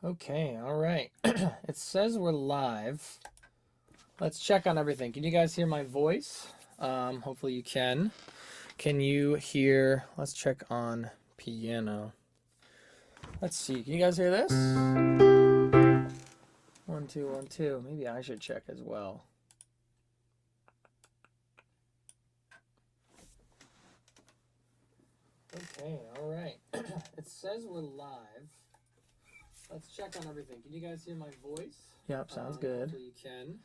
Okay, all right. It says we're live. Let's check on everything. Can you guys hear my voice? Hopefully you can. Can you hear? Let's check on piano. Let's see. Can you guys hear this? 1, 2, 1, 2. Maybe I should check as well. Okay, all right. It says we're live. Let's check on everything. Can you guys hear my voice? Yep, sounds good. Hopefully you can.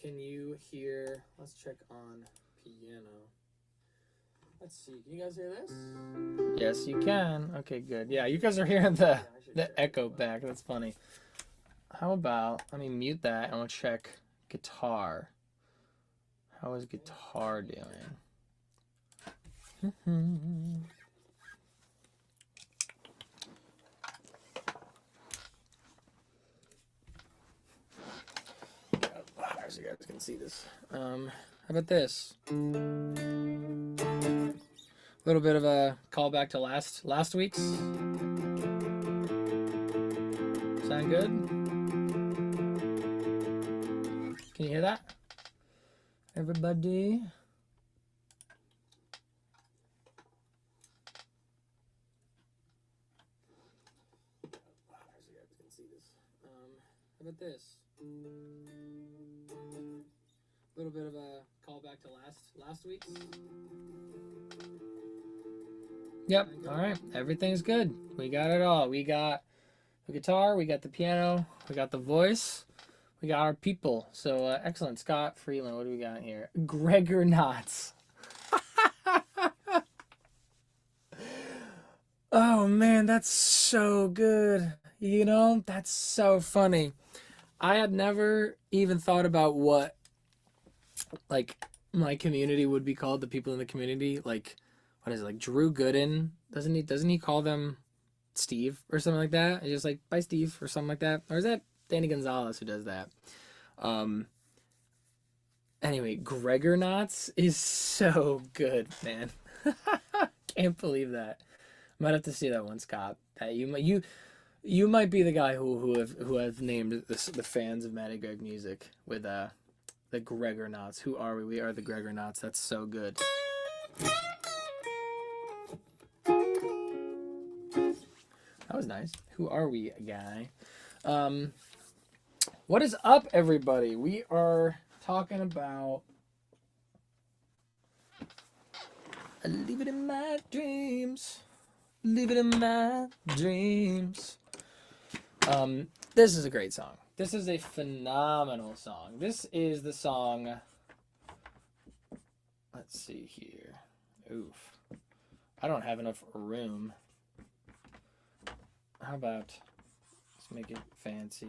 Can you hear? Let's check on piano. Let's see. Can you guys hear this? Yes, you can. Okay, good. Yeah, you guys are hearing the echo back. That's funny. How about, let me mute that and we'll check guitar. How is guitar doing? So you guys can see this. How about this? A little bit of a callback to last week's. Sound good? Can you hear that? Everybody? So you guys can see this. How about this? A little bit of a callback to last week's. Yep. All right. Everything's good. We got it all. We got the guitar. We got the piano. We got the voice. We got our people. So excellent. Scott Freeland. What do we got here? Gregor Knotts. Oh man, that's so good. You know, that's so funny. I had never even thought about what like my community would be called, the people in the community. Like, what is it, like Drew Gooden? Doesn't he call them Steve or something like that? It's just like, bye Steve or something like that. Or is that Danny Gonzalez who does that? Anyway, Gregor Knotts is so good, man. Can't believe that. Might have to see that one, Scott. That you might be the guy who have named the fans of Matty Greg music with the Gregor Knotts. Who are we? We are the Gregor Knotts. That's so good. That was nice. Who are we, guy? What is up, everybody? We are talking about Leave It In My Dreams. Leave it in my dreams. This is a great song. This is a phenomenal song. This is the song. Let's see here. Oof. I don't have enough room. How about let's make it fancy.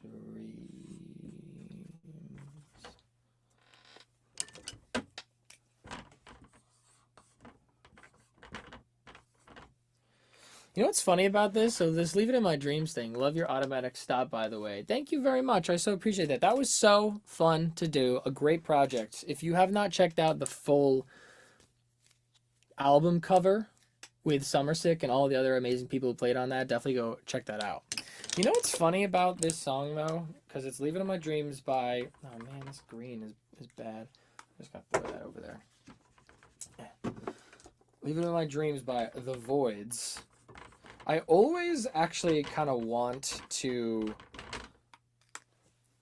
Dreams. You know what's funny about this? So this Leave It In My Dreams thing. Love your automatic stop, by the way. Thank you very much. I so appreciate that. That was so fun to do. A great project. If you have not checked out the full album cover with Summersick and all the other amazing people who played on that, definitely go check that out. You know what's funny about this song, though? Because it's Leave It In My Dreams by... Oh, man, this green is bad. I just got to throw that over there. Leave It In My Dreams by the Voidz. I always actually kind of want to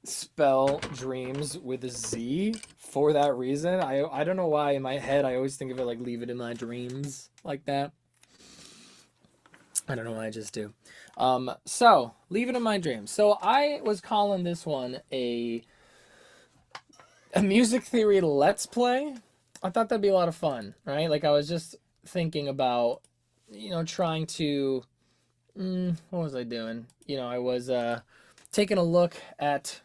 spell dreams with a Z for that reason. I don't know why in my head I always think of it like Leave It In My Dreams like that. I don't know why I just do. So Leave It In My Dreams. So I was calling this one a music theory let's play. I thought that'd be a lot of fun, right? Like I was just thinking about, trying to... what was I doing? I was taking a look at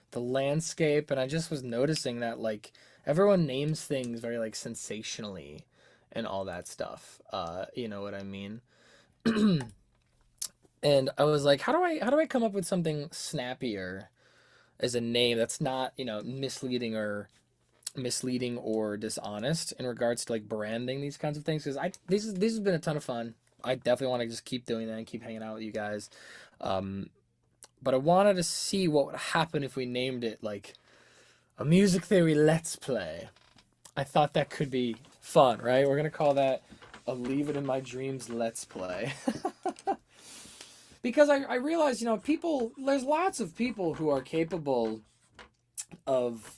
the landscape, and I just was noticing that like everyone names things very like sensationally and all that stuff. You know what I mean? And I was like, how do I come up with something snappier as a name that's not, misleading or dishonest in regards to like branding these kinds of things? Because this has been a ton of fun. I definitely want to just keep doing that and keep hanging out with you guys. But I wanted to see what would happen if we named it like a music theory let's play. I thought that could be fun, right? We're gonna call that a Leave It in My Dreams let's play. Because I realize, there's lots of people who are capable of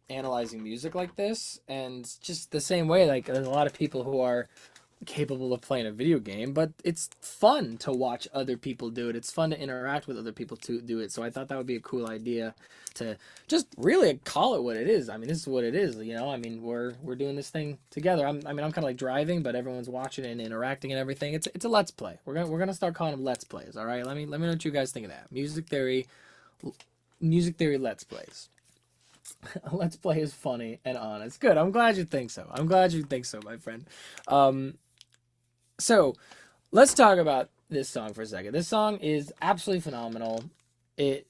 analyzing music like this, and just the same way, like, there's a lot of people who are capable of playing a video game, but it's fun to watch other people do it. It's fun to interact with other people to do it. So I thought that would be a cool idea to just really call it what it is. I mean, this is what it is, I mean, we're doing this thing together. I'm kind of like driving, but everyone's watching and interacting and everything. It's a let's play. We're going to start calling them let's plays, all right? Let me know what you guys think of that. Music theory let's plays. Let's play is funny and honest. Good. I'm glad you think so. My friend. So, let's talk about this song for a second. This song is absolutely phenomenal. It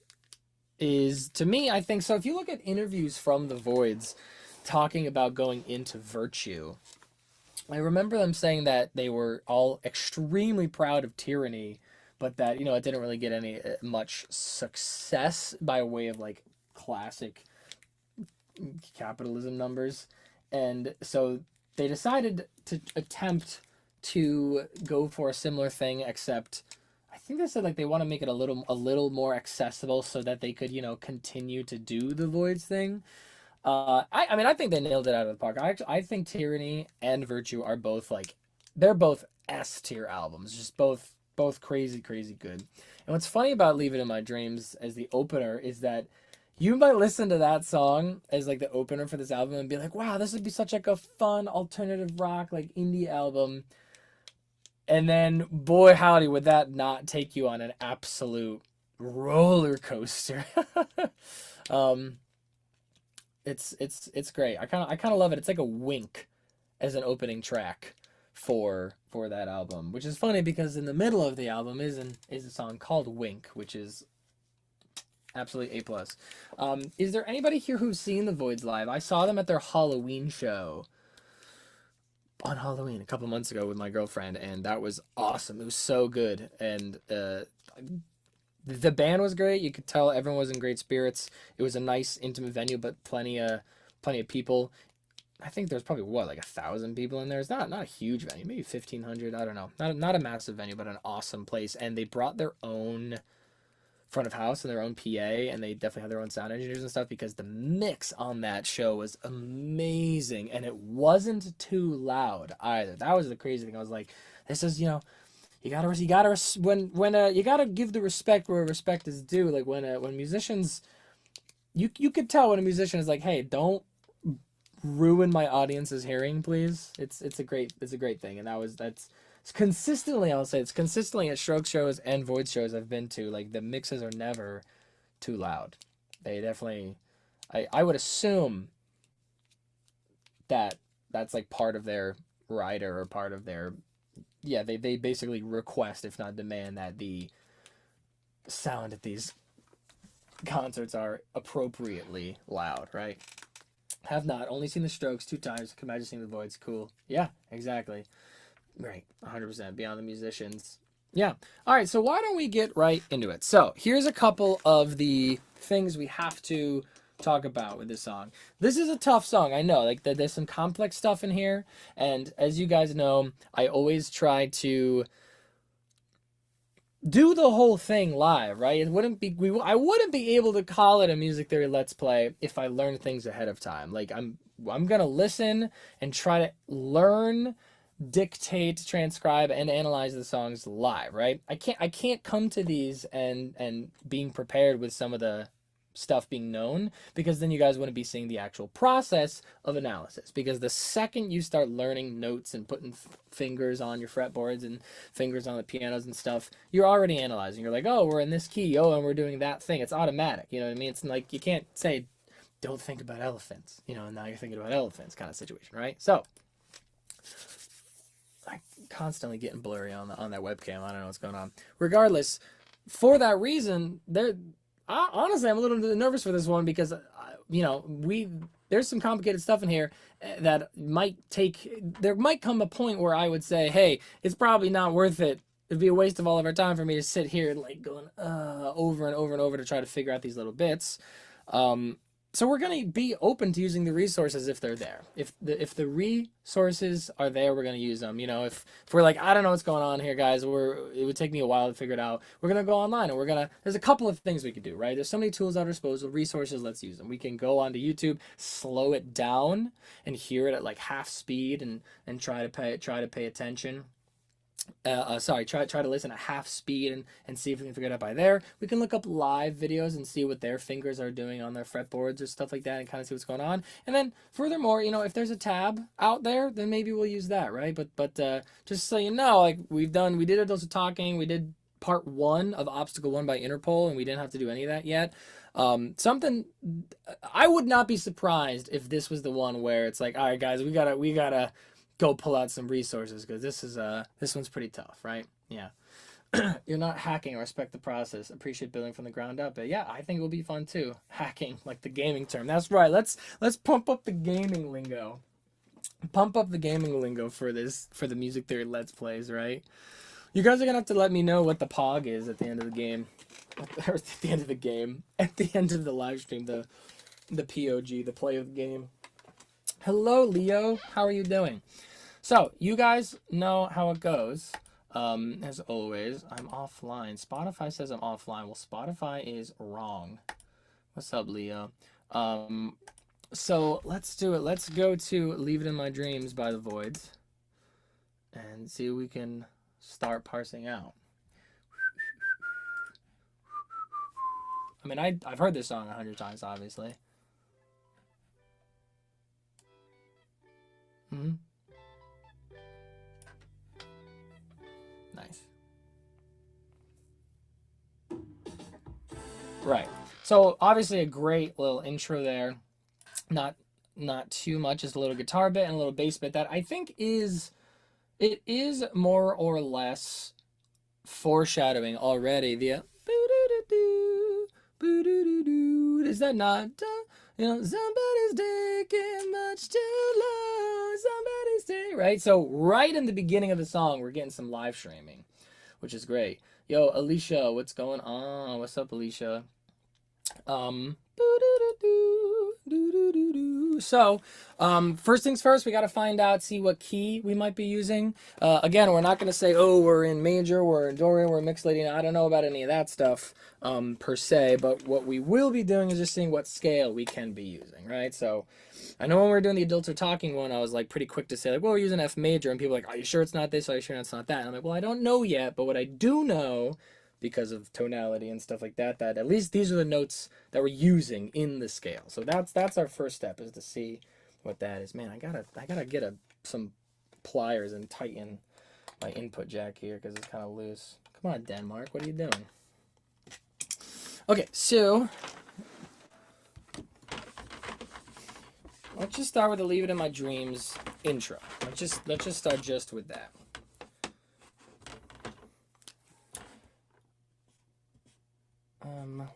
is, to me, I think, so if you look at interviews from the Voidz talking about going into Virtue, I remember them saying that they were all extremely proud of Tyranny, but that, it didn't really get any much success by way of, like, classic capitalism numbers. And so they decided to attempt to go for a similar thing, except I think they said like they want to make it a little more accessible so that they could continue to do the Voidz thing. I mean I think they nailed it out of the park. I think Tyranny and Virtue are both they're both S tier albums, just both crazy good. And what's funny about Leave It in My Dreams as the opener is that you might listen to that song as like the opener for this album and be like, wow, this would be such like a fun alternative rock like indie album. And then, boy, howdy, would that not take you on an absolute roller coaster? It's great. I kind of love it. It's like a wink as an opening track for that album, which is funny because in the middle of the album is a song called Wink, which is absolutely A+. Is there anybody here who's seen the Voidz live? I saw them at their Halloween show on Halloween a couple months ago with my girlfriend, and that was awesome. It was so good, and the band was great. You could tell everyone was in great spirits. It was a nice, intimate venue, but plenty of people. I think there's probably like 1,000 people in there. It's not a huge venue, maybe 1,500. I don't know. Not a massive venue, but an awesome place. And they brought their own front of house and their own PA, and they definitely had their own sound engineers and stuff because the mix on that show was amazing, and it wasn't too loud either. That was the crazy thing. I was like, this is you gotta you gotta give the respect where respect is due. Like when musicians, you could tell when a musician is like, hey, don't ruin my audience's hearing, please. It's a great thing, and that's consistently, I'll say, it's consistently at Stroke shows and Void shows I've been to. Like the mixes are never too loud. They definitely, I would assume that that's like part of their rider or part of their, yeah, they basically request, if not demand, that the sound at these concerts are appropriately loud, right? Have not only seen the Strokes 2 times. Can imagine seeing the Voidz. Cool. Yeah, exactly. Right, 100%. Beyond the musicians. Yeah. All right, so why don't we get right into it? So here's a couple of the things we have to talk about with this song. This is a tough song, I know. Like there's some complex stuff in here, and as you guys know, I always try to do the whole thing live, right? I wouldn't be able to call it a music theory let's play if I learned things ahead of time. Like I'm gonna listen and try to learn, dictate, transcribe, and analyze the songs live, right? I can't come to these and being prepared with some of the stuff being known, because then you guys wouldn't be seeing the actual process of analysis. Because the second you start learning notes and putting fingers on your fretboards and fingers on the pianos and stuff, you're already analyzing. You're like, oh, we're in this key, oh, and we're doing that thing. It's automatic, you know what I mean? It's like you can't say, don't think about elephants, and now you're thinking about elephants kind of situation, right? So I'm constantly getting blurry on that webcam. I don't know what's going on. Regardless, for that reason, honestly, I'm a little nervous for this one because, we there's some complicated stuff in here that there might come a point where I would say, hey, it's probably not worth it. It'd be a waste of all of our time for me to sit here and like going over and over and over to try to figure out these little bits. So we're going to be open to using the resources if they're there. If the resources are there, we're going to use them. You know, if we're like, I don't know what's going on here, guys, it would take me a while to figure it out. We're going to go online and there's a couple of things we could do, right? There's so many tools at our disposal, resources, let's use them. We can go onto YouTube, slow it down and hear it at like half speed and try to pay attention. Try to listen at half speed and see if we can figure it out by there. We can look up live videos and see what their fingers are doing on their fretboards or stuff like that and kind of see what's going on. And then furthermore, you know, if there's a tab out there, then maybe we'll use that, right? But just so you know, like we did Adults Are Talking, we did part 1 of Obstacle 1 by Interpol, and we didn't have to do any of that yet. Something I would not be surprised if this was the one where it's like, all right, guys, we gotta go pull out some resources because this one's pretty tough, right? Yeah. You're not hacking. I respect the process. Appreciate building from the ground up. But yeah, I think it will be fun too. Hacking, like the gaming term. That's right. Let's pump up the gaming lingo. Pump up the gaming lingo for the Music Theory Let's Plays, right? You guys are gonna have to let me know what the POG is at the end of the game. Or at the end of the game. At the end of the live stream, the POG, the play of the game. Hello, Leo. How are you doing? So, you guys know how it goes. As always, I'm offline. Spotify says I'm offline. Well, Spotify is wrong. What's up, Leo? So, let's do it. Let's go to Leave It In My Dreams by the Voidz and see if we can start parsing out. I mean, I've heard this song 100 times, obviously. Mm-hmm. Nice. Right. So obviously a great little intro there. Not too much, just a little guitar bit and a little bass bit that I think is more or less foreshadowing already. The is that not? You know, somebody's taking much too long. Somebody's taking, right? So right in the beginning of the song, we're getting some live streaming, which is great. Yo, Alicia, what's going on? What's up, Alicia? So, first things first, we got to find out, see what key we might be using. Again, we're not going to say, oh, we're in major, we're in Dorian, we're mixed lady. I don't know about any of that stuff, per se, but what we will be doing is just seeing what scale we can be using, right? So, I know when we were doing the Adults Are Talking one, I was like pretty quick to say, like, well, we're using F major, and people are like, are you sure it's not this? Are you sure it's not that? And I'm like, well, I don't know yet, but what I do know, because of tonality and stuff like that, that at least these are the notes that we're using in the scale. So that's our first step, is to see what that is. Man, I gotta get some pliers and tighten my input jack here because it's kind of loose. Come on, Denmark, what are you doing? Okay, so let's just start with the Leave It In My Dreams intro. Let's just start just with that.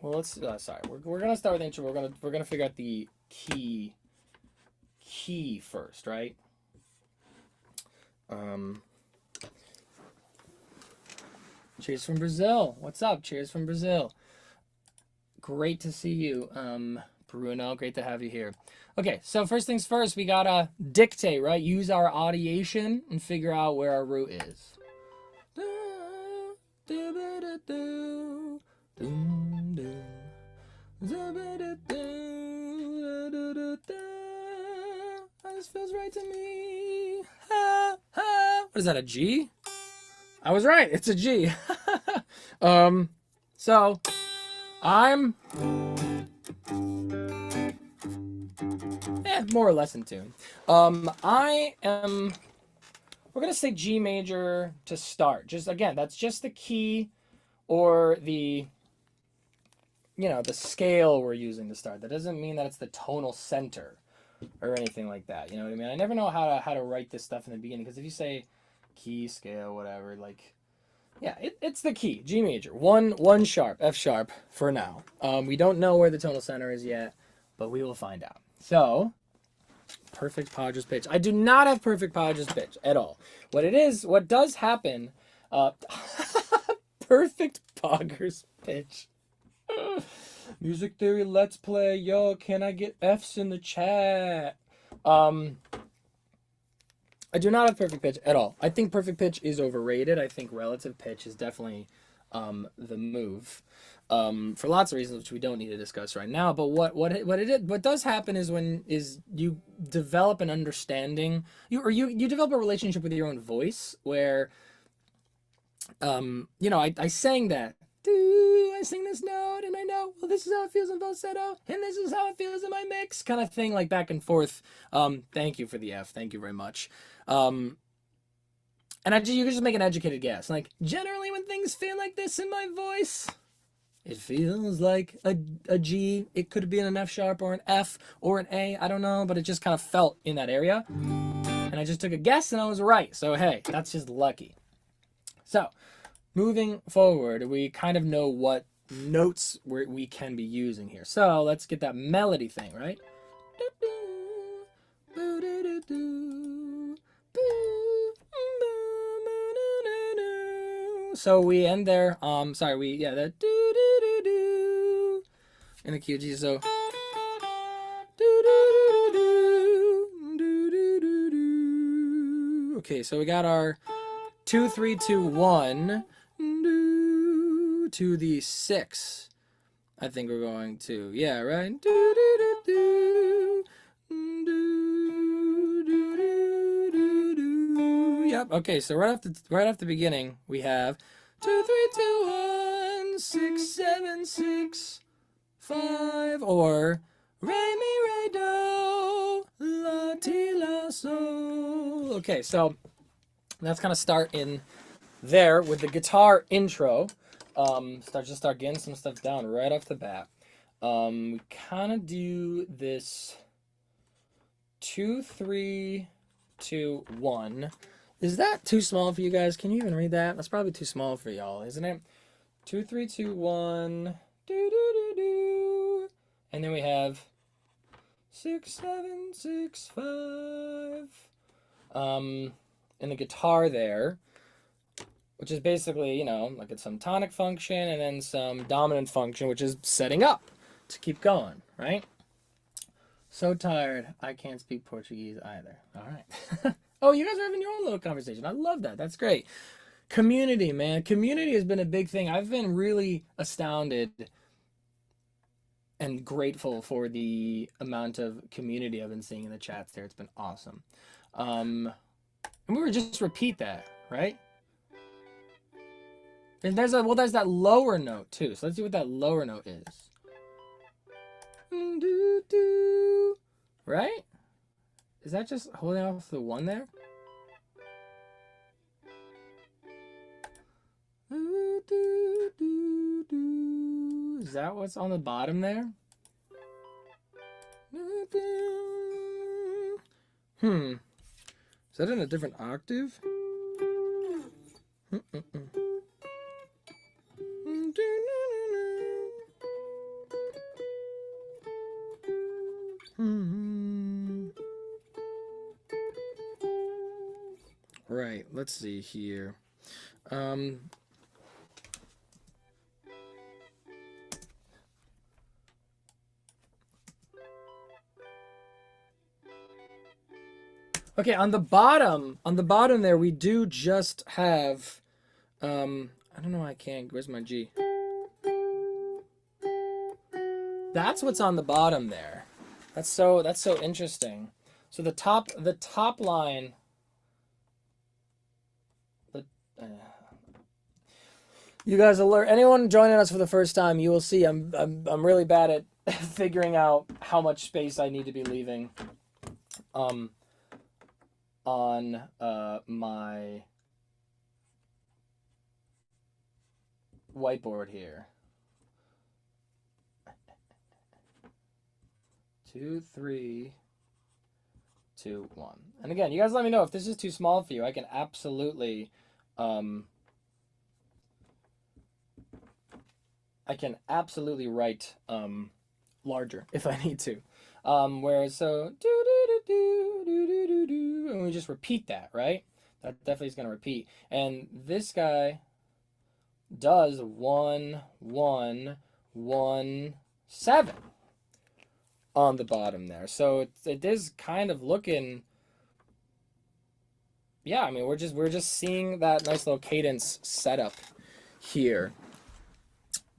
Well, let's sorry. We're gonna start with the intro. We're gonna figure out the key first, right? Cheers from Brazil. What's up? Cheers from Brazil. Great to see you, Bruno. Great to have you here. Okay, so first things first, we gotta dictate, right? Use our audiation and figure out where our root is. This feels right to me. What is that, a G? I was right, it's a G. So I'm more or less in tune. We're gonna say G major to start. Just again, that's just the key or the, you know, the scale we're using to start. That doesn't mean that it's the tonal center or anything like that. You know what I mean? I never know how to write this stuff in the beginning, because if you say key, scale, whatever, like, yeah, it's the key, G major, one sharp, F sharp for now. We don't know where the tonal center is yet, but we will find out. So Perfect Padres pitch. I do not have perfect Padres pitch at all. What does happen, perfect Poggers pitch. Music Theory Let's Play. Yo, can I get F's in the chat? I do not have perfect pitch at all. I think perfect pitch is overrated. I think relative pitch is definitely the move. For lots of reasons which we don't need to discuss right now. But what does happen is you develop an understanding, you develop a relationship with your own voice where I sang that. I sing this note and I know, well, this is how it feels in falsetto and this is how it feels in my mix, kind of thing, like back and forth. Thank you for the F. Thank you very much. And you can just make an educated guess. Like, generally when things feel like this in my voice, it feels like a G. It could be an F sharp or an F or an A. I don't know, but it just kind of felt in that area. And I just took a guess and I was right. So, hey, that's just lucky. So, moving forward, we kind of know what notes we can be using here. So, let's get that melody thing, right? So we end there. That do do do do in the QG. So do do do do do do do. Okay, so we got our 2 3 2 1 to the 6. I think we're going to, yeah, right. Do do do do. Yep. Okay. So right off the beginning, we have 2 3 2 1 6 7 6 5, or re mi re do la ti la sol. Okay, so let's kind of start in there with the guitar intro. Start getting some stuff down right off the bat. We kind of do this 2 3 2 1. Is that too small for you guys? Can you even read that? That's probably too small for y'all, isn't it? 2 3 2 1. Do do do do. And then we have 6 7 6 5. In the guitar there, which is basically, like it's some tonic function and then some dominant function, which is setting up to keep going, right? So tired, I can't speak Portuguese either. All right. Oh, you guys are having your own little conversation. I love that. That's great. Community, man. Community has been a big thing. I've been really astounded and grateful for the amount of community I've been seeing in the chats there. It's been awesome. And we were just repeat that, right? And there's that lower note too. So let's see what that lower note is. Right? Is that just holding off the 1 there? Is that what's on the bottom there? Is that in a different octave? Right, let's see here. Okay, on the bottom there, we do just have, I don't know why I can't, where's my G? That's what's on the bottom there. That's so interesting. So the top line, you guys alert, anyone joining us for the first time, you will see I'm really bad at figuring out how much space I need to be leaving on my whiteboard here. 2 3 2 1. And again, you guys let me know if this is too small for you. I can absolutely write larger if I need to. Whereas so do do do and we just repeat that, right? That definitely is going to repeat. And this guy does 1 1 1 7 on the bottom there. So it is kind of looking, yeah, I mean, we're just seeing that nice little cadence setup here.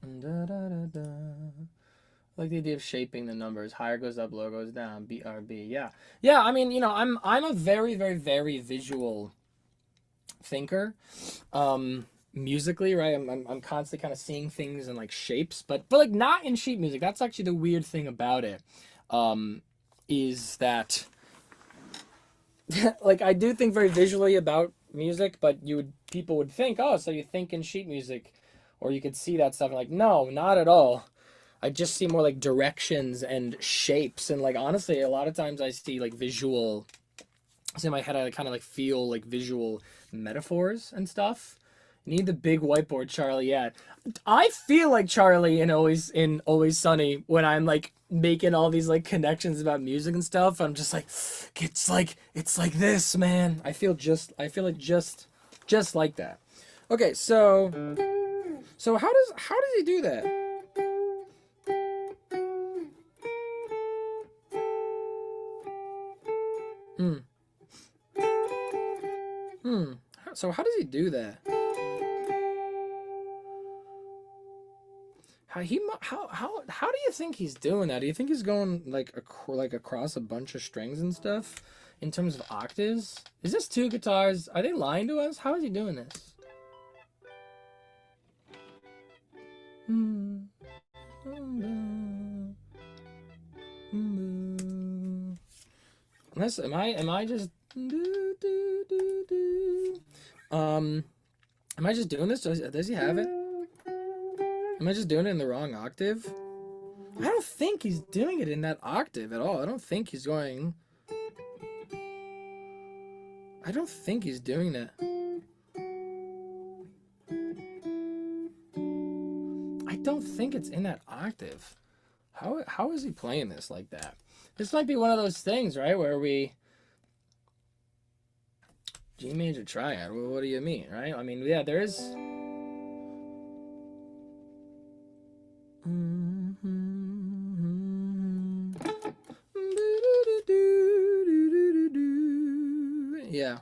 Da, da, da, da. I like the idea of shaping the numbers. Higher goes up, lower goes down. BRB. Yeah. Yeah, I mean, you know, I'm a very, very, very visual thinker. Musically, right? I'm constantly kind of seeing things in like shapes, but like not in sheet music. That's actually the weird thing about it. Is that like I do think very visually about music, but people would think, oh, so you think in sheet music, or you could see that stuff. And like, no, not at all. I just see more like directions and shapes, and like honestly, a lot of times I see like visual. So in my head, I kind of like feel like visual metaphors and stuff. Need the big whiteboard, Charlie. Yeah, I feel like Charlie in Always Sunny when I'm like making all these like connections about music and stuff. I'm just like, it's like this, man. I feel like just like that. Okay, so how does he do that? So how does he do that? How do you think he's doing that? Do you think he's going like across a bunch of strings and stuff in terms of octaves? Is this 2 guitars? Are they lying to us? How is he doing this? Unless am I just am I just doing this? Does he have it? Am I just doing it in the wrong octave? I don't think he's doing it in that octave at all. I don't think he's doing that. I don't think it's in that octave. How is he playing this like that? This might be one of those things, right, where we G major triad. Well, what do you mean, right? I mean, yeah, there is. Yeah.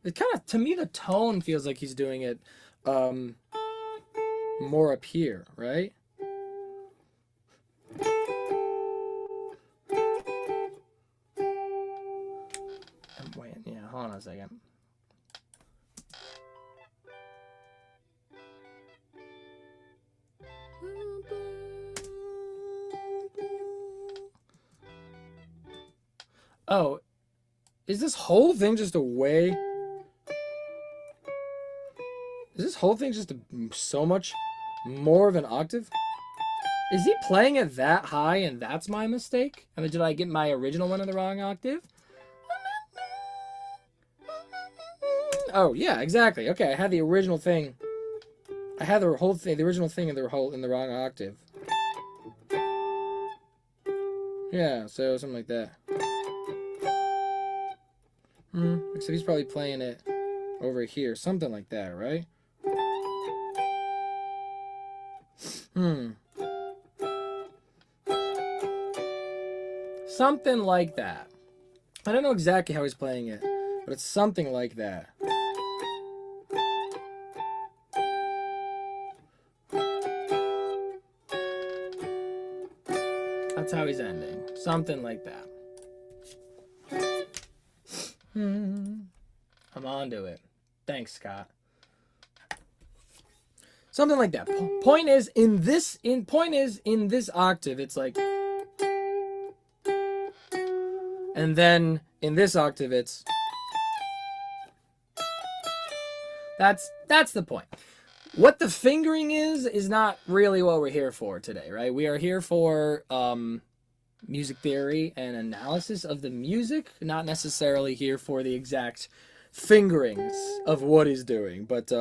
It kind of, to me, the tone feels like he's doing it more up here, right? Wait, yeah, hold on a second. Oh, is this whole thing just a way? Is this whole thing just so much more of an octave? Is he playing it that high and that's my mistake? I mean, did I get my original one in the wrong octave? Oh, yeah, exactly. Okay, I had the original thing. I had the whole thing, the original thing in the wrong octave. Yeah, so something like that. Except he's probably playing it over here, something like that, right? Something like that. I don't know exactly how he's playing it, but it's something like that. That's how he's ending. Something like that. I'm onto it. Thanks, Scott. Something like that. Point is in this octave, it's like, and then in this octave, it's. That's the point. What the fingering is not really what we're here for today, right? We are here for music theory and analysis of the music, not necessarily here for the exact fingerings of what he's doing, but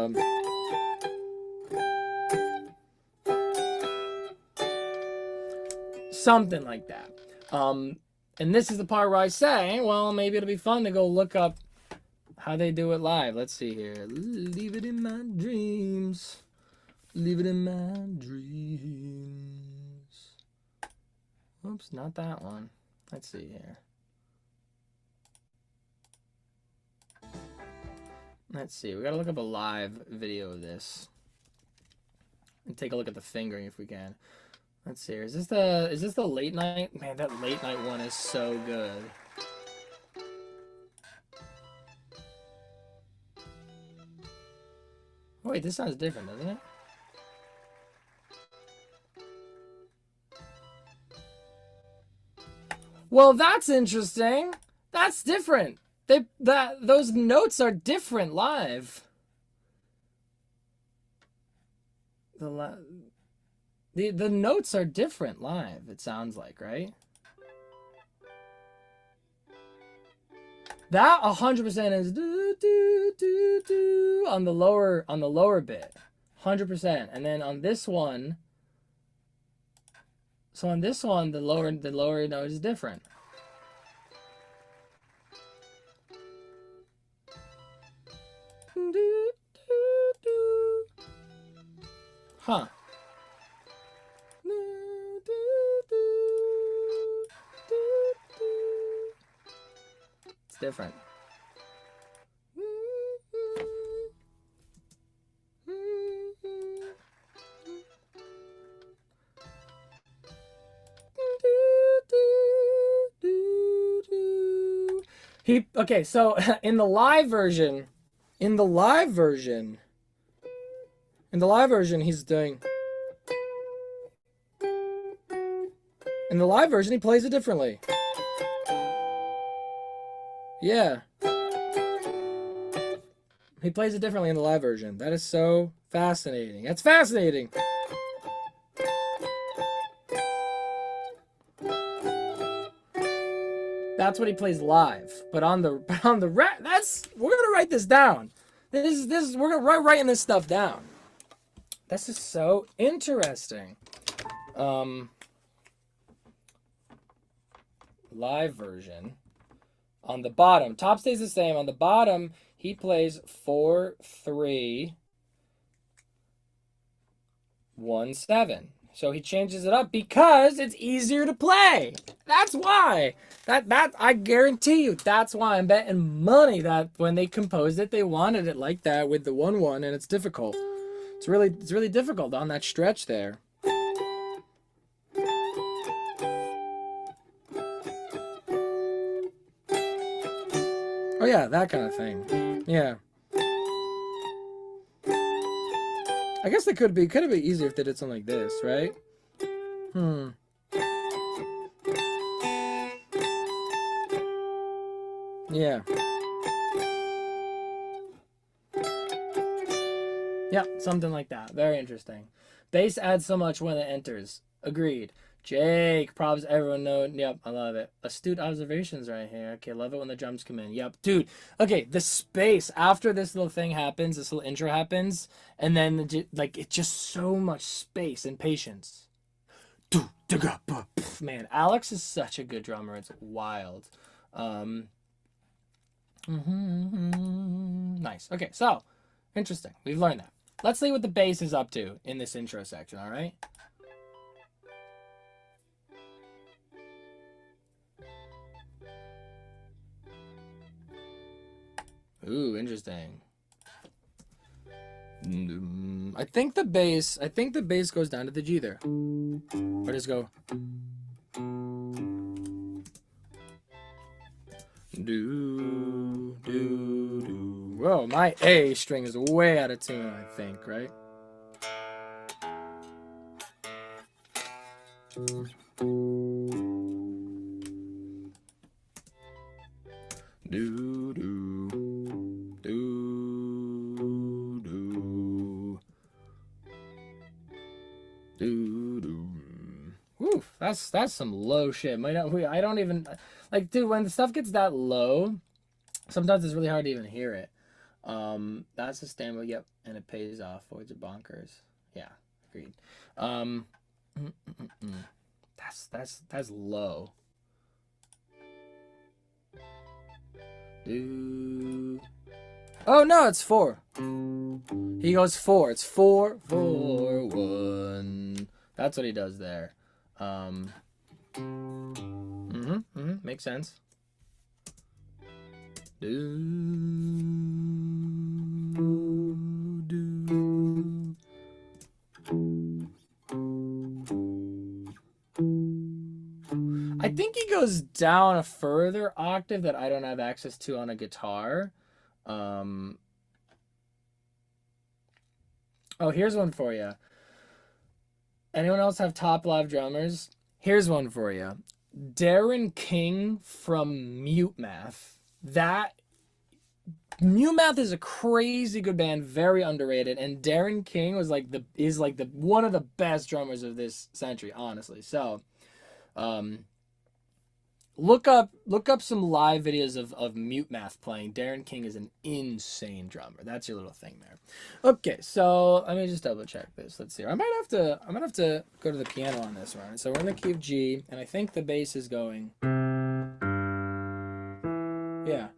something like that. And this is the part where I say, well, maybe it'll be fun to go look up how they do it live. Let's see here. Leave it in my dreams. Leave it in my dreams. Oops, not that one. Let's see here. Let's see. We gotta look up a live video of this and take a look at the fingering if we can. Let's see. Is this the late night? Man, that late night one is so good. Oh, wait, this sounds different, doesn't it? Well, that's interesting. That's different. Those notes are different live. The notes are different live, it sounds like, right? That 100% is do do do do on the lower bit. 100%. And then on this one, so on this one the lower note is different. Do, do, do. Huh. It's different. Okay, so in the live version, he's doing. In the live version, he plays it differently. Yeah. He plays it differently in the live version. That is so fascinating. That's fascinating. That's what he plays live. But on the we're gonna write this down. We're gonna writing this stuff down. This is so interesting. Live version. On the bottom, top stays the same. On the bottom, he plays 4-3-1-7. So he changes it up because it's easier to play. That's why. That I guarantee you. That's why I'm betting money that when they composed it, they wanted it like that with the 1-1, and it's difficult. It's really difficult on that stretch there. Oh yeah, that kind of thing. Yeah. I guess it could have been easier if they did something like this, right? Yeah. Yeah, something like that. Very interesting. Bass adds so much when it enters. Agreed. Jake, props, everyone know. Yep, I love it. Astute observations right here. Okay, love it when the drums come in. Yep, dude. Okay, the space after this little thing happens, this little intro happens, and then it's just so much space and patience. Man, Alex is such a good drummer. It's wild. Nice. Okay, so interesting. We've learned that. Let's see what the bass is up to in this intro section. All right. Ooh, interesting. I think the bass goes down to the G there. Or does it go? Do, do, do. Whoa, my A string is way out of tune, I think, right? Do, do, do, do, do, do. Whew, that's some low shit. I don't even, like, dude, when the stuff gets that low, sometimes it's really hard to even hear it. That's a standby, yep, and it pays off. Voidz are bonkers. Yeah, agreed. That's low. Do. Oh no, it's 4. He goes 4. It's 4, 4, 1. That's what he does there. Makes sense. I think he goes down a further octave that I don't have access to on a guitar. Oh, here's one for you. Anyone else have top live drummers? Here's one for you. Darren King from Mute Math. Mute Math is a crazy good band, very underrated, and Darren King is like the one of the best drummers of this century, honestly. So, look up some live videos of Mute Math playing. Darren King is an insane drummer. That's your little thing there. Okay, so let me just double check this. Let's see. I might have to go to the piano on this one. So we're in the key of G, and I think the bass is going. Yeah.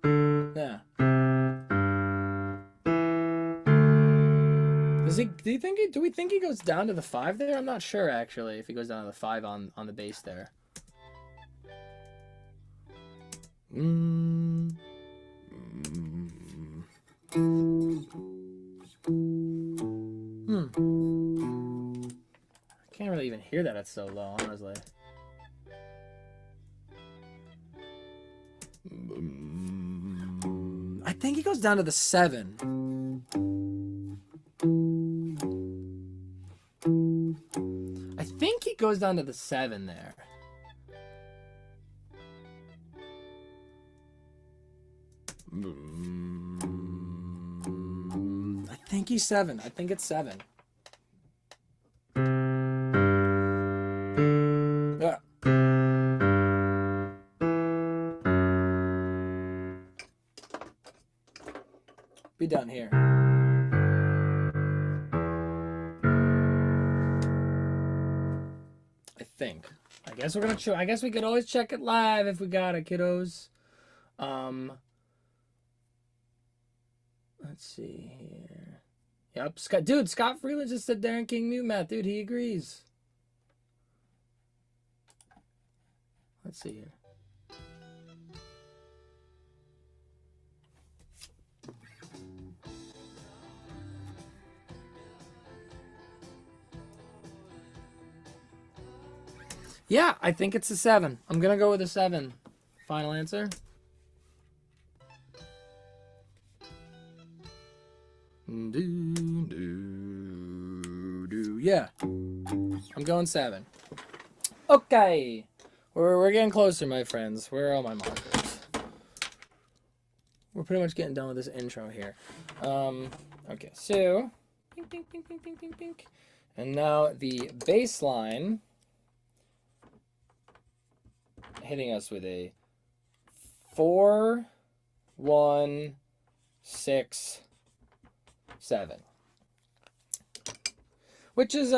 Do we think he goes down to the 5 there? I'm not sure actually if he goes down to the 5 on the bass there. I can't really even hear that. It's so low, honestly. I think he goes down to the 7. I think he goes down to the 7 there. I think he's 7. I think it's 7. Yeah. Be done here. I think. I guess we're gonna. I guess we could always check it live if we got it, kiddos. Let's see here. Yep, Scott Freeland just said Darren King Mute Math. Dude, he agrees. Let's see here. Yeah, I think it's a 7. I'm gonna go with a 7. Final answer. Yeah, I'm going 7. Okay, we're getting closer, my friends. Where are all my markers? We're pretty much getting done with this intro here. Okay, so pink, pink, pink, pink, pink, pink, pink, and now the bass line hitting us with a 4, 1, 6, 7, which is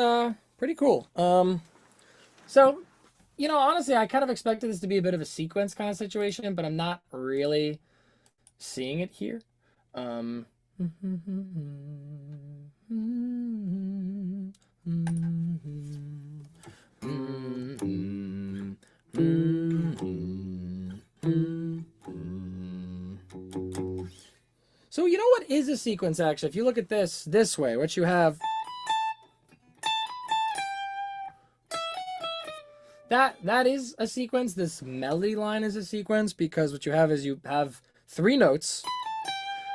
pretty cool. So, you know, honestly, I kind of expected this to be a bit of a sequence kind of situation, but I'm not really seeing it here. So you know what is a sequence actually? If you look at this way, what you have, that is a sequence. This melody line is a sequence because what you have is you have 3 notes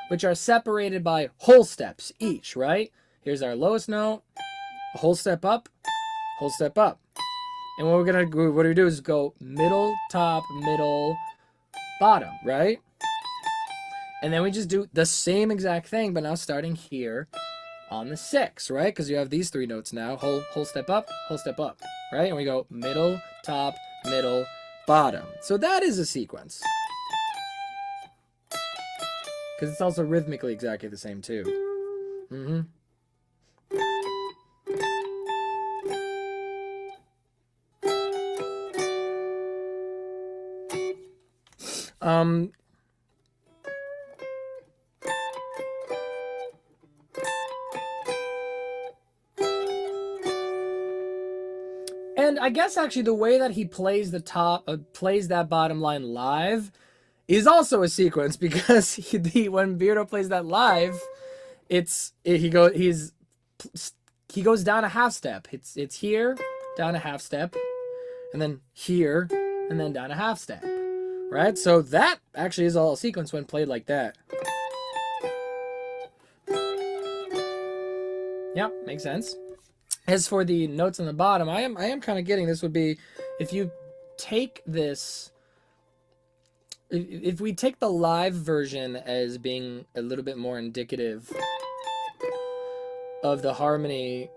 which are separated by whole steps each, right? Here's our lowest note, a whole step up, whole step up. And what we do is go middle, top, middle, bottom, right? And then we just do the same exact thing, but now starting here on the 6, right? Because you have these 3 notes now. Whole step up, right? And we go middle, top, middle, bottom. So that is a sequence. Because it's also rhythmically exactly the same too. And I guess actually the way that he plays the plays that bottom line live is also a sequence, because when Beardo plays that live, he goes down a half step. It's here, down a half step, and then here, and then down a half step, right? So that actually is all a sequence when played like that. Yeah, makes sense. As for the notes on the bottom, I am kind of getting this would be, if you take this, if we take the live version as being a little bit more indicative of the harmony,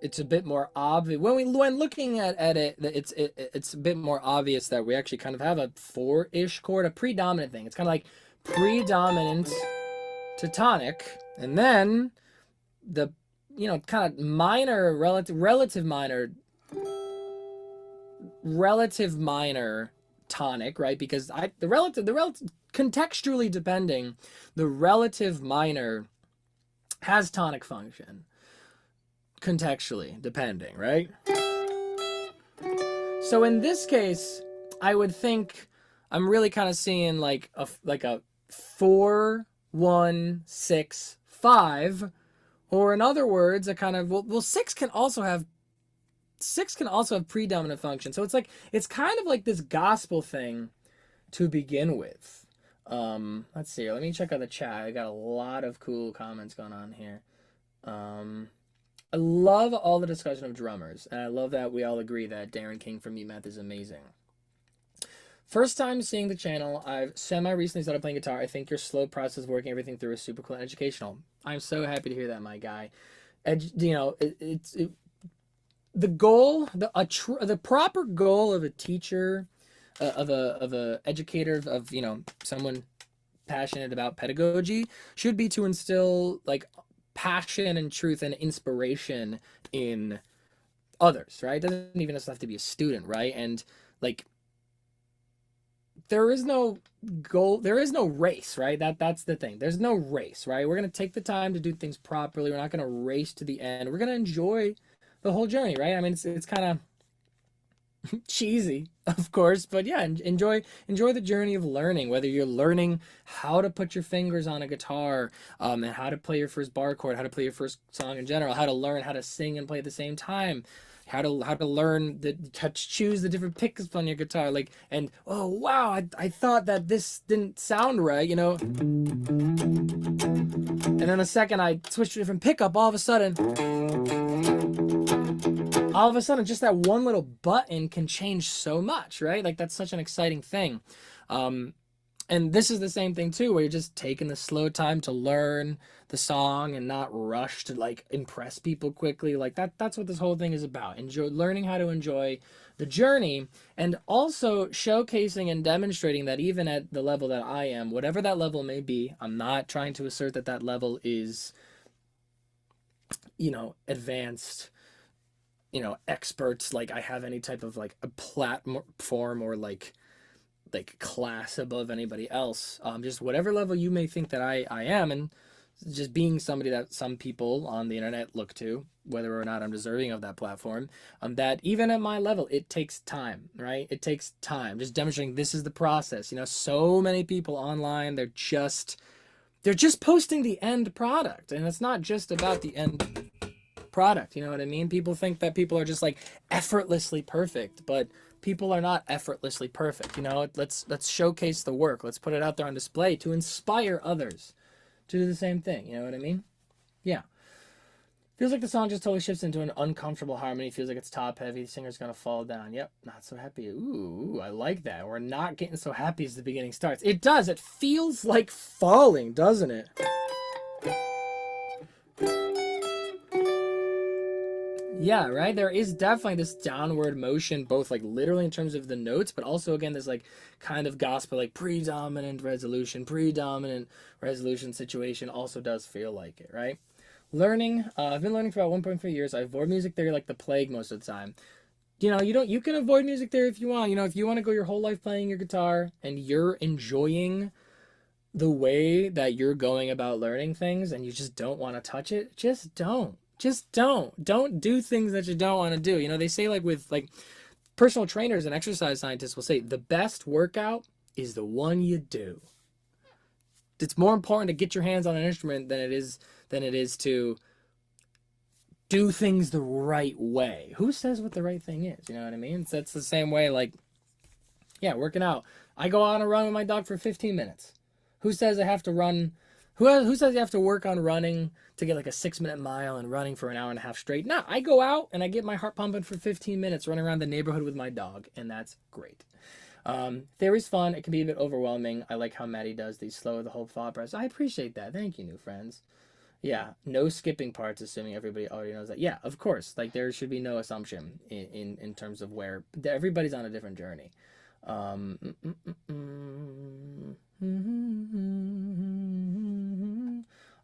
it's a bit more obvious when looking at it. It's a bit more obvious that we actually kind of have a 4-ish chord, a predominant thing. It's kind of like predominant to tonic, and then the kind of minor, relative minor tonic, right? Because the relative contextually depending, the relative minor has tonic function, contextually depending, right? So in this case, I would think I'm really kind of seeing like a 4, 1, 6, 5. Or in other words, a kind of, well, 6 can also have predominant function. So it's kind of like this gospel thing to begin with. Let's see. Let me check out the chat. I got a lot of cool comments going on here. I love all the discussion of drummers, and I love that we all agree that Darren King from Meat Meth is amazing. First time seeing the channel. I've recently started playing guitar. I think your slow process of working everything through is super cool and educational. I'm so happy to hear that, my guy. The goal, the proper goal of a teacher, of a educator, of someone passionate about pedagogy, should be to instill like passion and truth and inspiration in others, right? It doesn't even have to be a student, right? And like, there is no goal, there is no race, right? That's the thing. There's no race, right? We're going to take the time to do things properly. We're not going to race to the end. We're going to enjoy the whole journey, right? I mean, it's kind of cheesy, of course, but yeah, enjoy the journey of learning, whether you're learning how to put your fingers on a guitar, and how to play your first bar chord, how to play your first song in general, how to learn how to sing and play at the same time, how to learn how to choose the different picks on your guitar, like, and oh wow, I thought that this didn't sound right, and then the second I switched to a different pickup, all of a sudden just that one little button can change so much, right? Like, that's such an exciting thing. And this is the same thing too, where you're just taking the slow time to learn the song and not rush to like impress people quickly. Like that's what this whole thing is about. Learning how to enjoy the journey, and also showcasing and demonstrating that even at the level that I am, whatever that level may be, I'm not trying to assert that level is, advanced, experts, like I have any type of like a platform or like class above anybody else. Just whatever level you may think that I am, and just being somebody that some people on the internet look to, whether or not I'm deserving of that platform, that even at my level, it takes time, right? It takes time. Just demonstrating this is the process. So many people online, they're just posting the end product, and it's not just about the end product. You know what I mean? People think that people are just like effortlessly perfect, but people are not effortlessly perfect. Let's showcase the work. Let's put it out there on display to inspire others to do the same thing. You know what I mean? Yeah. Feels like the song just totally shifts into an uncomfortable harmony. Feels like it's top heavy. The singer's gonna fall down. Yep. Not so happy. Ooh, I like that. We're not getting so happy as the beginning starts. It does. It feels like falling, doesn't it? Yeah, right? There is definitely this downward motion, both like literally in terms of the notes, but also again this like kind of gospel, like predominant resolution situation also does feel like it, right? Learning, I've been learning for about 1.3 years. I avoid music theory like the plague most of the time. you know, you can avoid music theory if you want. You know, if you want to go your whole life playing your guitar and you're enjoying the way that you're going about learning things and you just don't want to touch it, just don't. Just don't do things that you don't want to do. You know, they say, like, with like personal trainers and exercise scientists will say the best workout is the one you do. It's more important to get your hands on an instrument than it is to do things the right way. Who says what the right thing is? You know what I mean? That's the same way, like, yeah, working out. I go out on a run with my dog for 15 minutes. Who says I have to run? Who says you have to work on running to get like a 6-minute mile and running for an hour and a half straight? No, I go out and I get my heart pumping for 15 minutes running around the neighborhood with my dog, and that's great. Theory's fun. It can be a bit overwhelming. I like how Maddie does these slow the whole thought process. I appreciate that. Thank you, new friends. Yeah, no skipping parts, assuming everybody already knows that. Yeah, of course. Like, there should be no assumption in terms of where everybody's on a different journey.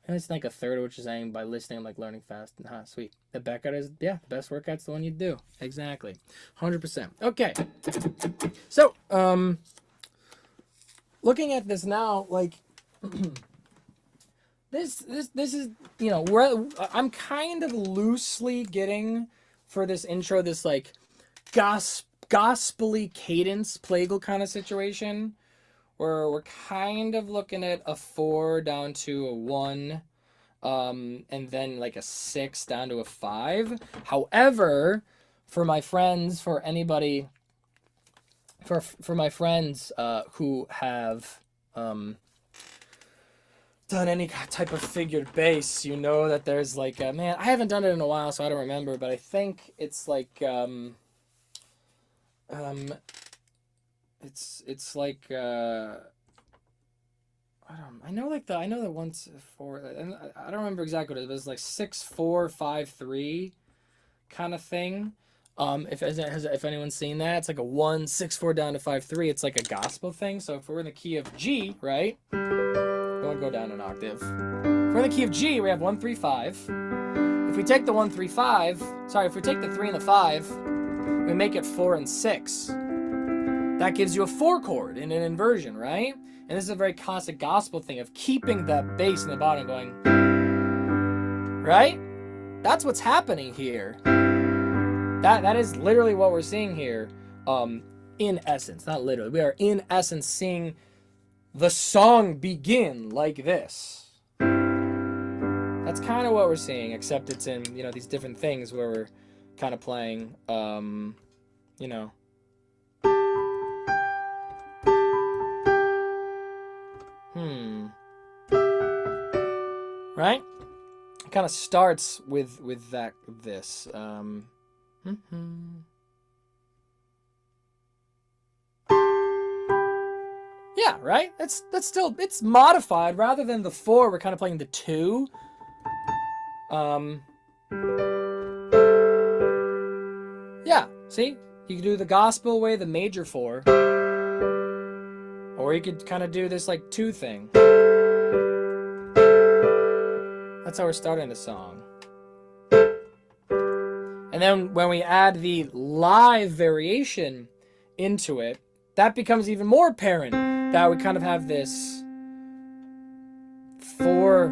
It's like a third of what you're saying by listening. I'm like learning fast. Sweet. The back out is, yeah, the best workout's the one you do. Exactly. 100%. Okay. So, looking at this now, like, this is, you know, I'm kind of loosely getting for this intro, this like gospel-y cadence plagal kind of situation, where we're kind of looking at a 4 down to a 1, and then like a 6 down to a 5. However, for my friends, for anybody, for my friends who have done any type of figured bass, you know that there's like, man, I haven't done it in a while, so I don't remember, but I think it's like, it's like, I know that once 4, and I don't remember exactly what it is, but it's like 6 4 5 3 kind of thing. If anyone's seen that, it's like a 1 6 4 down to 5 3. It's like a gospel thing. So if we're in the key of G, right? Don't go down an octave. If we're in the key of G, we have 1 3 5. If we take the 1 3 5, if we take the 3 and the 5, we make it 4 and 6. That gives you a 4 chord in an inversion, right? And this is a very classic gospel thing of keeping the bass in the bottom going, right? That's what's happening here. That is literally what we're seeing here, in essence, not literally. We are in essence seeing the song begin like this. That's kind of what we're seeing, except it's in, you know, these different things where we're kind of playing, you know. Right? It kind of starts with this. Yeah, right? That's still, it's modified. Rather than the 4, we're kind of playing the 2. Yeah, see? You could do the gospel way, the major 4. Or you could kind of do this like 2 thing. That's how we're starting the song. And then when we add the live variation into it, that becomes even more apparent that we kind of have this 4,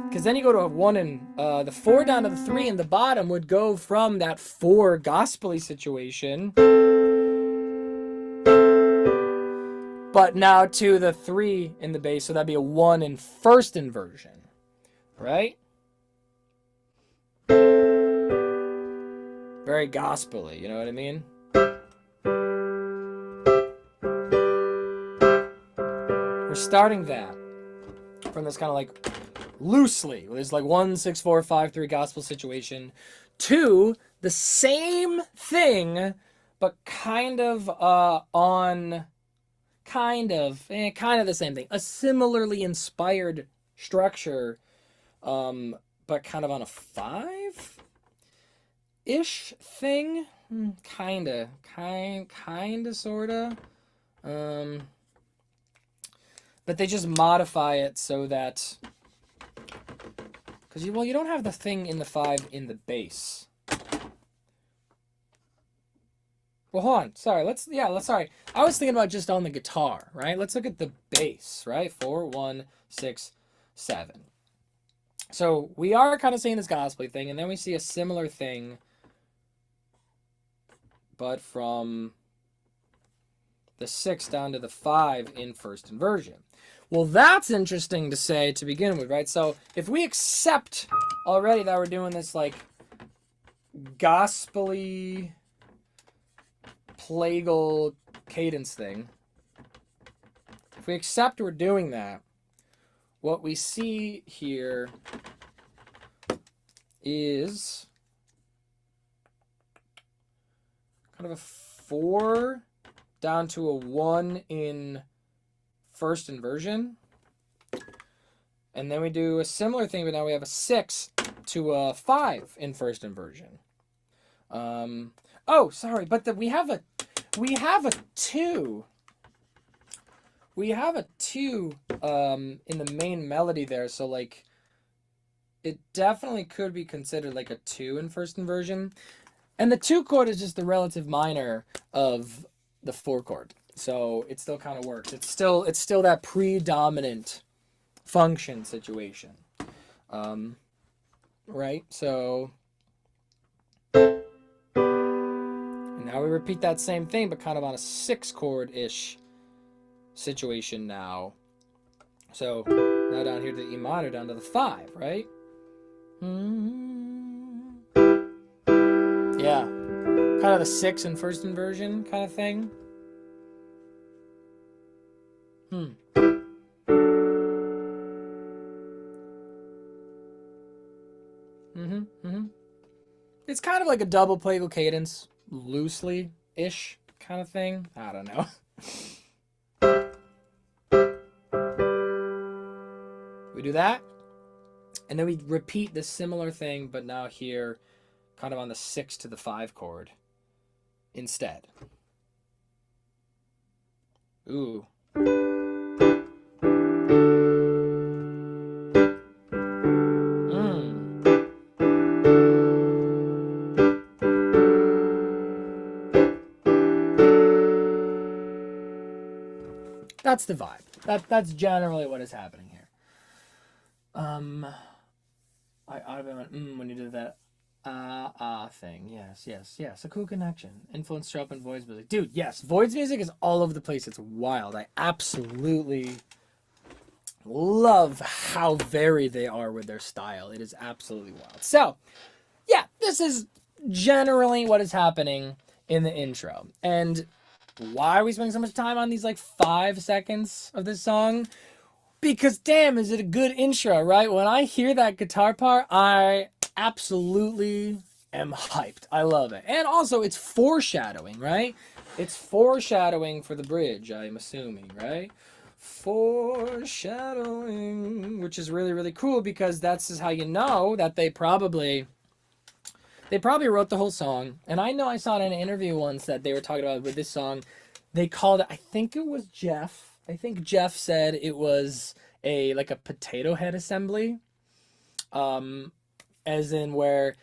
because then you go to a 1 and the 4 down to the 3 in the bottom would go from that 4 gospel-y situation, but now to the 3 in the bass, so that'd be a 1 in first inversion. Right? Very gospel-y, you know what I mean? We're starting that from this kind of like loosely, there's like 1 6 4 5 3 gospel situation, to the same thing, but kind of the same thing. A similarly inspired structure, but kind of on a 5-ish thing, kinda, sorta, but they just modify it so that, because you don't have the thing in the 5 in the bass, Well, hold on. Sorry. Sorry. I was thinking about just on the guitar, right? Let's look at the bass, right? 4, 1, 6, 7. So we are kind of seeing this gospel thing, and then we see a similar thing, but from the 6 down to the 5 in first inversion. Well, that's interesting to say to begin with, right? So if we accept already that we're doing this like gospel-y plagal cadence thing, if we accept we're doing that, what we see here is kind of a 4 down to a 1 in first inversion. And then we do a similar thing, but now we have a 6 to a 5 in first inversion. Oh, sorry, but we have a 2. We have a 2 in the main melody there, so like it definitely could be considered like a 2 in first inversion. And the 2 chord is just the relative minor of the 4 chord. So it still kind of works. It's still that predominant function situation. Right? So and now we repeat that same thing, but kind of on a 6 chord-ish situation now. So now down here to the E minor, down to the 5, right? Yeah. Kind of the 6 in first inversion kind of thing. It's kind of like a double plagal cadence, loosely-ish kind of thing. I don't know. We do that, and then we repeat the similar thing, but now here, kind of on the 6 to the 5 chord instead. Ooh. That's the vibe. That's generally what is happening here. I went when you did that thing. Yes. A cool connection. Influence show up in Voidz music. Dude, yes. Voidz music is all over the place. It's wild. I absolutely love how varied they are with their style. It is absolutely wild. So, yeah, this is generally what is happening in the intro. And why are we spending so much time on these like 5 seconds of this song? Because damn, is it a good intro, right? When I hear that guitar part, I absolutely am hyped. I love it. And also, it's foreshadowing, right? It's foreshadowing for the bridge, I'm assuming, right? Foreshadowing, which is really, really cool because that's just how you know that they probably wrote the whole song. And I know I saw in an interview once that they were talking about with this song, they called it, I think it was Jeff. I think Jeff said it was a potato head assembly. As in where,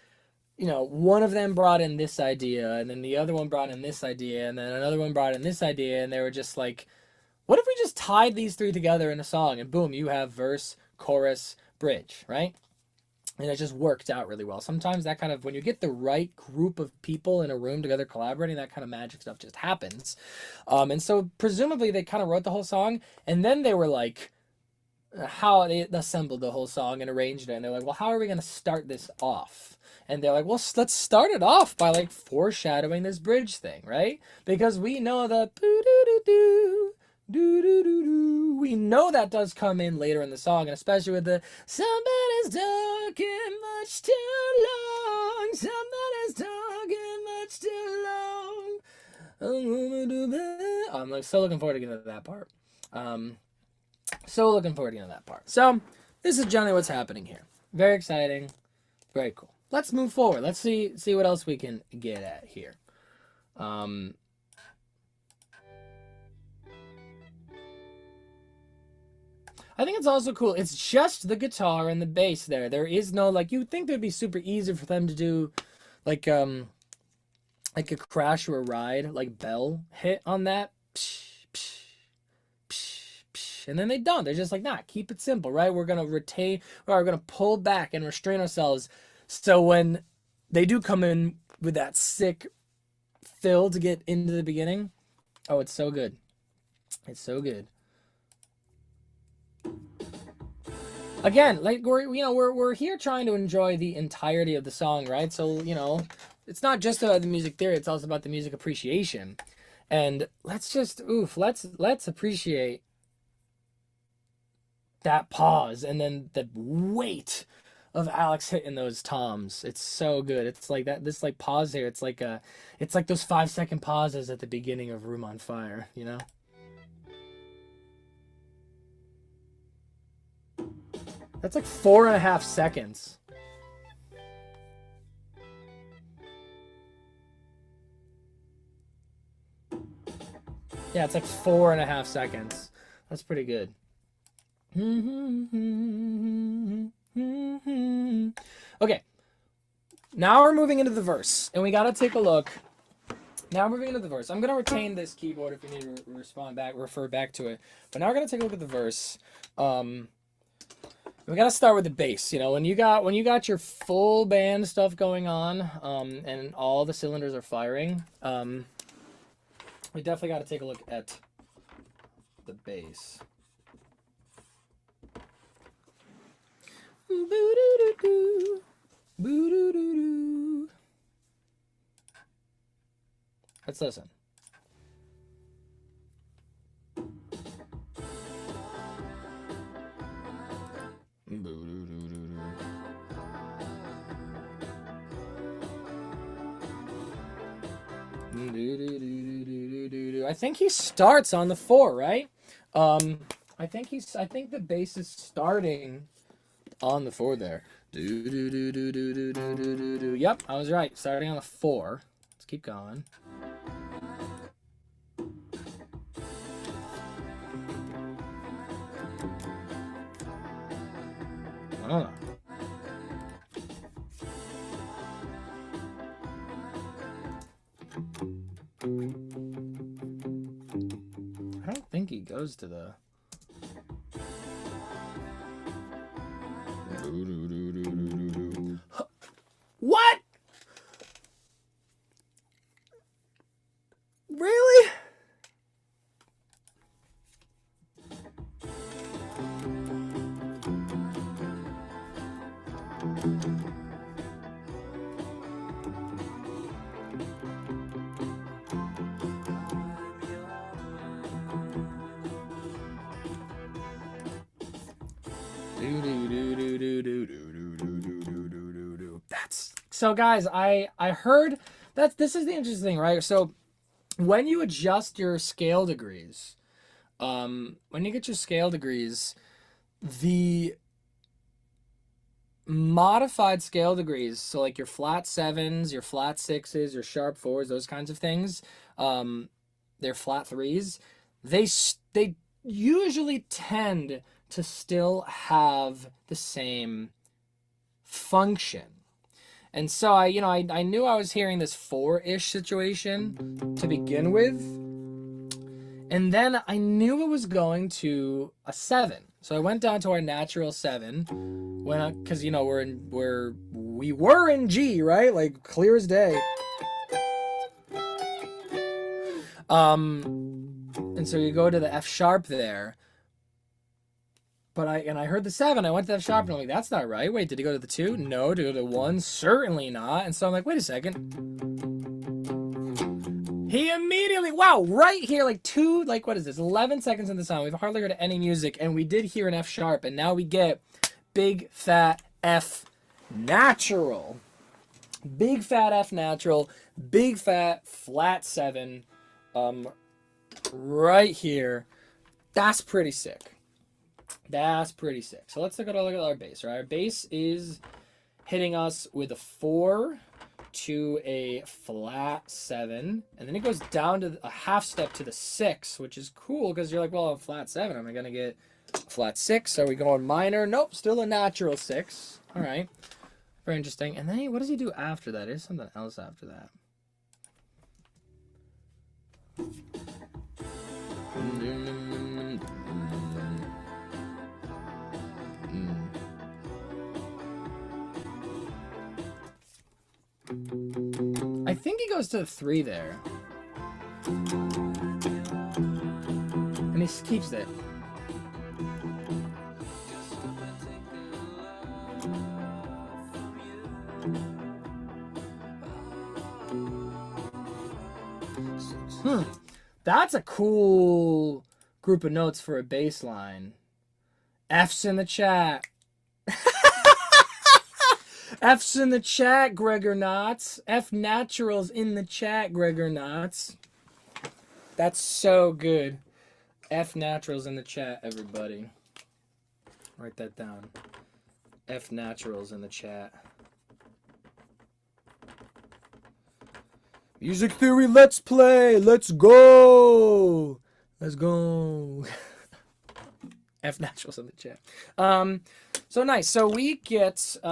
you know, one of them brought in this idea, and then the other one brought in this idea, and then another one brought in this idea, and they were just like, what if we just tied these 3 together in a song, and boom, you have verse, chorus, bridge, right? And it just worked out really well. Sometimes that kind of, when you get the right group of people in a room together collaborating, that kind of magic stuff just happens. And so presumably they kind of wrote the whole song, and then they were like, how they assembled the whole song and arranged it. And they're like, well, how are we going to start this off? And they're like, well, let's start it off by like foreshadowing this bridge thing, right? Because we know the we know that does come in later in the song, and especially with the somebody's talking much too long, somebody's talking much too long. I'm like so looking forward to getting to that part. So this is generally what's happening here. Very exciting, very cool. Let's move forward. Let's see what else we can get at here. I think it's also cool. It's just the guitar and the bass there. There is no, like, you'd think it'd be super easy for them to do, like, like a Crash or a Ride, like bell hit on that. Psh, psh, psh, psh, and then they don't. They're just like, nah, keep it simple, right? We're going to retain, or we're going to pull back and restrain ourselves. So when they do come in with that sick fill to get into the beginning, oh, it's so good. It's so good. Again, like we're here trying to enjoy the entirety of the song, right? So, you know, it's not just about the music theory, it's also about the music appreciation. And let's appreciate that pause and then the weight of Alex hitting those toms. It's so good. It's like that, this like pause here. It's like those 5-second pauses at the beginning of Room on Fire, you know? That's like 4.5 seconds. Yeah, it's like 4.5 seconds. That's pretty good. Okay. Now we're moving into the verse, and we gotta take a look. Now we're moving into the verse. I'm gonna retain this keyboard if you need to refer back to it. But now we're gonna take a look at the verse. We gotta start with the bass. You know, when you got your full band stuff going on, and all the cylinders are firing, we definitely gotta take a look at the bass. Boo-doo-doo-doo. Boo-doo-doo-doo. Let's listen. I think he starts on the 4, right? I think the bass is starting on the 4 there. Yep, I was right. Starting on the 4. Let's keep going. I don't know. I don't think he goes to the... What? Really? That's so, guys, I heard that this is the interesting thing, right? So when you adjust your scale degrees, when you get your scale degrees, the modified scale degrees, so like your flat 7s, your flat 6s, your sharp 4s, those kinds of things, they're flat 3s, they usually tend to still have the same function. And so I knew I was hearing this 4-ish situation to begin with, and then I knew it was going to a 7. So I went down to our natural 7 because we were in G, right? Like clear as day. And so you go to the F sharp there. But I heard the 7. I went to the F sharp and I'm like, that's not right. Wait, did he go to the 2? No. Did he go to the 1? Certainly not. And so I'm like, wait a second. He immediately, wow, right here, what is this? 11 seconds in the song. We've hardly heard any music, and we did hear an F sharp, and now we get big fat F natural. Big fat F natural, big fat flat 7, right here. That's pretty sick. That's pretty sick. So let's look at our bass, right? Our bass is hitting us with a 4 to a flat 7, and then it goes down to a half step to the 6, which is cool because you're like, well, a flat 7, am I gonna get a flat 6? Are we going minor? Nope, still a natural 6. All right, very interesting. And then what does he do after that? There's something else after that. I think he goes to the 3 there. And he keeps it. That's a cool group of notes for a bass line. F's in the chat. F's in the chat, Gregor Knotts. F Naturals in the chat, Gregor Knotts. That's so good. F Naturals in the chat, everybody. Write that down. F Naturals in the chat. Music Theory, let's play. Let's go. Let's go. F Naturals in the chat. So nice. So we get, we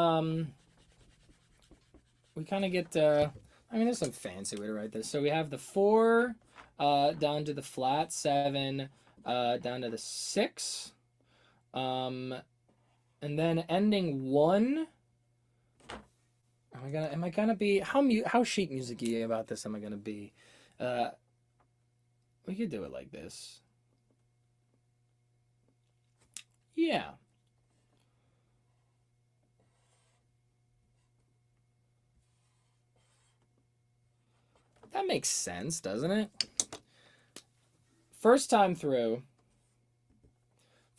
kind of get, I mean, there's some fancy way to write this. So we have the 4 down to the flat 7, down to the 6. And then ending 1. Am I gonna be how sheet music-y about this am I gonna be? We could do it like this. Yeah. That makes sense, doesn't it? First time through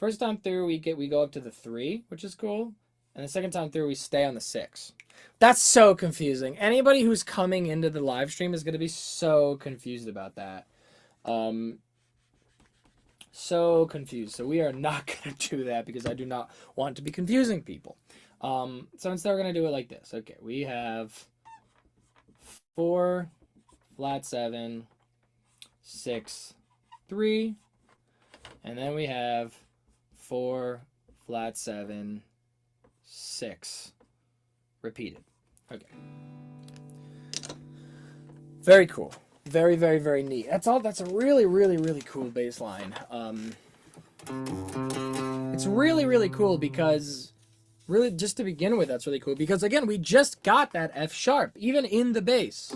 we go up to the 3, which is cool. And the second time through we stay on the 6. That's so confusing. Anybody who's coming into the live stream is going to be so confused about that. So confused. So we are not going to do that because I do not want to be confusing people. So instead we're going to do it like this. Okay, we have 4, flat 7, 6, 3. And then we have 4, flat 7, 6. Repeated. Okay. Very cool. Very, very, very neat. That's a really, really, really cool bass line. It's really, really cool because, really, just to begin with, that's really cool because, again, we just got that F sharp, even in the bass.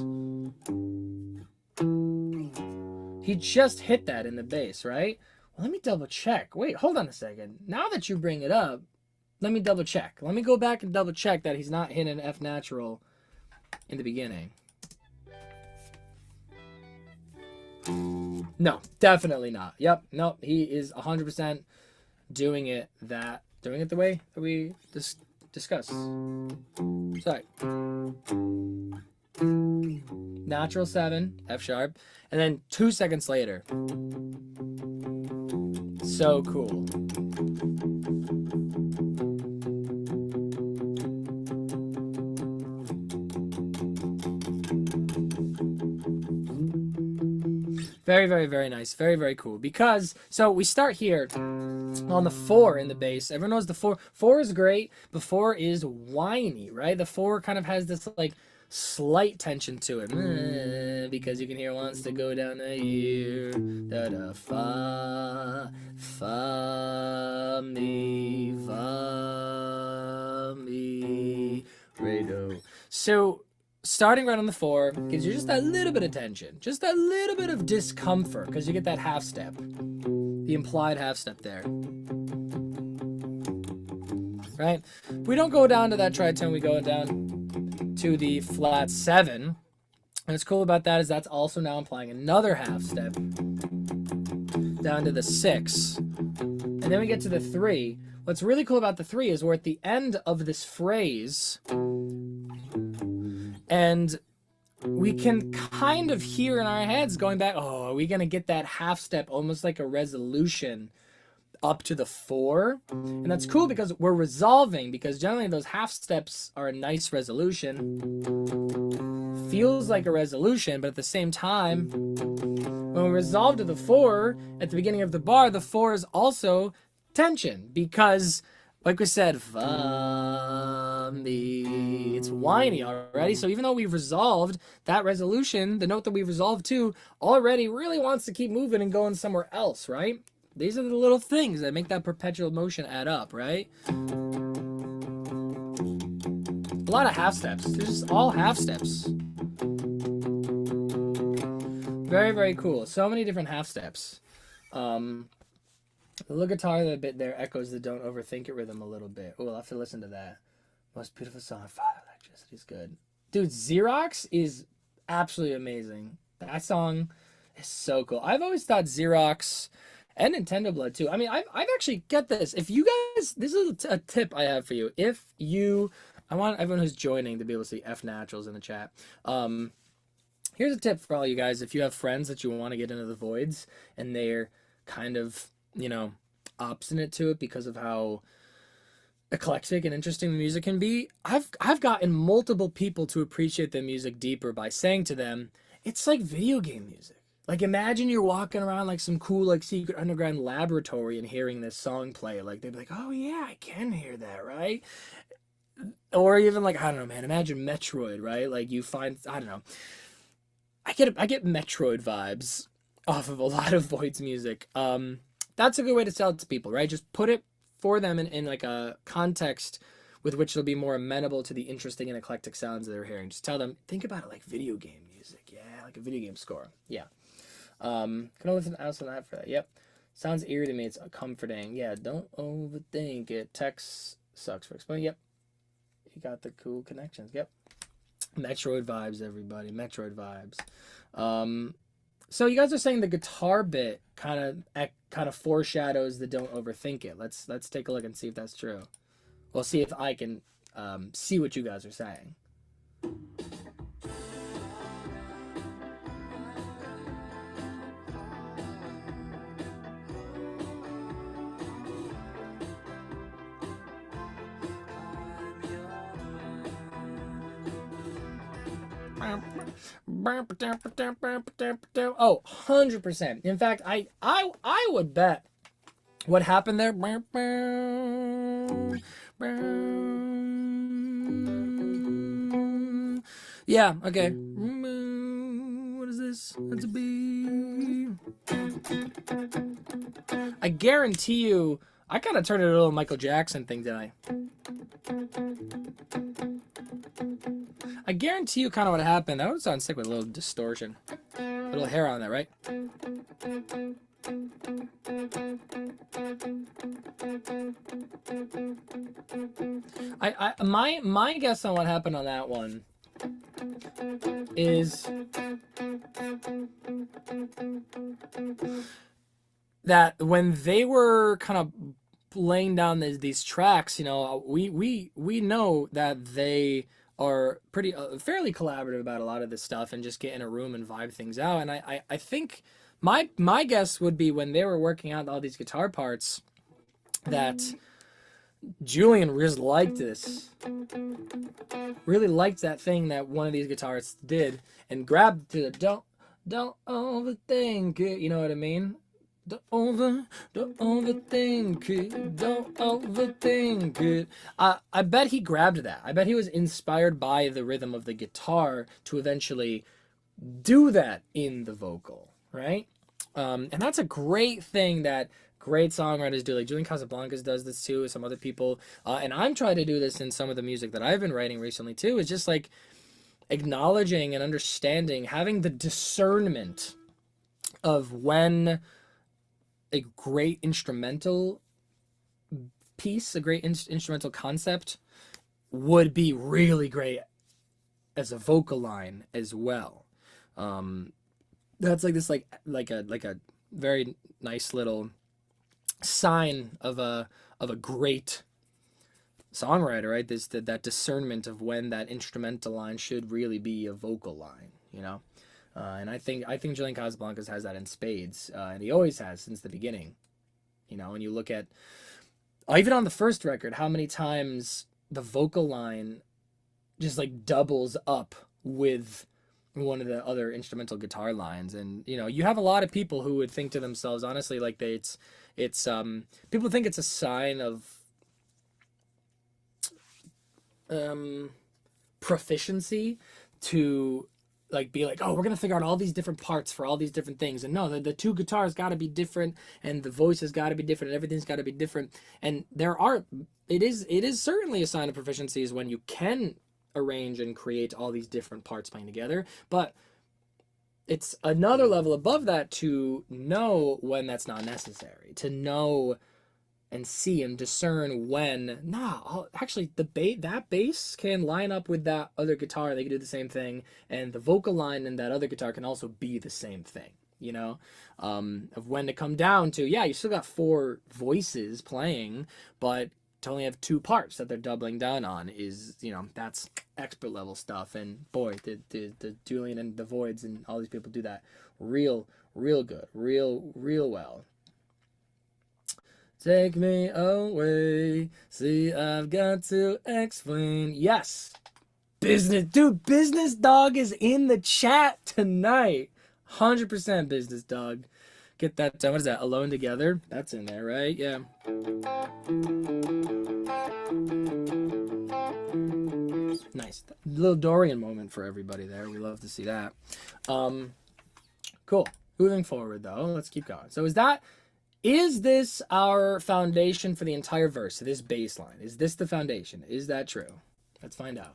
He just hit that in the bass, right? Well, let me double check. Wait, hold on a second. Now that you bring it up, let me double check. Let me go back and double check that he's not hitting an F natural in the beginning. No, definitely not. Yep, no, he is 100% doing it the way that we discussed. Sorry. Natural 7, F sharp, and then 2 seconds later. So cool. Very, very, very nice. Very, very cool. Because, so we start here on the 4 in the bass. Everyone knows the 4. 4 is great, but 4 is whiny, right? The 4 kind of has this, like, slight tension to it. Because you can hear wants to go down to here. Da da fa, fa, mi, re, do. So, starting right on the 4 gives you just that little bit of tension, just that little bit of discomfort, because you get that half step, the implied half step there, right? We don't go down to that tritone, we go down to the flat 7. And what's cool about that is that's also now implying another half step down to the 6. And then we get to the 3. What's really cool about the 3 is we're at the end of this phrase, and we can kind of hear in our heads going back, oh, are we going to get that half step, almost like a resolution up to the 4? And that's cool because we're resolving, because generally those half steps are a nice resolution. Feels like a resolution, but at the same time, when we resolve to the 4 at the beginning of the bar, the 4 is also tension because, like we said, fa, on me. It's whiny already. So even though we've resolved that resolution, the note that we've resolved to already really wants to keep moving and going somewhere else, right? These are the little things that make that perpetual motion add up, right? A lot of half steps. They're just all half steps. Very, very cool. So many different half steps. The little guitar that bit there echoes the "Don't Overthink It" rhythm a little bit. Oh, I'll have to listen to that. Most beautiful song, Fire Electricity is good. Dude, Xerox is absolutely amazing. That song is so cool. I've always thought Xerox and Nintendo Blood too. I mean, I've actually, get this. If you guys, this is a tip I have for you. If you, I want everyone who's joining to be able to see F Naturals in the chat. Here's a tip for all you guys. If you have friends that you want to get into the Voidz and they're kind of, you know, obstinate to it because of how eclectic and interesting the music can be, I've gotten multiple people to appreciate the music deeper by saying to them, it's like video game music. Like, imagine you're walking around like some cool, like, secret underground laboratory and hearing this song play. Like, they'd be like, oh yeah, I can hear that, right? Or even like, I don't know, man, imagine Metroid, right? Like, you find, I don't know. I get Metroid vibes off of a lot of Voidz music. That's a good way to sell it to people, right? Just put it for them in like a context with which they'll be more amenable to the interesting and eclectic sounds that they're hearing. Just tell them, think about it like video game music. Yeah, like a video game score. Yeah. Can I listen else on that for that? Yep. Sounds eerie to me. It's comforting. Yeah, don't overthink it. Text sucks for explaining. Yep. You got the cool connections. Yep. Metroid vibes, everybody. Metroid vibes. So you guys are saying the guitar bit kind of foreshadows the "Don't Overthink It." Let's take a look and see if that's true. We'll see if I can see what you guys are saying. Oh, 100%. In fact, I would bet what happened there. Yeah, okay. What is this? That's a B. I guarantee you, I kind of turned it a little Michael Jackson thing, didn't I? I guarantee you kind of what happened. That would sound sick with a little distortion. A little hair on that, right? My guess on what happened on that one is that when they were kind of laying down these tracks, you know, we know that they are pretty fairly collaborative about a lot of this stuff and just get in a room and vibe things out. And I think my guess would be when they were working out all these guitar parts that Julian really liked this. Really liked that thing that one of these guitarists did and grabbed to the don't overthink it, you know what I mean? Don't overthink it. Don't overthink it. I bet he grabbed that. I bet he was inspired by the rhythm of the guitar to eventually do that in the vocal, right? And that's a great thing that great songwriters do. Like Julian Casablancas does this too, some other people. And I'm trying to do this in some of the music that I've been writing recently too, is just like acknowledging and understanding, having the discernment of when a great instrumental piece, a great instrumental concept would be really great as a vocal line as well. That's like this, like a very nice little sign of a great songwriter, right? That discernment of when that instrumental line should really be a vocal line, you know. And I think Julian Casablancas has that in spades, and he always has since the beginning. You know, when you look at even on the first record, how many times the vocal line just like doubles up with one of the other instrumental guitar lines. And you know, you have a lot of people who would think to themselves, honestly, like it's people think it's a sign of proficiency to like be like, oh, we're gonna figure out all these different parts for all these different things. And no, the two guitars got to be different, and the voices got to be different, and everything's got to be different. And it is certainly a sign of proficiency is when you can arrange and create all these different parts playing together. But it's another level above that to know when that's not necessary, to know and see and discern when, actually that bass can line up with that other guitar. They can do the same thing, and the vocal line in that other guitar can also be the same thing, you know, of when to come down to, yeah, you still got 4 voices playing, but to only have 2 parts that they're doubling down on is, you know, that's expert level stuff. And boy, the Julian and the Voidz and all these people do that real good, real well. Take me away. See, I've got to explain. Yes. Business Dog is in the chat tonight. 100% Business Dog. Get that done. What is that? Alone Together? That's in there, right? Yeah. Nice. Little Dorian moment for everybody there. We love to see that. Cool. Moving forward, though. Let's keep going. So is this our foundation for the entire verse, so this bass line? Is this the foundation? Is that true? Let's find out.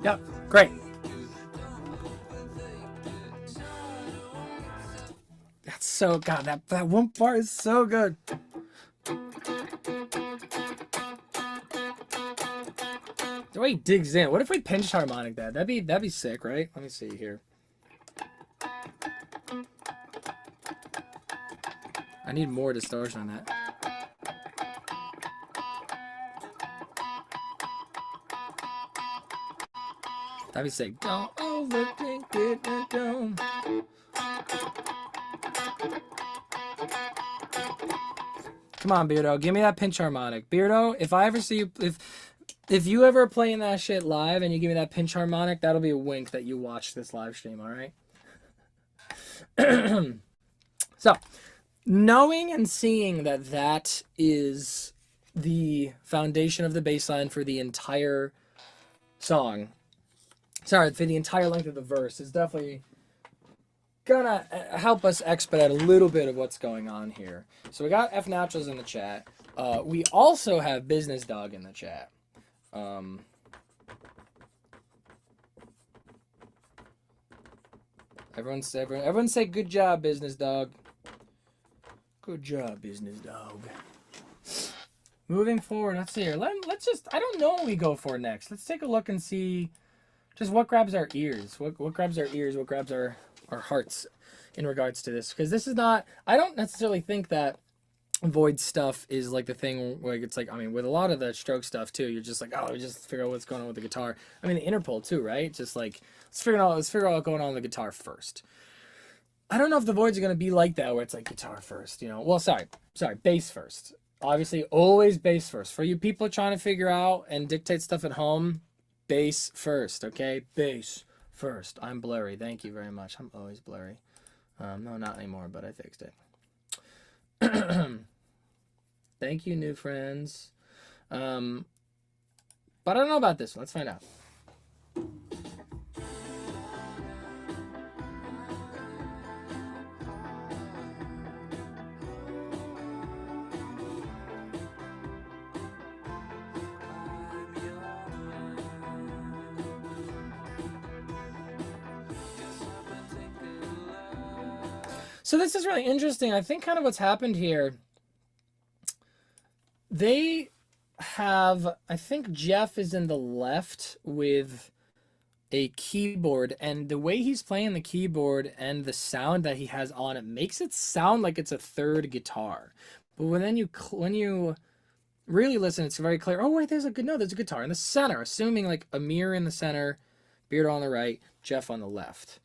Yep, great. That's so, God, that one part is so good. The way he digs in. What if we pinch harmonic that? That'd be sick, right? Let me see here. I need more distortion on that. That'd be sick. Don't overthink it, don't. Come on, Beardo, give me that pinch harmonic. Beardo, if I ever see you, if you ever playing that shit live and you give me that pinch harmonic, that'll be a wink that you watched this live stream, all right? So, knowing and seeing that is the foundation of the bass line for the entire song, sorry, for the entire length of the verse, is definitely gonna help us expedite a little bit of what's going on here. So we got F Naturals in the chat. We also have Business Dog in the chat. Everyone say good job, Business Dog. Good job, Business Dog. Moving forward, let's see here. Let's just, I don't know what we go for next. Let's take a look and see just what grabs our ears. What grabs our ears, what grabs our hearts in regards to this. Because this is not, I don't necessarily think that Voidz stuff is like the thing where it's like, I mean, with a lot of the stroke stuff too, you're just like, oh, we just figure out what's going on with the guitar. I mean, the interpol too, right? Just like, let's figure out what's going on with the guitar first. I don't know if the Voidz are going to be like that, where it's like guitar first, you know? Well, sorry, bass first. Obviously, always bass first. For you people trying to figure out and dictate stuff at home, bass first, okay? Bass first. I'm blurry. Thank you very much. I'm always blurry. No, not anymore, but I fixed it. Thank you, new friends. But I don't know about this one. Let's find out. So this is really interesting. I think kind of what's happened here, they have, I think Jeff is in the left with a keyboard, and the way he's playing the keyboard and the sound that he has on it makes it sound like it's a third guitar. But when you really listen, it's very clear. Oh wait, there's a guitar in the center. Assuming like Amir in the center, Beardo on the right, Jeff on the left,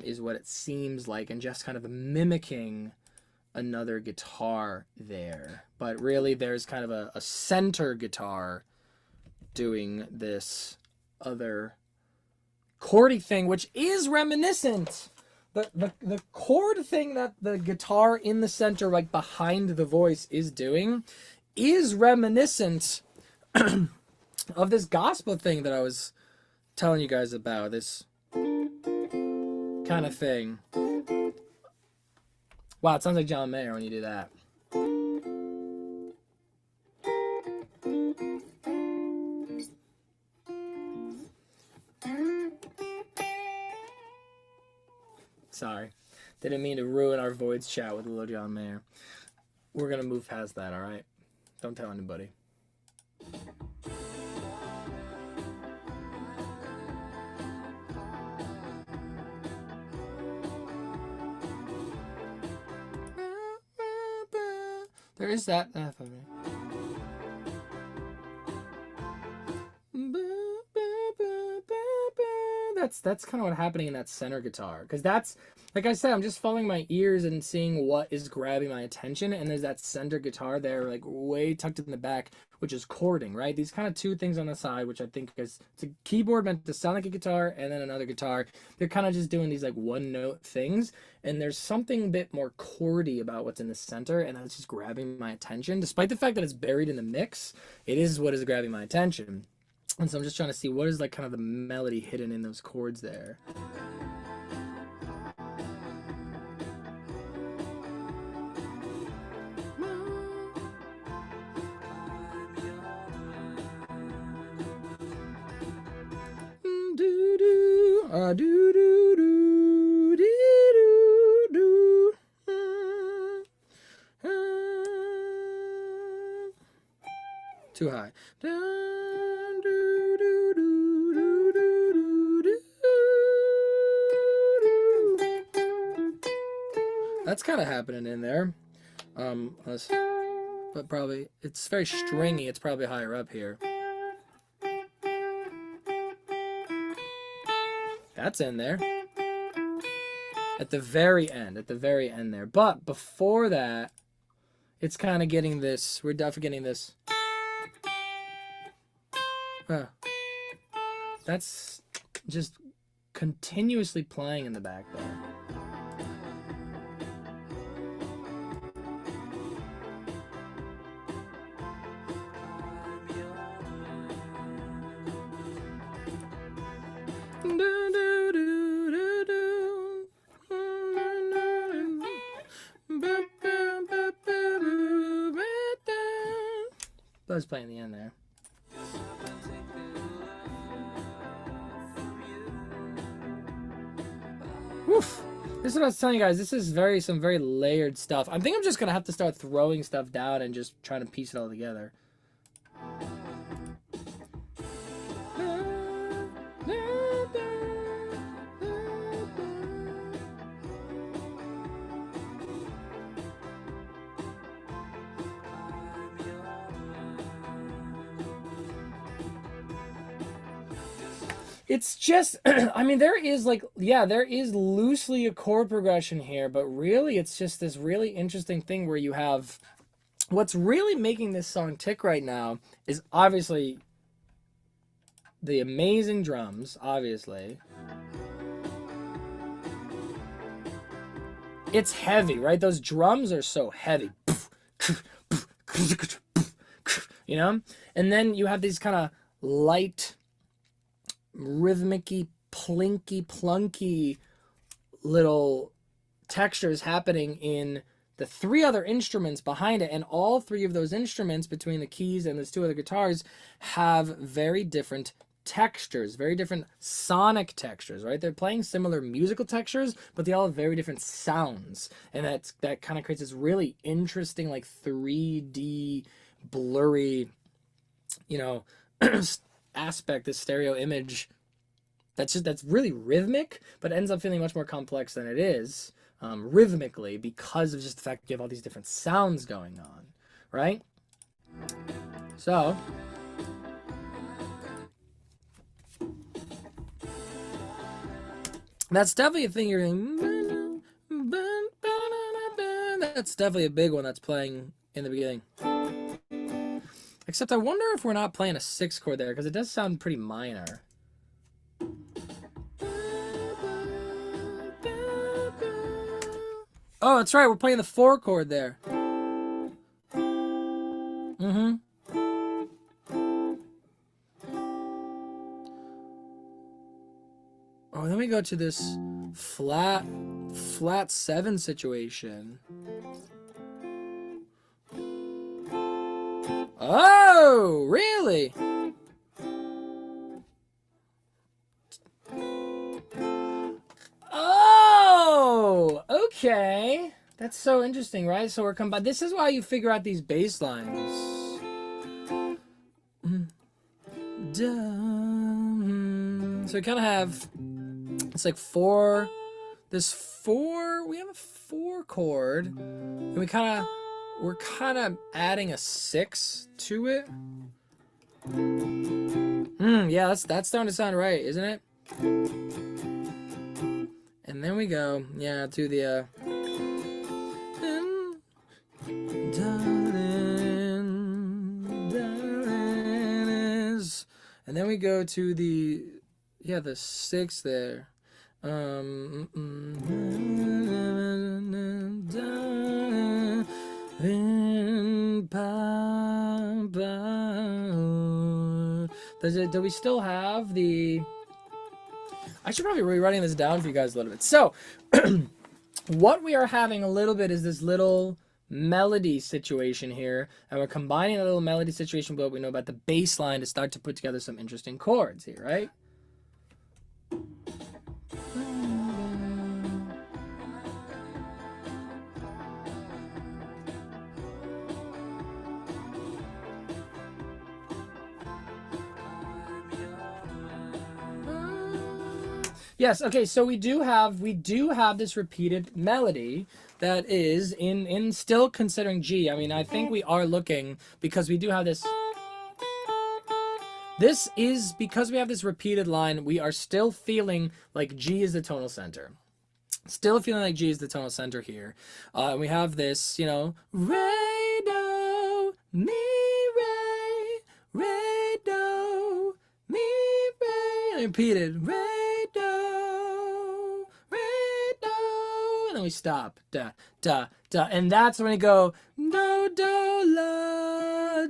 is what it seems like, and Jeff's kind of mimicking another guitar there. But really, there's kind of a center guitar doing this other chordy thing, which is reminiscent. The chord thing that the guitar in the center, like behind the voice, is doing is reminiscent of this gospel thing that I was telling you guys about, this kind of thing. Wow, it sounds like John Mayer when you do that. Sorry. Didn't mean to ruin our Voidz chat with little John Mayer. We're going to move past that, all right? Don't tell anybody. There is that. That's kind of what's happening in that center guitar, because that's, like I said, I'm just following my ears and seeing what is grabbing my attention, and there's that center guitar there, like way tucked in the back, which is chording, right? These kind of two things on the side, which I think is, it's a keyboard meant to sound like a guitar, and then another guitar. They're kind of just doing these like one note things, and there's something a bit more chordy about what's in the center, and that's just grabbing my attention. Despite the fact that it's buried in the mix, it is what is grabbing my attention. And so I'm just trying to see what is like kind of the melody hidden in those chords there. Too high. That's kind of happening in there. But probably, it's very stringy. It's probably higher up here. That's in there. At the very end there. But before that, it's kind of getting this, we're definitely getting this. That's just continuously playing in the back there. Buzz playing the end there. Woof. This is what I was telling you guys. This is some very layered stuff. I think I'm just gonna have to start throwing stuff down and just trying to piece it all together. It's just, I mean, there is like, yeah, there is loosely a chord progression here, but really it's just this really interesting thing where you have, what's really making this song tick right now is obviously the amazing drums, obviously. It's heavy, right? Those drums are so heavy. You know? And then you have these kind of light, rhythmic-y, plinky, plunky little textures happening in the three other instruments behind it, and all three of those instruments between the keys and those two other guitars have very different textures, very different sonic textures, right? They're playing similar musical textures, but they all have very different sounds, and that kind of creates this really interesting like 3D blurry, you know, aspect, this stereo image that's really rhythmic, but ends up feeling much more complex than it is rhythmically because of just the fact that you have all these different sounds going on, right? So that's definitely a thing you're hearing. That's definitely a big one that's playing in the beginning. Except I wonder if we're not playing a 6 chord there, because it does sound pretty minor. Oh, that's right, we're playing the 4 chord there. Mm-hmm. Oh, then we go to this flat 7 situation. Oh, really? Oh, okay. That's so interesting, right? So we're combining. This is why you figure out these bass lines. So we kind of have, it's like 4, this 4, we have a 4 chord, and we're kind of adding a 6 to it. Yeah, that's starting to sound right, isn't it? And then we go, yeah, to the and then we go to the, yeah, the 6 there. Do we still have the... I should probably be writing this down for you guys a little bit. So, what we are having a little bit is this little melody situation here, and we're combining a little melody situation with what we know about the bass line to start to put together some interesting chords here, right? Yes, okay, so we do have this repeated melody that is in still considering G. I mean, I think we are looking, because we do have this. This is because we have this repeated line, we are still feeling like G is the tonal center. Still feeling like G is the tonal center here. And we have this, you know, re, do, mi, re, do, mi, re, and repeated, re, and then we stop, da, da, da, and that's when we go, do, do, la,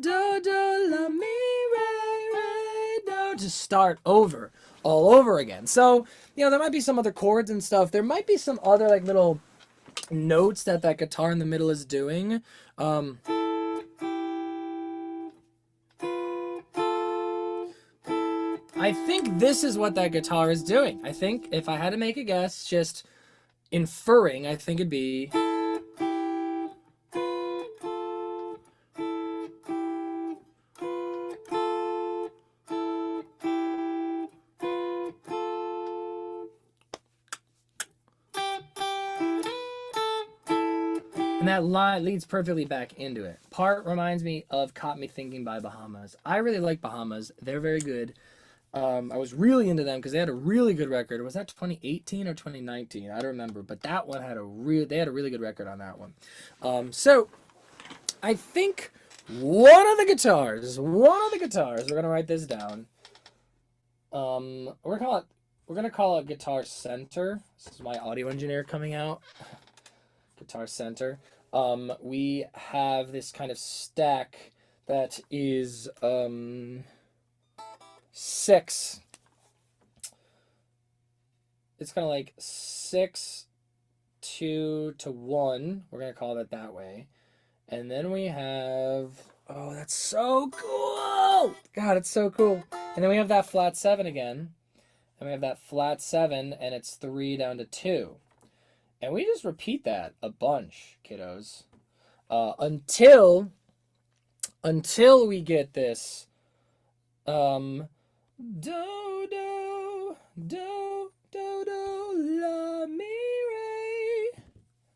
mi, re, do, to start over, all over again. So, you know, there might be some other chords and stuff. There might be some other, like, little notes that guitar in the middle is doing. I think this is what that guitar is doing. I think, if I had to make a guess, just inferring, I think it'd be... And that line leads perfectly back into it. Part reminds me of Caught Me Thinking by Bahamas. I really like Bahamas. They're very good. I was really into them because they had a really good record. Was that 2018 or 2019? I don't remember, but that one had they had a really good record on that one. So I think one of the guitars, we're gonna write this down. We're gonna call it Guitar Center. This is my audio engineer coming out. Guitar Center. We have this kind of stack that is 6. It's kind of like 6, 2 to 1. We're gonna call it that way. And then we have, oh, that's so cool! God, it's so cool. And then we have that flat 7 again. And we have that flat 7, and it's 3 down to 2. And we just repeat that a bunch, kiddos, until we get this do, do, do, do, do, la, mi, re.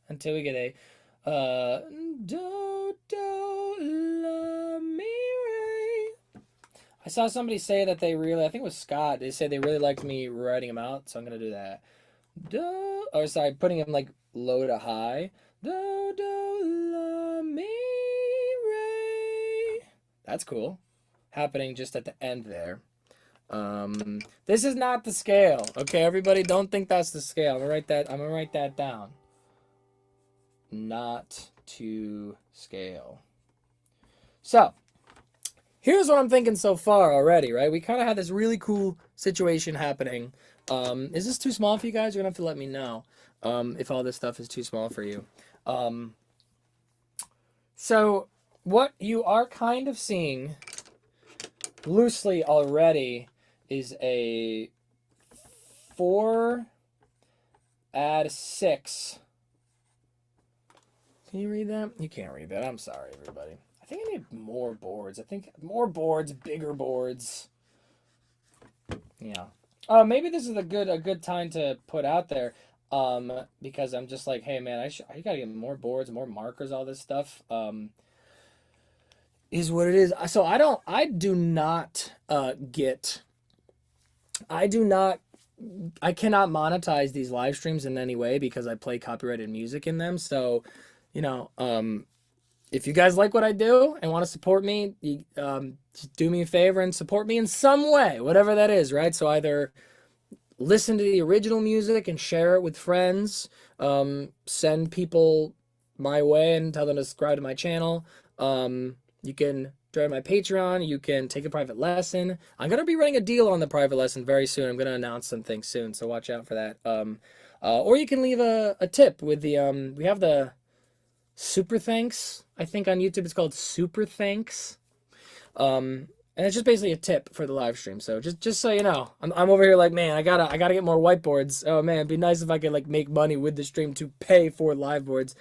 Until we get a do, do, la, mi, re. I saw somebody say that they really, I think it was Scott, they said they really liked me writing them out, so I'm going to do that. Do, or sorry, putting them like low to high. Do, do, la, mi, re. That's cool. Happening just at the end there. This is not the scale. Okay, everybody, don't think that's the scale. I'm gonna write that down. Not to scale. So, here's what I'm thinking so far already, right? We kind of had this really cool situation happening. Is this too small for you guys? You're gonna have to let me know if all this stuff is too small for you. So what you are kind of seeing loosely already is a 4 add 6. Can you read that? You can't read that. I'm sorry, everybody. I think I need more boards. I think more boards, bigger boards. Yeah. Maybe this is a good time to put out there, because I'm just like, hey man, I gotta get more boards, more markers, all this stuff. Is what it is. So I cannot monetize these live streams in any way because I play copyrighted music in them. So, you know, if you guys like what I do and want to support me, just do me a favor and support me in some way, whatever that is, right? So either listen to the original music and share it with friends, send people my way and tell them to subscribe to my channel. You can join my Patreon. You can take a private lesson. I'm going to be running a deal on the private lesson very soon. I'm going to announce some things soon, so watch out for that. Or you can leave a tip with the, we have the Super Thanks. I think on YouTube it's called Super Thanks. And it's just basically a tip for the live stream. So just so you know, I'm over here like, man, I gotta get more whiteboards. Oh man, it'd be nice if I could like make money with the stream to pay for live boards.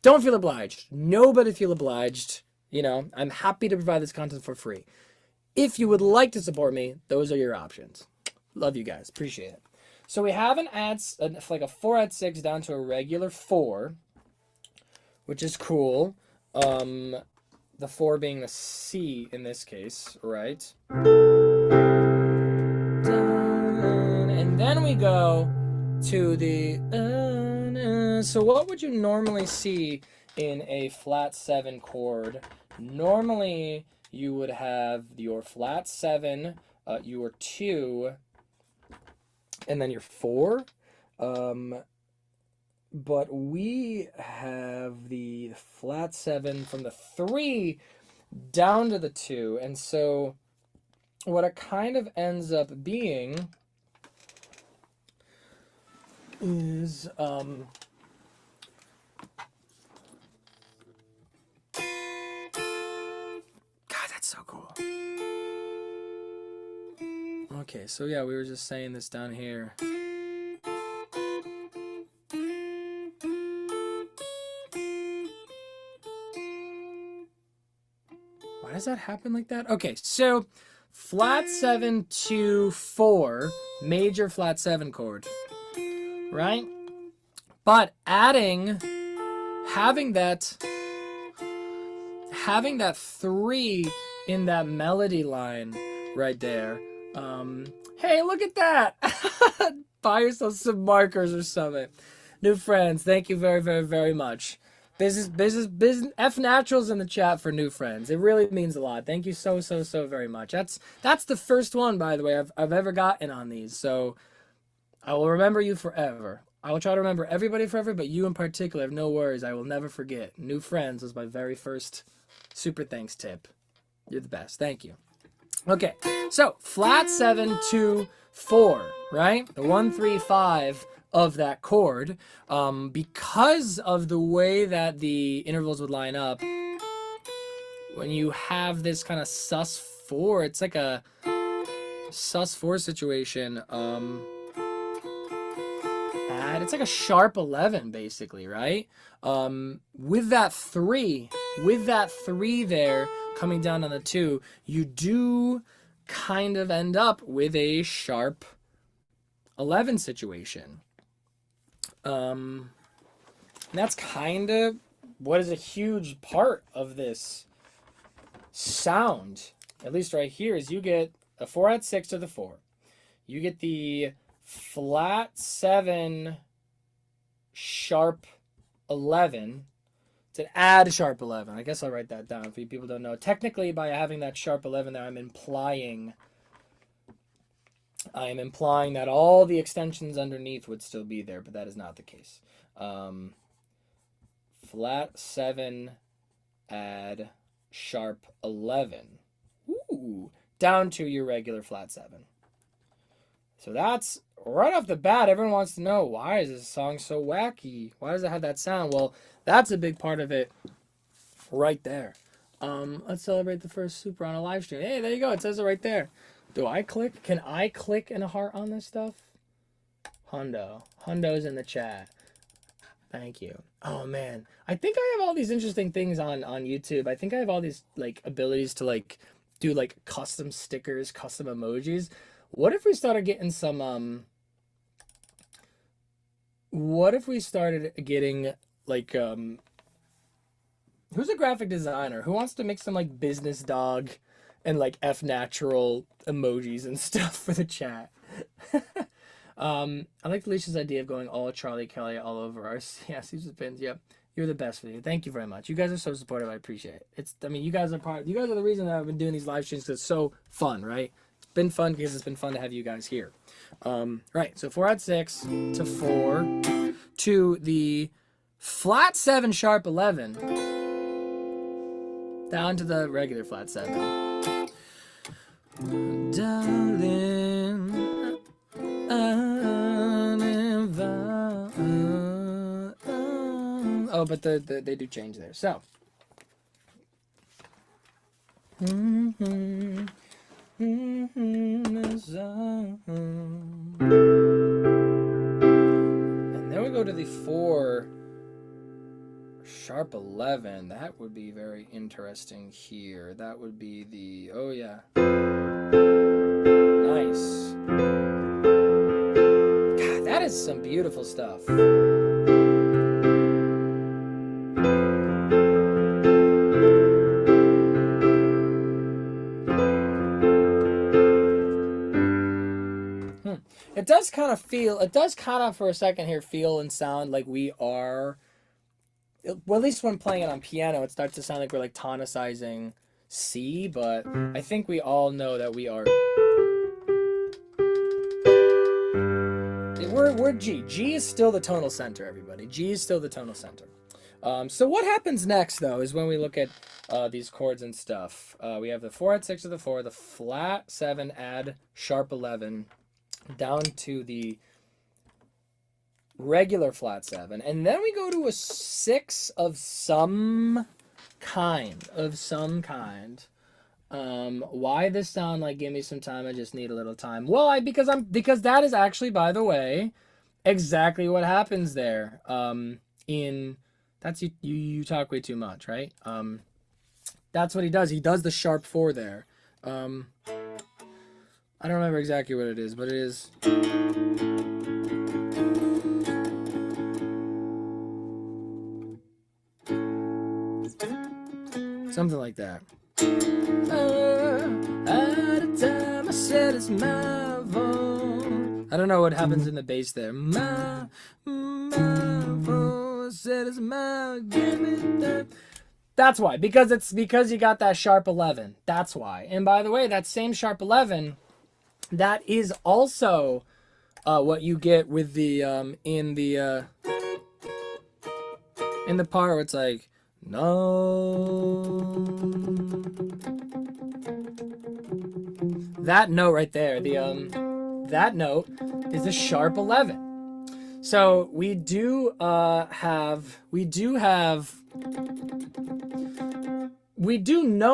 Don't feel obliged. Nobody feel obliged. You know, I'm happy to provide this content for free. If you would like to support me, those are your options. Love you guys. Appreciate it. So we have like a 4 add 6 down to a regular 4, which is cool. The 4 being the C in this case, right? And then we go to the... so what would you normally see in a flat 7 chord? Normally, you would have your flat 7, your 2, and then your 4. But we have the flat 7 from the 3 down to the 2. And so what it kind of ends up being is... so cool. Okay, so yeah, we were just saying this down here. Why does that happen like that? Okay, so flat 7 to 4, major flat 7 chord, right? But having that 3 in that melody line right there. Hey, look at that. Buy yourself some markers or something. New friends, thank you very, very, very much. Business, F Naturals in the chat for new friends. It really means a lot. Thank you so, so, so very much. That's the first one, by the way, I've ever gotten on these. So I will remember you forever. I will try to remember everybody forever, but you in particular, have no worries. I will never forget. New friends was my very first Super Thanks tip. You're the best. Thank you. Okay, so flat 7 to 4, right? The 1, 3, 5 of that chord. Because of the way that the intervals would line up, when you have this kind of sus4, it's like a sus4 situation. It's like a sharp 11, basically, right? With that 3 there coming down on the 2, you do kind of end up with a sharp 11 situation. That's kind of what is a huge part of this sound, at least right here, is you get a 4 add 6 to the 4. You get the flat 7 sharp 11. It's an add sharp 11. I guess I'll write that down for you people don't know. Technically, by having that sharp 11 there, I am implying that all the extensions underneath would still be there, but that is not the case. Flat 7 add sharp 11. Ooh, down to your regular flat 7. So that's right off the bat. Everyone wants to know, why is this song so wacky? Why does it have that sound? Well, that's a big part of it right there. Let's celebrate the first super on a live stream. Hey, there you go. It says it right there. Do I click? Can I click and a heart on this stuff? Hundo's in the chat. Thank you. Oh man, I think I have all these interesting things on YouTube. I think I have all these like abilities to like do like custom stickers, custom emojis. What if we started getting some what if we started getting like who's a graphic designer who wants to make some like business dog and like F natural emojis and stuff for the chat? I like Felicia's idea of going all Charlie Kelly all over our Caesar pins. Yep, you're the best, Felicia. Thank you very much. You guys are so supportive. I appreciate it. You guys are the reason that I've been doing these live streams, because it's so fun, right? It's been fun because it's been fun to have you guys here. Right. So 4 add 6 to 4 to the flat 7 sharp 11 down to the regular flat 7. Darling, oh, but they do change there. So, and then we go to the 4 sharp 11. That would be very interesting here. That would be the, oh yeah, nice. God, that is some beautiful stuff. It does kind of for a second here feel and sound like we are, well, at least when playing it on piano, it starts to sound like we're like tonicizing C, but I think we all know that we are, we're G. G is still the tonal center, everybody. G is still the tonal center. So what happens next, though, is when we look at these chords and stuff. We have the 4 add 6 to the 4, the flat 7 add sharp 11, down to the regular flat 7, and then we go to a 6 of some kind. Why this sound like give me some time? I just need a little time. Well, because that is actually, by the way, exactly what happens there. That's you talk way too much, right? That's what he does. He does the sharp 4 there. I don't remember exactly what it is, but it is. Something like that. I don't know what happens in the bass there. That's why. Because you got that sharp 11. That's why. And by the way, that same sharp 11, that is also what you get with the in the part where it's like no. That note right there, that note is a sharp 11. So we do know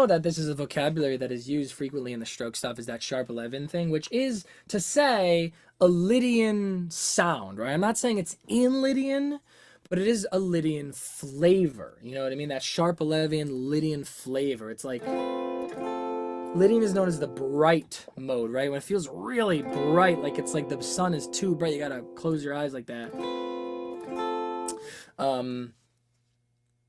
that this is a vocabulary that is used frequently in the stroke stuff, is that sharp 11 thing, which is to say a Lydian sound, right? I'm not saying it's in Lydian, but it is a Lydian flavor. You know what I mean? That sharp 11 Lydian flavor. It's like Lydian is known as the bright mode, right? When it feels really bright, like it's like the sun is too bright, you gotta close your eyes like that.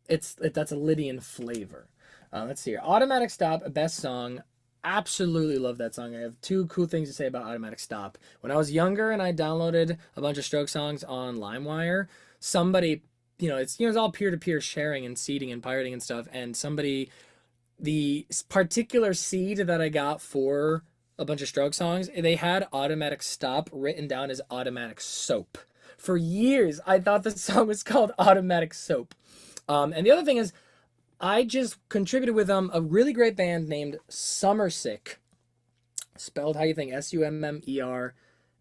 That's a Lydian flavor. Let's see here. Automatic Stop, best song. Absolutely love that song. I have two cool things to say about Automatic Stop. When I was younger and I downloaded a bunch of Stroke songs on LimeWire, somebody, it's all peer-to-peer sharing and seeding and pirating and stuff, and somebody, the particular seed that I got for a bunch of Stroke songs, they had Automatic Stop written down as Automatic Soap. For years, I thought the song was called Automatic Soap. And the other thing is, I just contributed with a really great band named Summersick, spelled how you think, Summersic,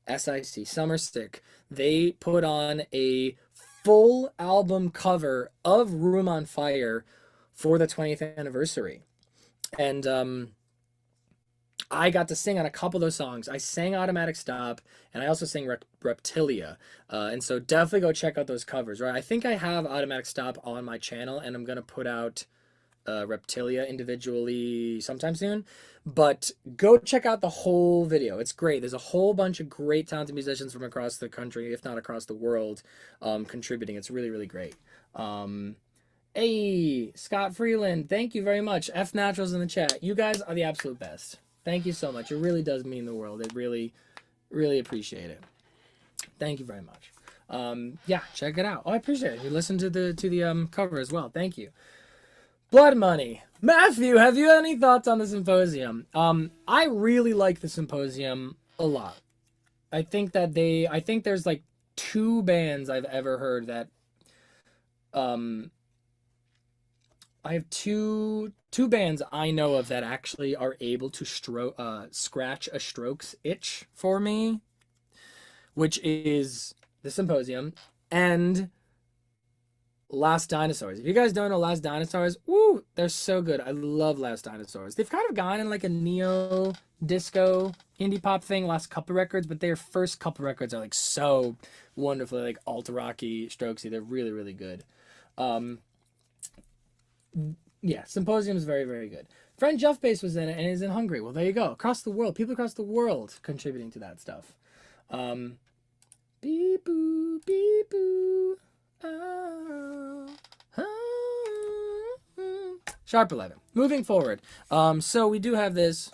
Summersick. They put on a full album cover of Room on Fire for the 20th anniversary. And I got to sing on a couple of those songs. I sang Automatic Stop, and I also sang Reptilia. And so definitely go check out those covers, right? I think I have Automatic Stop on my channel, and I'm going to put out Reptilia individually sometime soon. But go check out the whole video. It's great. There's a whole bunch of great talented musicians from across the country, if not across the world, contributing. It's really, really great. Hey, Scott Freeland, thank you very much. F Naturals in the chat. You guys are the absolute best. Thank you so much. It really does mean the world. It really, really appreciate it. Thank you very much. Yeah, check it out. Oh, I appreciate it. You listened to the cover as well. Thank you. Blood Money. Matthew, have you any thoughts on the symposium? I really like the symposium a lot. I think there's like 2 bands I've ever heard that I have two bands I know of that actually are able to scratch a Strokes itch for me, which is the Symposium and Last Dinosaurs. If you guys don't know Last Dinosaurs, woo, they're so good. I love Last Dinosaurs. They've kind of gone in like a neo disco indie pop thing last couple records, but their first couple records are like so wonderfully like alt rocky, Strokesy. They're really, really good. Yeah, Symposium is very, very good. Friend Jeff Bass was in it and is in Hungary. Well, there you go. Across the world, people across the world contributing to that stuff. Beep boo, beep boo. Oh, oh. Sharp 11. Moving forward. So we do have this.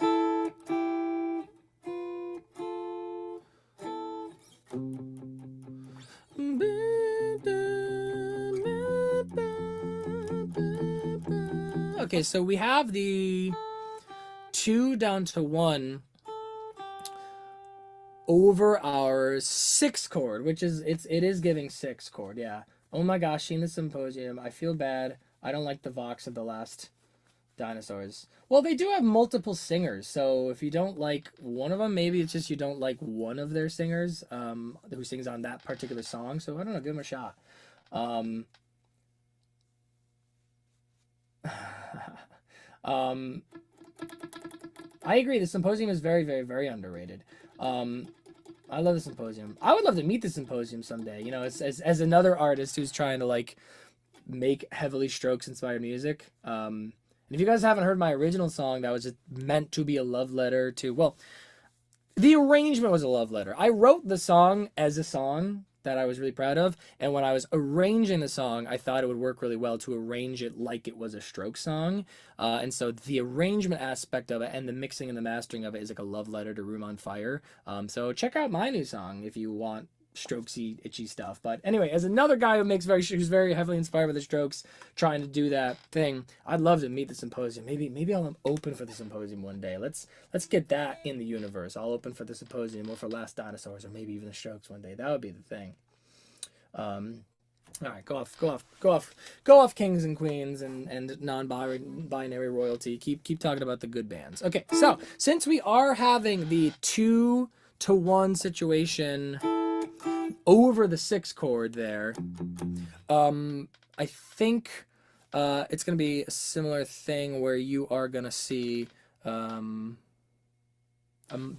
Okay, so we have the 2 down to 1 over our 6 chord, which is it is giving 6 chord, yeah. Oh my gosh, seeing the Symposium, I feel bad. I don't like the Vox of the Last Dinosaurs. Well, they do have multiple singers, so if you don't like one of them, maybe it's just you don't like one of their singers who sings on that particular song. So I don't know, give them a shot. I agree. The Symposium is very, very, very underrated. I love the Symposium. I would love to meet the Symposium someday. You know, as another artist who's trying to like make heavily Strokes inspired music. And if you guys haven't heard my original song, that was just meant to be a love letter to, well, the arrangement was a love letter. I wrote the song as a song that I was really proud of, and when I was arranging the song, I thought it would work really well to arrange it like it was a Stroke song. And so the arrangement aspect of it and the mixing and the mastering of it is like a love letter to Room on Fire. So check out my new song if you want Strokesy, itchy stuff. But anyway, as another guy who's very heavily inspired by the Strokes, trying to do that thing, I'd love to meet the Symposium. Maybe I'll open for the Symposium one day. Let's get that in the universe. I'll open for the Symposium or for Last Dinosaurs or maybe even the Strokes one day. That would be the thing. All right, go off, kings and queens and non-binary royalty. Keep talking about the good bands. Okay, so since we are having the 2-to-1 situation over the 6 chord there, I think it's gonna be a similar thing where you are gonna see the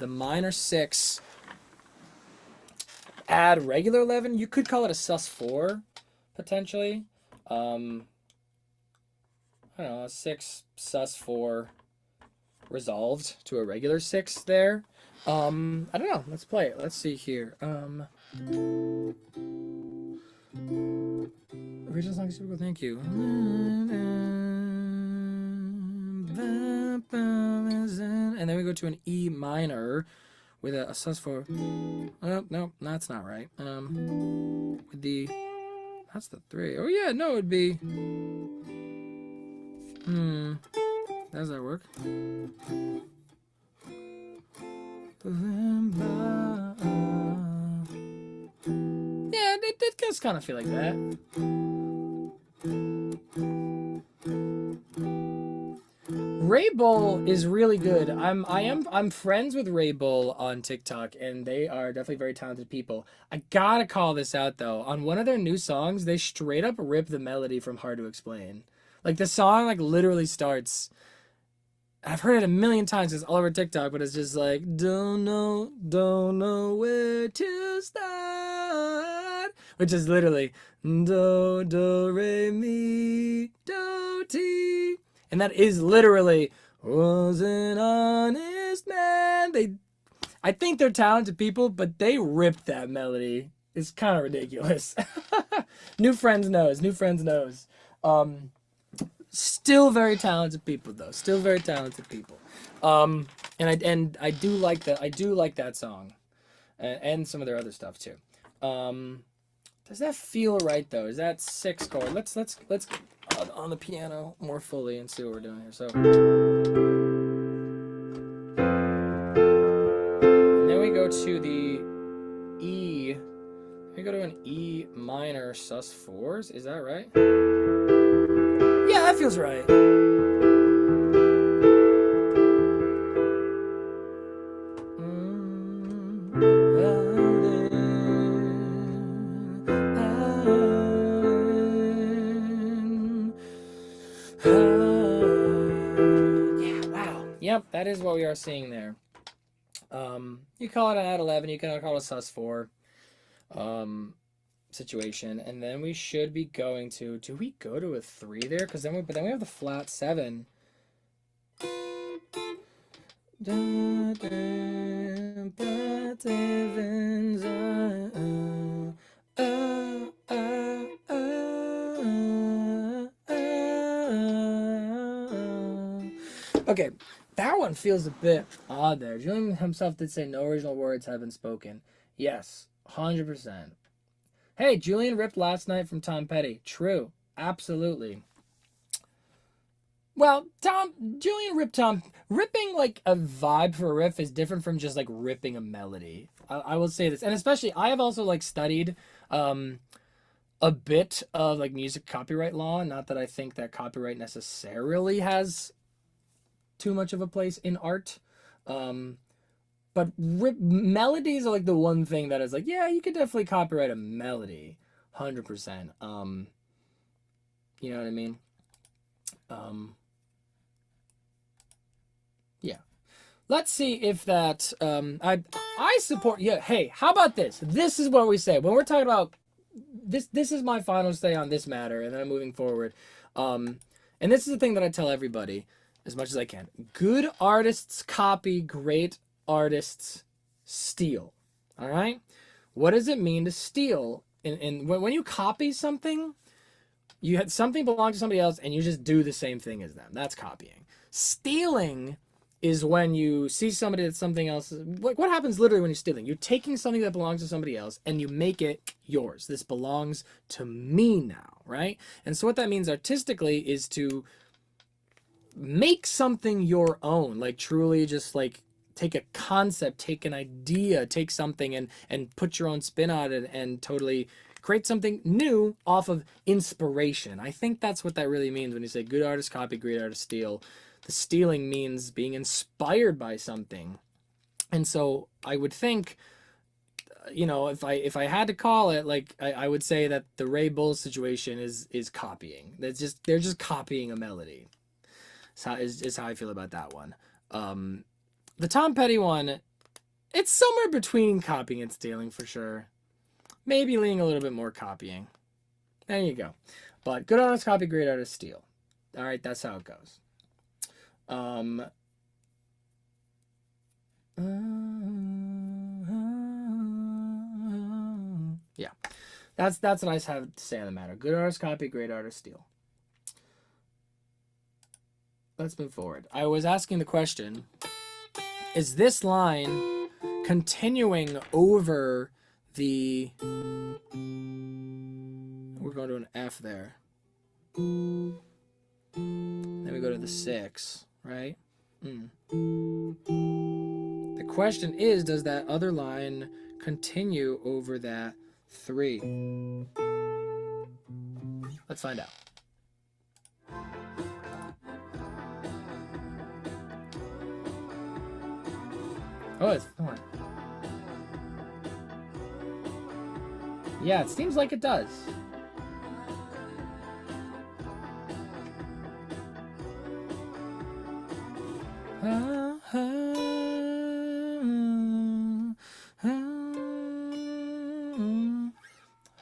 minor 6 add regular 11. You could call it a sus4 potentially. I don't know, a 6 sus4 resolved to a regular 6 there. I don't know. Let's play it. Let's see here. Original song is super cool. Thank you. And then we go to an E minor with a sus4. Oh, no, that's not right. With the, that's the 3. Oh yeah, no, it'd be. Does that work? Yeah, it does kind of feel like that. Ray Bull is really good. I'm friends with Ray Bull on TikTok, and they are definitely very talented people. I gotta call this out though. On one of their new songs, they straight up rip the melody from Hard to Explain. Like the song like literally starts. I've heard it a million times. It's all over TikTok, but it's just like don't know where to start, which is literally do re mi do ti. And that is literally, was an honest man. I think they're talented people, but they ripped that melody. It's kind of ridiculous. New friends knows. Still very talented people though. Still very talented people. And I do like that. I do like that song, and some of their other stuff too. Does that feel right though? Is that 6 chord? Let's on the piano more fully and see what we're doing here. So, and then we go to the E. We go to an E minor sus4s. Is that right? Yeah, that feels right. Yep, that is what we are seeing there. You call it an add 11, you can call it a sus4 situation, and then we should be going to. Do we go to a 3 there? Because then we have the flat 7. Okay, that one feels a bit odd there. Julian himself did say no original words have been spoken. Yes, 100%. Hey, Julian ripped Last Night from Tom Petty. True, absolutely. Well, Julian ripped Tom. Ripping like a vibe for a riff is different from just like ripping a melody. I will say this, and especially I have also like studied a bit of like music copyright law. Not that I think that copyright necessarily has too much of a place in art, but melodies are like the one thing that is like, yeah, you could definitely copyright a melody, 100%. You know what I mean? Yeah. Let's see if that. I support. Yeah. Hey, how about this? This is what we say when we're talking about this. This is my final say on this matter, and then moving forward. And this is the thing that I tell everybody as much as I can. Good artists copy, great artists steal. All right? What does it mean to steal? And when you copy something, you had something belong to somebody else and you just do the same thing as them. That's copying. Stealing is when you see somebody that's something else. What happens literally when you're stealing? You're taking something that belongs to somebody else and you make it yours. This belongs to me now, right? And so what that means artistically is to make something your own, like truly just like take a concept, take an idea, take something and put your own spin on it and totally create something new off of inspiration. I think that's what that really means when you say good artists copy, great artists steal. The stealing means being inspired by something. And so I would think, you know, if I had to call it, like I would say that the Ray Bull situation is copying. They're just copying a melody. Is how I feel about that one. The Tom Petty one, it's somewhere between copying and stealing for sure. Maybe leaning a little bit more copying. There you go. But good artists copy, great artists steal. All right, that's how it goes. Yeah. That's what I have to say on the matter. Good artist copy, great artist steal. Let's move forward. I was asking the question, is this line continuing over the... We're going to an F there. Then we go to the 6, right? The question is, does that other line continue over that 3? Let's find out. Oh, it's fine. Yeah, it seems like it does.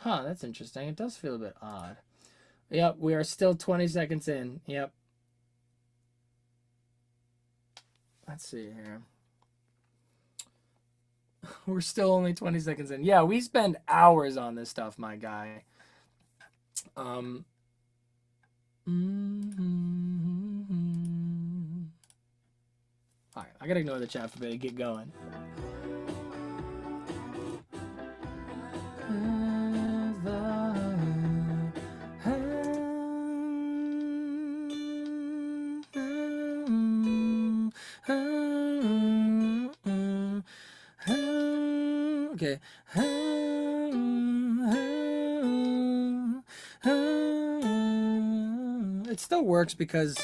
Huh, that's interesting. It does feel a bit odd. Yep, we are still 20 seconds in. Yep. Let's see here. We're still only 20 seconds in. Yeah, we spend hours on this stuff, my guy. All right, I gotta ignore the chat for a bit and get going. Okay. It still works because,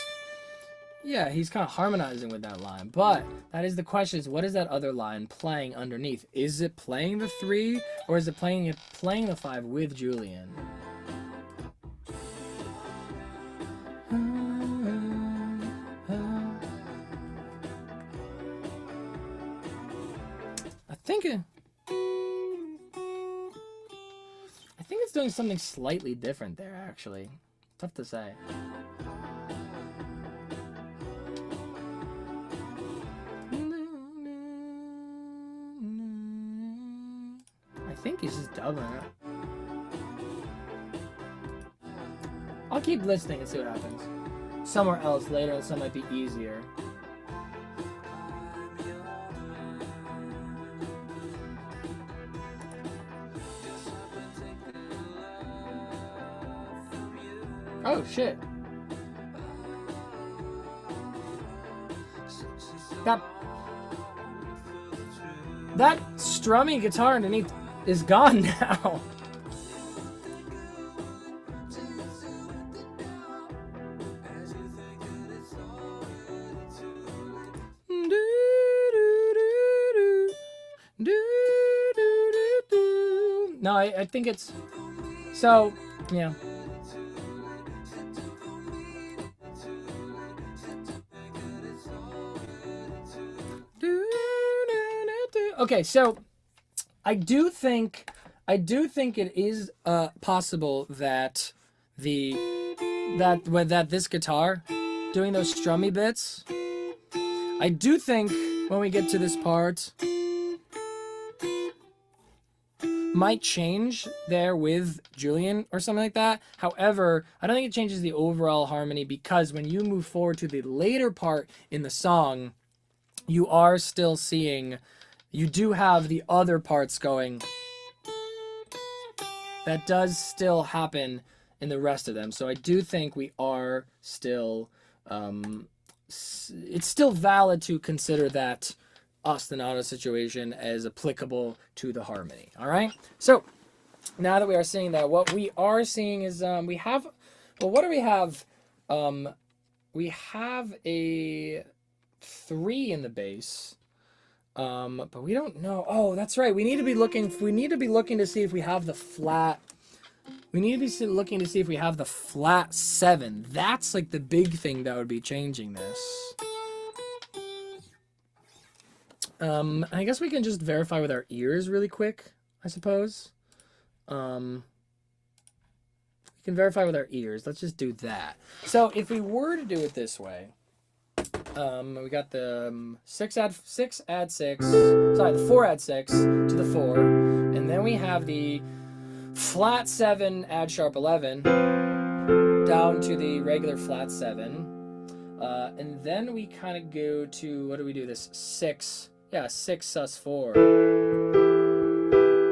yeah, he's kind of harmonizing with that line. But that is the question: is what is that other line playing underneath? Is it playing the 3, or is it playing the 5 with Julian? I think it's doing something slightly different there, actually. Tough to say. I think he's just doubling it. I'll keep listening and see what happens. Somewhere else later, some might be easier. Oh shit. That strummy guitar underneath is gone now. No, I think it's... So, yeah. Okay, so I do think it is possible that that this guitar doing those strummy bits, I do think when we get to this part might change there with Julian or something like that. However, I don't think it changes the overall harmony, because when you move forward to the later part in the song, you are still seeing, you do have the other parts going. That does still happen in the rest of them. So I do think we are still, it's still valid to consider that ostinato situation as applicable to the harmony. All right. So now that we are seeing that, what we are seeing is we have, well, what do we have? We have a 3 in the bass, but we don't know. Oh, that's right. We need to be looking to see if we have the flat. We need to be looking to see if we have the flat 7. That's like the big thing that would be changing this. I guess we can just verify with our ears really quick, I suppose. We can verify with our ears. Let's just do that. So if we were to do it this way, we got the 4 add 6 to the 4, and then we have the flat 7, add sharp 11, down to the regular flat 7. And then we kind of go to, what do we do? This 6. Yeah, 6 sus 4.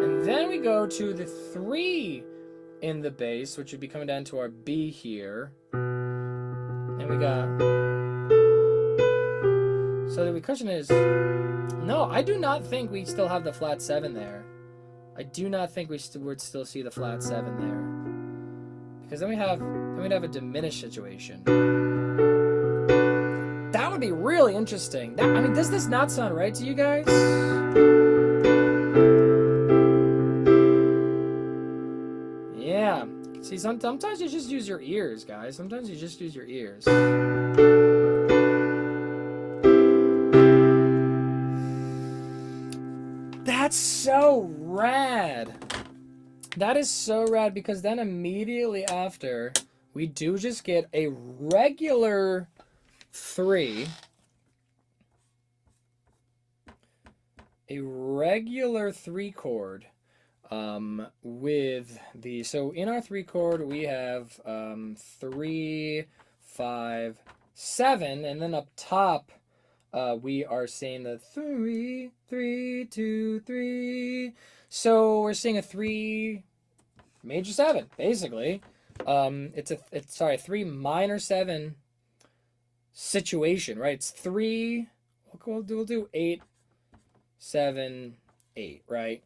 And then we go to the 3 in the bass, which would be coming down to our B here. And we got... So the question is... No, I do not think we still have the flat 7 there. I do not think we would still see the flat 7 there. Because then we'd have a diminished situation. That would be really interesting. I mean, does this not sound right to you guys? Yeah. See, sometimes you just use your ears, guys. Sometimes you just use your ears. That's so rad. That is so rad, because then immediately after, we do just get a regular 3. A regular 3 chord with the... So in our 3 chord, we have 3, 5, 7, and then up top, we are saying the 3, 3, 2, 3. So we're seeing a 3 major 7, basically. It's 3 minor 7 situation, right? It's 3. We'll do 8, 7, 8, right?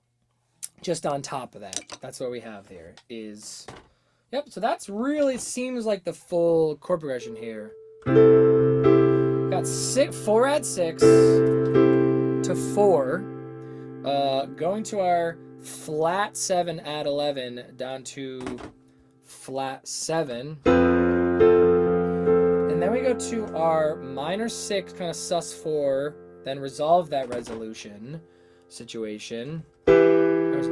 Just on top of that. That's what we have here. Is yep. So that's really seems like the full chord progression here. Got 4 add 6 to 4, going to our flat 7 add 11 down to flat 7, and then we go to our minor 6 kind of sus 4, then resolve that resolution situation, and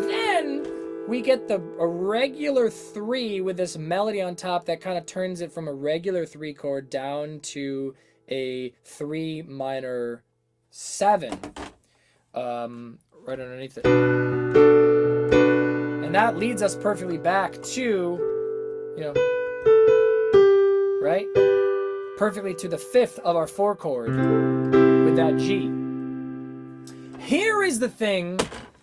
then we get a regular 3 with this melody on top that kind of turns it from a regular 3 chord down to a 3 minor 7 right underneath it. And that leads us perfectly back to, right? Perfectly to the 5th of our 4 chord with that G. Here is the thing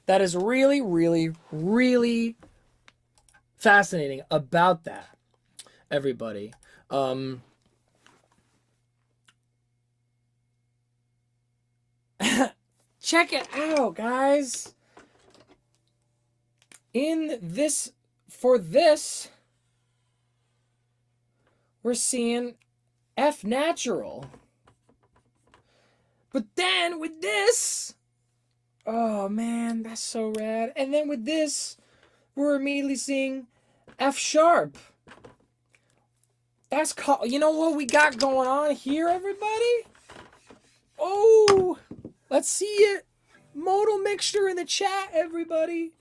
that is really, really, really fascinating about that, everybody. Check it out, guys. For this, we're seeing F natural. But then with this, oh man, that's so rad. And then with this, we're immediately seeing F sharp. That's called, you know what we got going on here, everybody? Oh, let's see it. Modal mixture in the chat, everybody.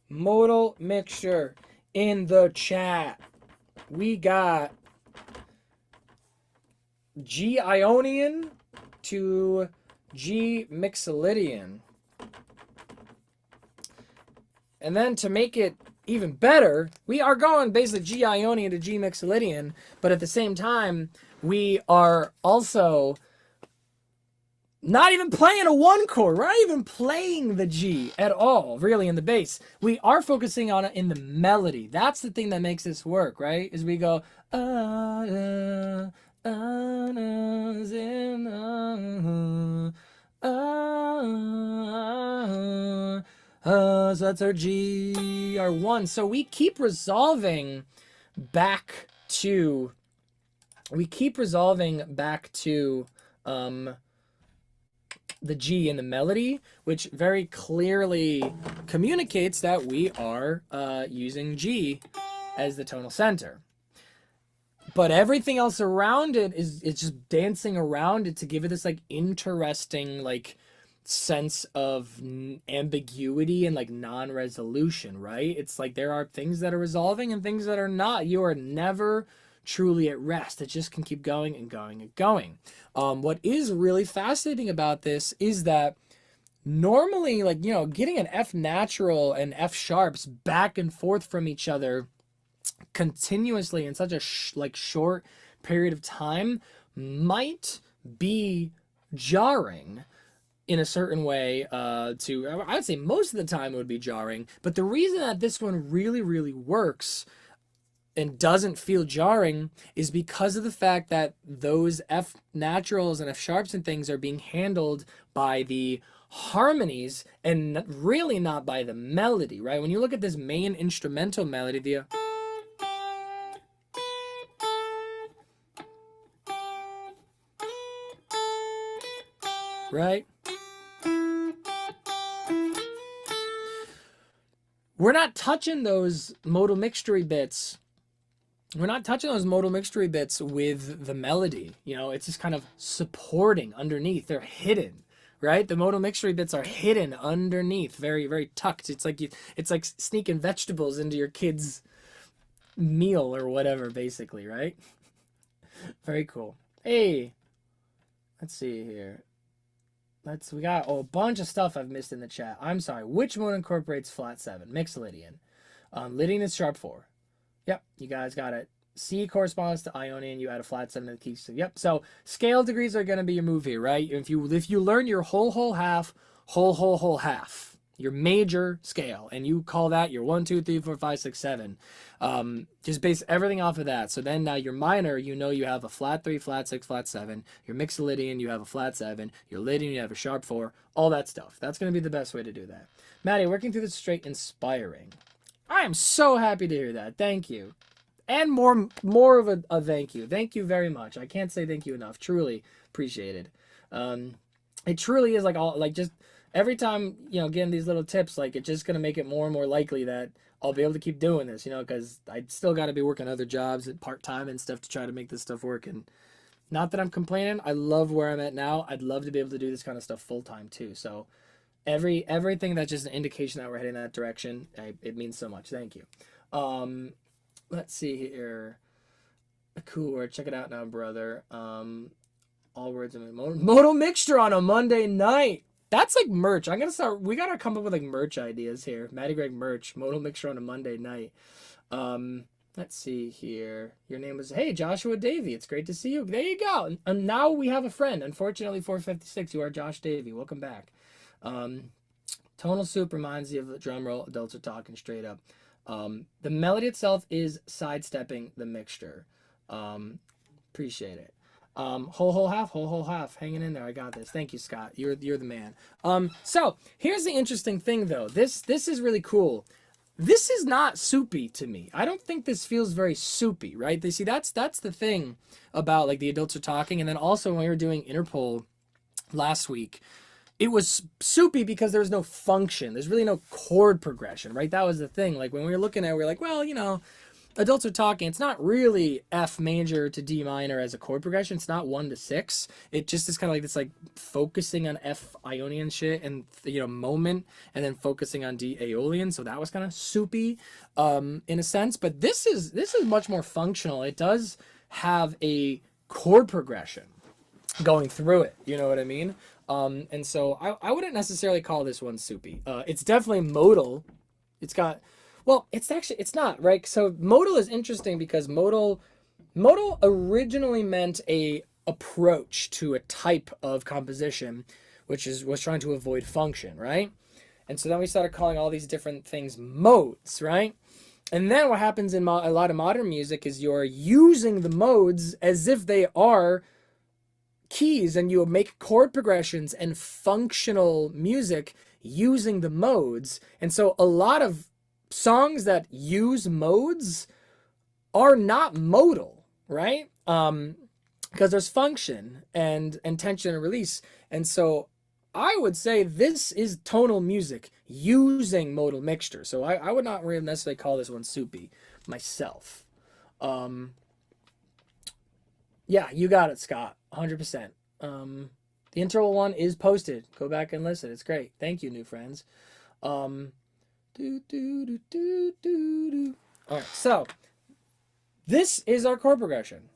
Modal mixture in the chat. We got G Ionian to G Mixolydian. And then to make it even better, we are going basically G Ionian to G Mixolydian, but at the same time, we are also not even playing a 1 chord. We're not even playing the G at all, really, in the bass. We are focusing on it in the melody. That's the thing that makes this work, right? Is we go, so that's our G, our 1. So we keep resolving back to, the G in the melody, which very clearly communicates that we are using G as the tonal center. But everything else around it is just dancing around it to give it this like interesting like sense of ambiguity and like non-resolution, right? It's like there are things that are resolving and things that are not. You are never truly at rest. It just can keep going and going and going. What is really fascinating about this is that normally, like, you know, getting an F natural and F sharps back and forth from each other continuously in such a short period of time might be jarring in a certain way. I would say most of the time it would be jarring, but the reason that this one really works and doesn't feel jarring is because of the fact that those F naturals and F sharps and things are being handled by the harmonies and really not by the melody, right? When you look at this main instrumental melody, the right? We're not touching those modal mixture bits. We're not touching those modal mixture bits with the melody. You know, it's just kind of supporting underneath. They're hidden, right? The modal mixture bits are hidden underneath, very tucked. It's like sneaking vegetables into your kid's meal or whatever, basically, right? Very cool. Hey, let's see here. We got a bunch of stuff I've missed in the chat. I'm sorry. Which mode incorporates flat 7? Mixed Lydian. Lydian is sharp 4. Yep, you guys got it. C corresponds to Ionian. You add a flat 7 to the key. So, yep. So scale degrees are going to be your move here, right? If you learn your whole half, whole half, your major scale, and you call that your 1, 2, 3, 4, 5, 6, 7. Just base everything off of that. So then now your minor, you know you have a flat 3, flat 6, flat 7. Your mixed Lydian, you have a flat 7. Your Lydian, you have a sharp 4. All that stuff. That's going to be the best way to do that. Maddie, working through this straight, inspiring. I am so happy to hear that. Thank you. And more of a thank you. Thank you very much. I can't say thank you enough. Truly appreciated. It truly is just every time, you know, getting these little tips, like, it's just going to make it more and more likely that I'll be able to keep doing this, you know, because I still got to be working other jobs at part-time and stuff to try to make this stuff work. And not that I'm complaining. I love where I'm at now. I'd love to be able to do this kind of stuff full-time too. So everything that's just an indication that we're heading in that direction, it means so much. Thank you. Let's see here. A cool word. Check it out now, brother. All words in modal mixture on a Monday night. That's like merch. We gotta come up with like merch ideas here. Maddie Greg merch. Modal mixture on a Monday night. Let's see here. Your name was, hey, Joshua Davey. It's great to see you. There you go. And now we have a friend. Unfortunately, 456. You are Josh Davey. Welcome back. Tonal soup reminds you of the drum roll. Adults are talking straight up. The melody itself is sidestepping the mixture. Appreciate it. Whole half, hanging in there. I got this. Thank you, Scott. You're the man. So here's the interesting thing, though. This is really cool. This is not soupy to me. I don't think this feels very soupy, right? They see that's the thing about like the adults are talking, and then also when we were doing Interpol last week, it was soupy because there was no function. There's really no chord progression, right? That was the thing. Like when we were looking at it, we were like, well, you know, adults are talking. It's not really F major to D minor as a chord progression. It's not 1 to 6. It just is kind of like this, like focusing on F Ionian shit and, you know, moment, and then focusing on D Aeolian. So that was kind of soupy, in a sense. But this is much more functional. It does have a chord progression going through it. You know what I mean? And so I wouldn't necessarily call this one soupy. It's definitely modal. It's got. Well, it's not, right? So modal is interesting because modal originally meant a approach to a type of composition, which was trying to avoid function, right? And so then we started calling all these different things modes, right? And then what happens in a lot of modern music is you're using the modes as if they are keys, and you make chord progressions and functional music using the modes. And so a lot of songs that use modes are not modal, right? Because there's function and tension and release. And so I would say this is tonal music using modal mixture. So I would not really necessarily call this one soupy myself. Yeah, you got it, Scott. 100%. The intro one is posted. Go back and listen. It's great. Thank you, new friends. Alright, so this is our chord progression.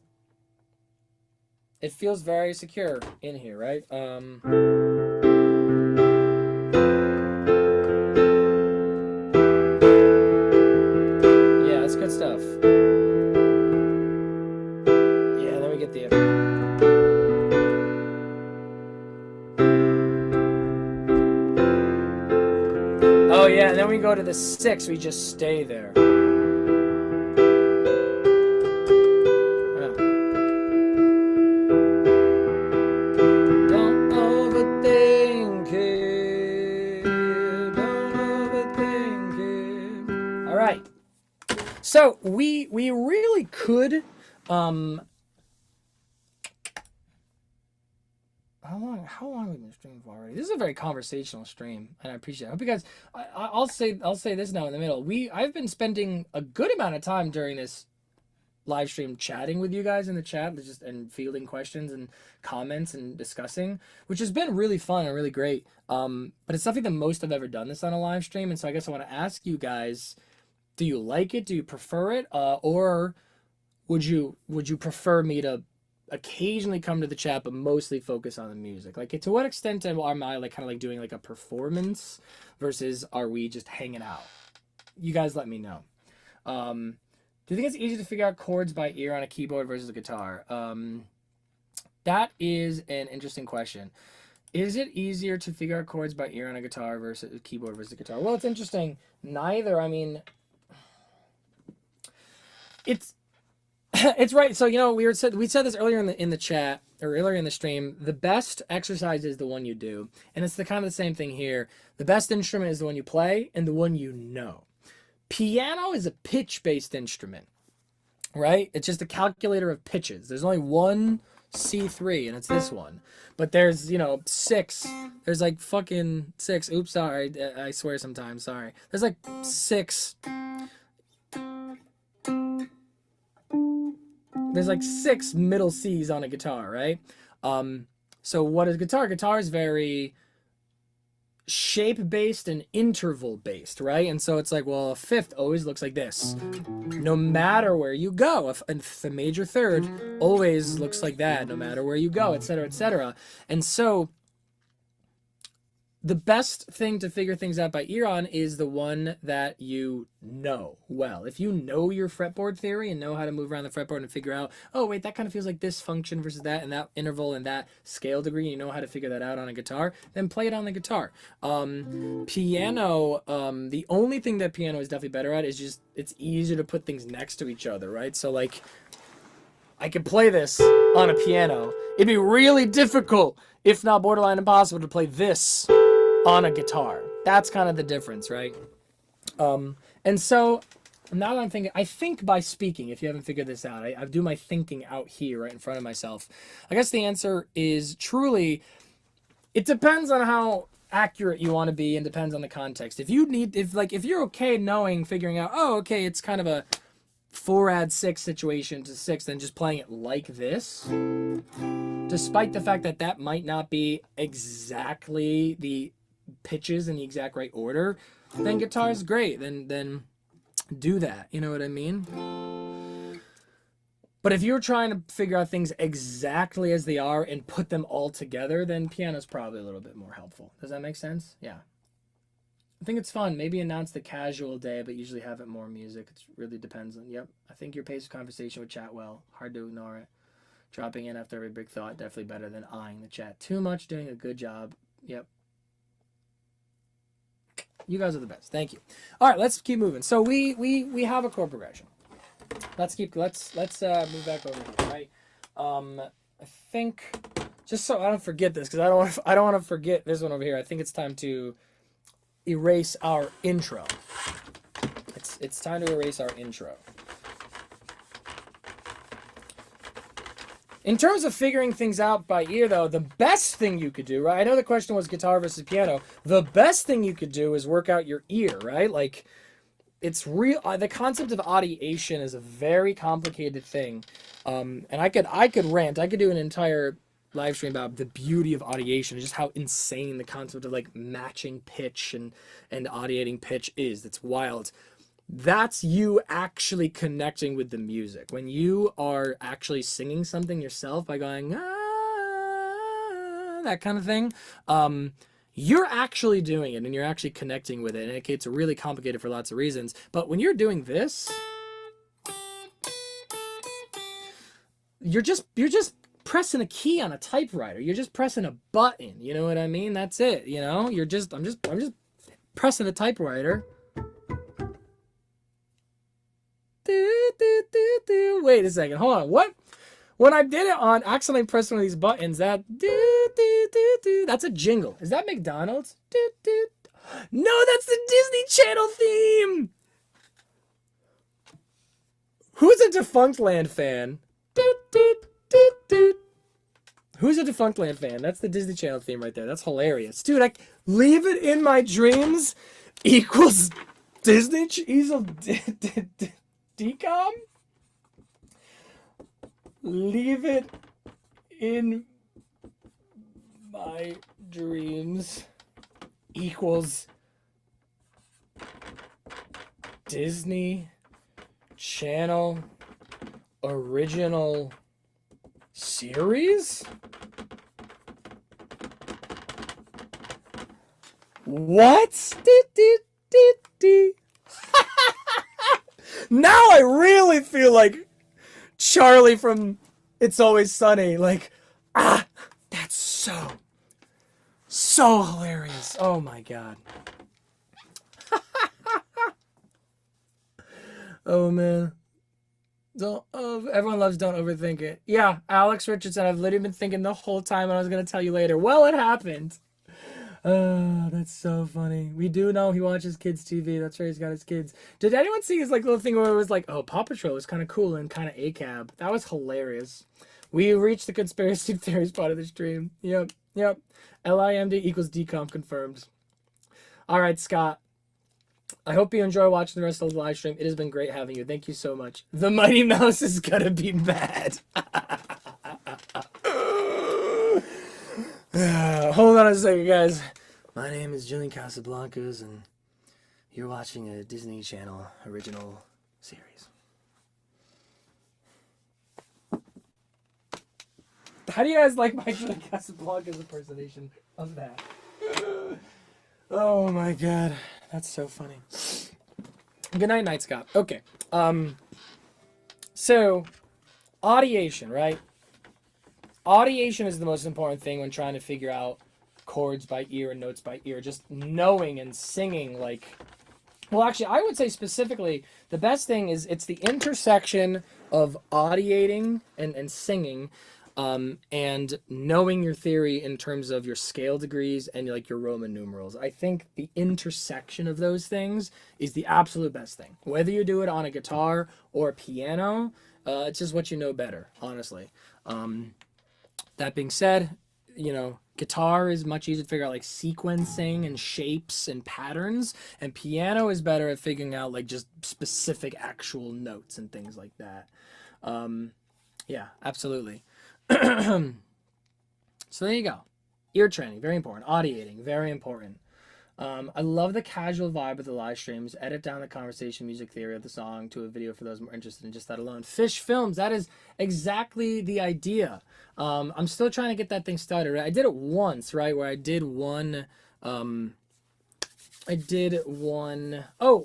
It feels very secure in here, right? Oh yeah, and then we go to the 6, we just stay there. Don't overthink it. Don't overthink it. All right. So we really could. How long have we been streaming for already? This is a very conversational stream, and I appreciate it. I hope you guys. I'll say this now in the middle. I've been spending a good amount of time during this live stream chatting with you guys in the chat, and fielding questions and comments and discussing, which has been really fun and really great. But it's definitely the most I've ever done this on a live stream, and so I guess I want to ask you guys: do you like it? Do you prefer it? Or would you prefer me to occasionally come to the chat but mostly focus on the music? Like, to what extent am I like kind of like doing like a performance versus are we just hanging out? You guys let me know. Do you think it's easy to figure out chords by ear on a keyboard versus a guitar? That is an interesting question. Is it easier to figure out chords by ear on a guitar versus a keyboard versus a guitar? Well, it's interesting. Neither. I mean, it's right. So, you know, we said this earlier in the chat, or earlier in the stream. The best exercise is the one you do, and it's the kind of the same thing here. The best instrument is the one you play and the one you know. Piano is a pitch-based instrument, right? It's just a calculator of pitches. There's only one C3, and it's this one. But there's, you know, 6. There's like fucking 6. Oops, sorry. I swear sometimes. Sorry. There's like 6. There's like 6 middle C's on a guitar, right? So what is guitar? Guitar is very shape-based and interval-based, right? And so it's like, well, a 5th always looks like this. No matter where you go. A major 3rd always looks like that, no matter where you go, etc., etc. And so the best thing to figure things out by ear on is the one that you know well. If you know your fretboard theory and know how to move around the fretboard and figure out, oh wait, that kind of feels like this function versus that, and that interval and that scale degree, and you know how to figure that out on a guitar, then play it on the guitar. Piano, the only thing that piano is definitely better at is just, it's easier to put things next to each other, right? So like, I could play this on a piano. It'd be really difficult, if not borderline impossible, to play this on a guitar. That's kind of the difference, right? And so now that I'm thinking, I think by speaking, if you haven't figured this out, I do my thinking out here right in front of myself. I guess the answer is truly, it depends on how accurate you want to be and depends on the context. If you're okay knowing, figuring out, oh, okay, it's kind of a 4 add 6 situation to 6, then just playing it like this, despite the fact that that might not be exactly the pitches in the exact right order, then guitar is great. Then do that. You know what I mean? But if you're trying to figure out things exactly as they are and put them all together, then piano's probably a little bit more helpful. Does that make sense? Yeah. I think it's fun. Maybe announce the casual day, but usually have it more music. It really depends on, yep. I think your pace of conversation would chat well. Hard to ignore it. Dropping in after every big thought, definitely better than eyeing the chat too much. Doing a good job. Yep. You guys are the best. Thank you. All right, let's keep moving. So we have a chord progression. Let's move back over here, right? I think, just so I don't forget this, because I don't want to forget this one over here. I think it's time to erase our intro. It's time to erase our intro. In terms of figuring things out by ear, though, the best thing you could do, right? I know the question was guitar versus piano. The best thing you could do is work out your ear, right? Like, it's real. The concept of audiation is a very complicated thing, and I could rant. I could do an entire live stream about the beauty of audiation and just how insane the concept of like matching pitch and audiating pitch is. It's wild. That's you actually connecting with the music. When you are actually singing something yourself by going, ah, that kind of thing, you're actually doing it and you're actually connecting with it. And it gets really complicated for lots of reasons. But when you're doing this, you're just pressing a key on a typewriter. You're just pressing a button. You know what I mean? That's it. You know, I'm just pressing a typewriter. Wait a second. Hold on. What? When I did it on accidentally pressed one of these buttons, that's a jingle. Is that McDonald's? No, that's the Disney Channel theme. Who's a Defunct Land fan? Who's a Defunct Land fan? That's the Disney Channel theme right there. That's hilarious. Dude, Leave It in My Dreams equals Disney equals decom? Leave It in My Dreams equals Disney Channel original series? What? Now I really feel like Charlie from It's Always Sunny. Like, that's so hilarious. Oh my god. Oh man. Everyone loves Don't Overthink It. Yeah, Alex Richardson. I've literally been thinking the whole time, and I was gonna tell you later. Well, it happened. Oh, that's so funny. We do know he watches kids TV. That's right, he's got his kids. Did anyone see his little thing where it was like, oh, Paw Patrol was kind of cool and kind of ACAB? That was hilarious. We reached the conspiracy theories part of the stream. Yep. LIMD equals decomp confirmed. All right, Scott. I hope you enjoy watching the rest of the live stream. It has been great having you. Thank you so much. The Mighty Mouse is gonna be mad. Hold on a second, guys. My name is Julian Casablancas, and you're watching a Disney Channel original series. How do you guys like my Julian Casablancas impersonation of that? Oh my god, that's so funny. Good night, Scott. Okay, so audiation, right? Audiation is the most important thing when trying to figure out chords by ear and notes by ear. Just knowing and singing, like... Well, actually, I would say specifically, the best thing is it's the intersection of audiating and singing, and knowing your theory in terms of your scale degrees and like your Roman numerals. I think the intersection of those things is the absolute best thing. Whether you do it on a guitar or a piano, it's just what you know better, honestly. That being said, you know, guitar is much easier to figure out like sequencing and shapes and patterns, and piano is better at figuring out like just specific actual notes and things like that. Yeah, absolutely. So there you go. Ear training, very important. Audiating, very important. I love the casual vibe of the live streams. Edit down the conversation music theory of the song to a video for those more interested in just that alone. Fish Films, that is exactly the idea. I'm still trying to get that thing started. Right? I did it once, right, where I did one... Oh,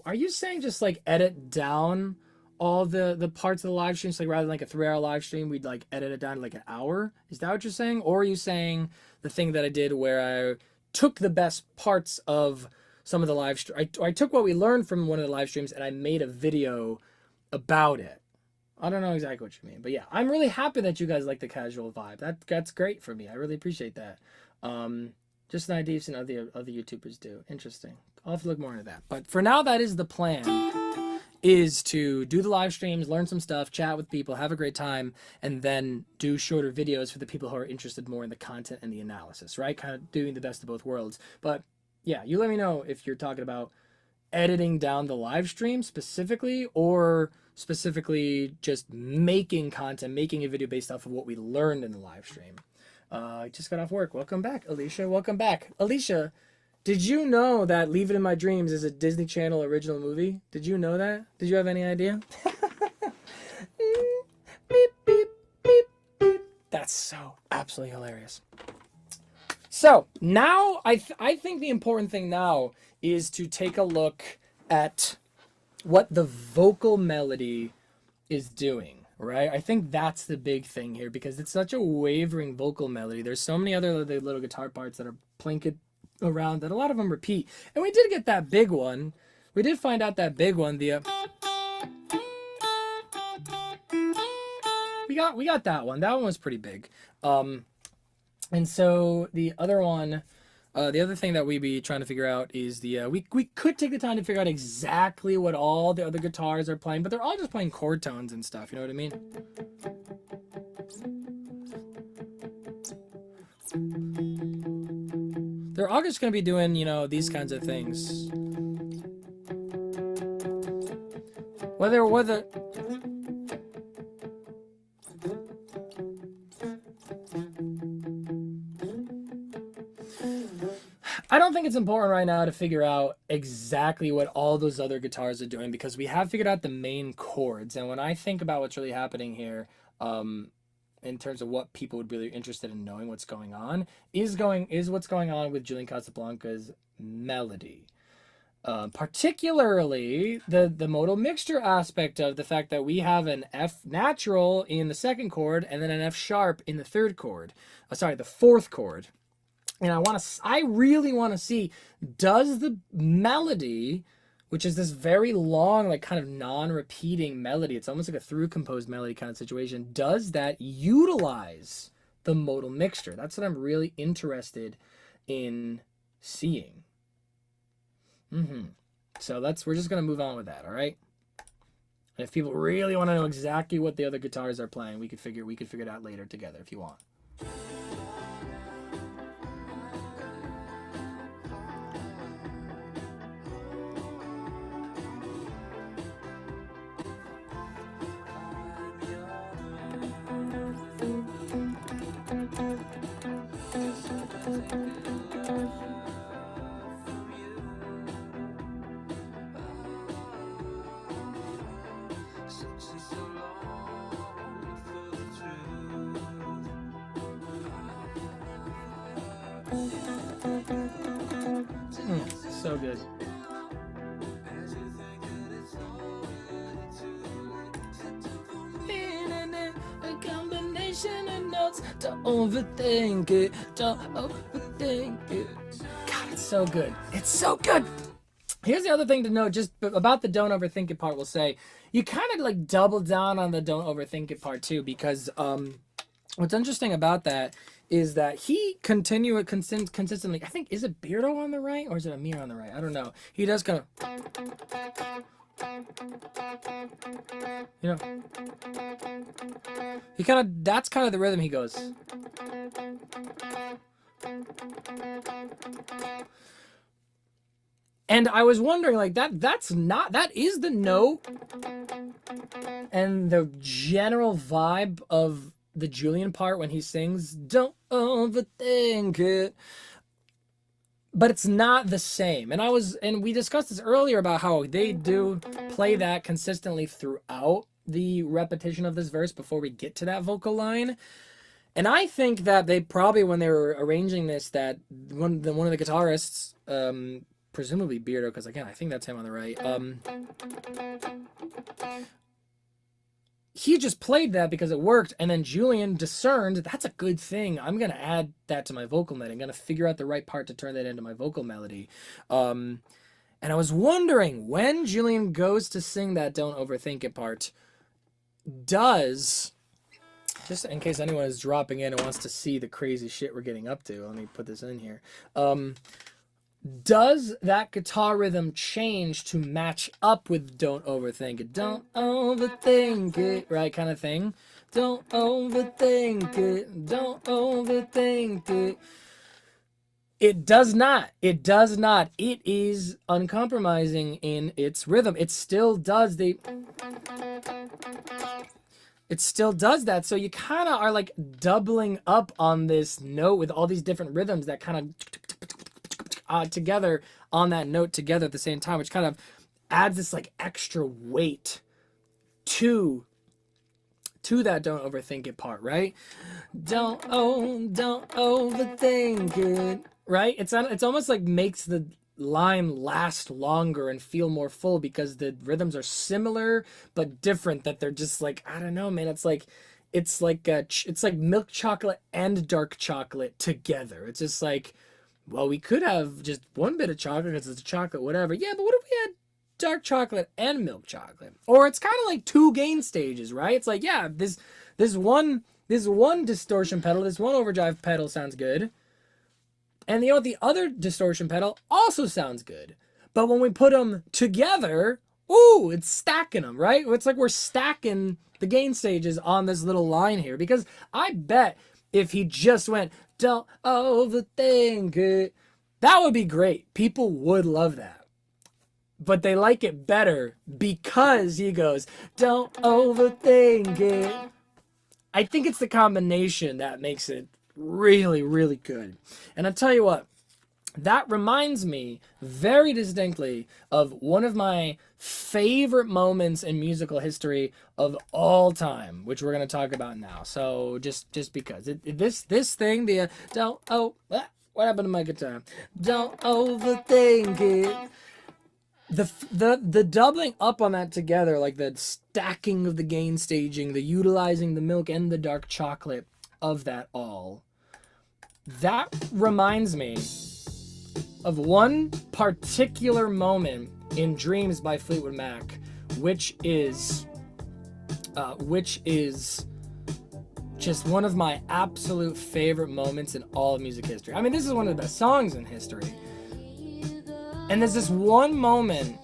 are you saying just like edit down all the parts of the live stream? So like rather than like a 3-hour live stream, we'd like edit it down to like an hour? Is that what you're saying? Or are you saying the thing that I did where I took the best parts of some of the live stream. I took what we learned from one of the live streams and I made a video about it. I don't know exactly what you mean, but yeah, I'm really happy that you guys like the casual vibe. That's great for me. I really appreciate that. Just an idea some other YouTubers do. Interesting. I'll have to look more into that. But for now, that is the plan, is to do the live streams, learn some stuff, chat with people, have a great time, and then do shorter videos for the people who are interested more in the content and the analysis, right? Kind of doing the best of both worlds. But yeah, you let me know if you're talking about editing down the live stream specifically, or specifically just making content, making a video based off of what we learned in the live stream. I just got off work. Welcome back, Alicia. Welcome back. Alicia, did you know that Leave It in My Dreams is a Disney Channel original movie? Did you know that? Did you have any idea? Beep, beep, beep, beep. That's so absolutely hilarious. So now I think the important thing now is to take a look at what the vocal melody is doing, right? I think that's the big thing here, because it's such a wavering vocal melody. There's so many other little guitar parts that are plinking around that a lot of them repeat. And we did get that big one. We did find out that big one. The we got that one. That one was pretty big. And so the other one, the other thing that we'd be trying to figure out is the we could take the time to figure out exactly what all the other guitars are playing, but they're all just playing chord tones and stuff. You know what I mean? They're all just gonna be doing, you know, these kinds of things. Whether I don't think it's important right now to figure out exactly what all those other guitars are doing, because we have figured out the main chords. And when I think about what's really happening here, in terms of what people would be really interested in knowing what's going on, is what's going on with Julian Casablanca's melody. Particularly the modal mixture aspect of the fact that we have an F natural in the second chord and then an F sharp in the third chord. The fourth chord. And I really want to see, does the melody, which is this very long, like kind of non-repeating melody, it's almost like a through composed melody kind of situation, does that utilize the modal mixture? That's what I'm really interested in seeing. So we're just gonna move on with that, all right? And if people really want to know exactly what the other guitars are playing, we could figure it out later together if you want. So good. A combination of notes, don't overthink it, don't overthink it. God, it's so good. It's so good. Here's the other thing to know just about the don't overthink it part. We'll say you kind of like double down on the don't overthink it part too, because what's interesting about that is that he consistently, I think, is it Beardo on the right or is it Amir on the right? I don't know. He does kind of, you know, he kind of, that's kind of the rhythm he goes. And I was wondering, like, that is the note and the general vibe of the Julian part when he sings, don't overthink it. But it's not the same. And we discussed this earlier about how they do play that consistently throughout the repetition of this verse before we get to that vocal line. And I think that they probably, when they were arranging this, that one of the guitarists, presumably Beardo, because again, I think that's him on the right, he just played that because it worked, and then Julian discerned that's a good thing. I'm going to add that to my vocal melody. I'm going to figure out the right part to turn that into my vocal melody. And I was wondering, when Julian goes to sing that don't overthink it part, does, just in case anyone is dropping in and wants to see the crazy shit we're getting up to, let me put this in here. Does that guitar rhythm change to match up with don't overthink it? Don't overthink it, right, kind of thing. Don't overthink it. Don't overthink it. It does not. It does not. It is uncompromising in its rhythm. It still does the... It still does that. So you kind of are like doubling up on this note with all these different rhythms that kind of... together on that note together at the same time, which kind of adds this like extra weight to that don't overthink it part, right? Don't overthink it, right? It's almost like makes the line last longer and feel more full because the rhythms are similar but different, that they're just like, I don't know, man, it's like milk chocolate and dark chocolate together. It's just like well, we could have just one bit of chocolate because it's a chocolate, whatever. Yeah, but what if we had dark chocolate and milk chocolate? Or it's kind of like two gain stages, right? It's like, yeah, this one distortion pedal, this one overdrive pedal sounds good. And the other distortion pedal also sounds good. But when we put them together, ooh, it's stacking them, right? It's like we're stacking the gain stages on this little line here. Because I bet if he just went, don't overthink it, that would be great. People would love that. But they like it better because he goes, don't overthink it. I think it's the combination that makes it really, really good. And I'll tell you what, that reminds me very distinctly of one of my favorite moments in musical history of all time, which we're going to talk about now. So just because this thing, the what happened to my guitar? Don't overthink it. The doubling up on that together, like the stacking of the gain staging, the utilizing the milk and the dark chocolate of that all, that reminds me of one particular moment in Dreams by Fleetwood Mac, which is just one of my absolute favorite moments in all of music history. I mean, this is one of the best songs in history. And there's this one moment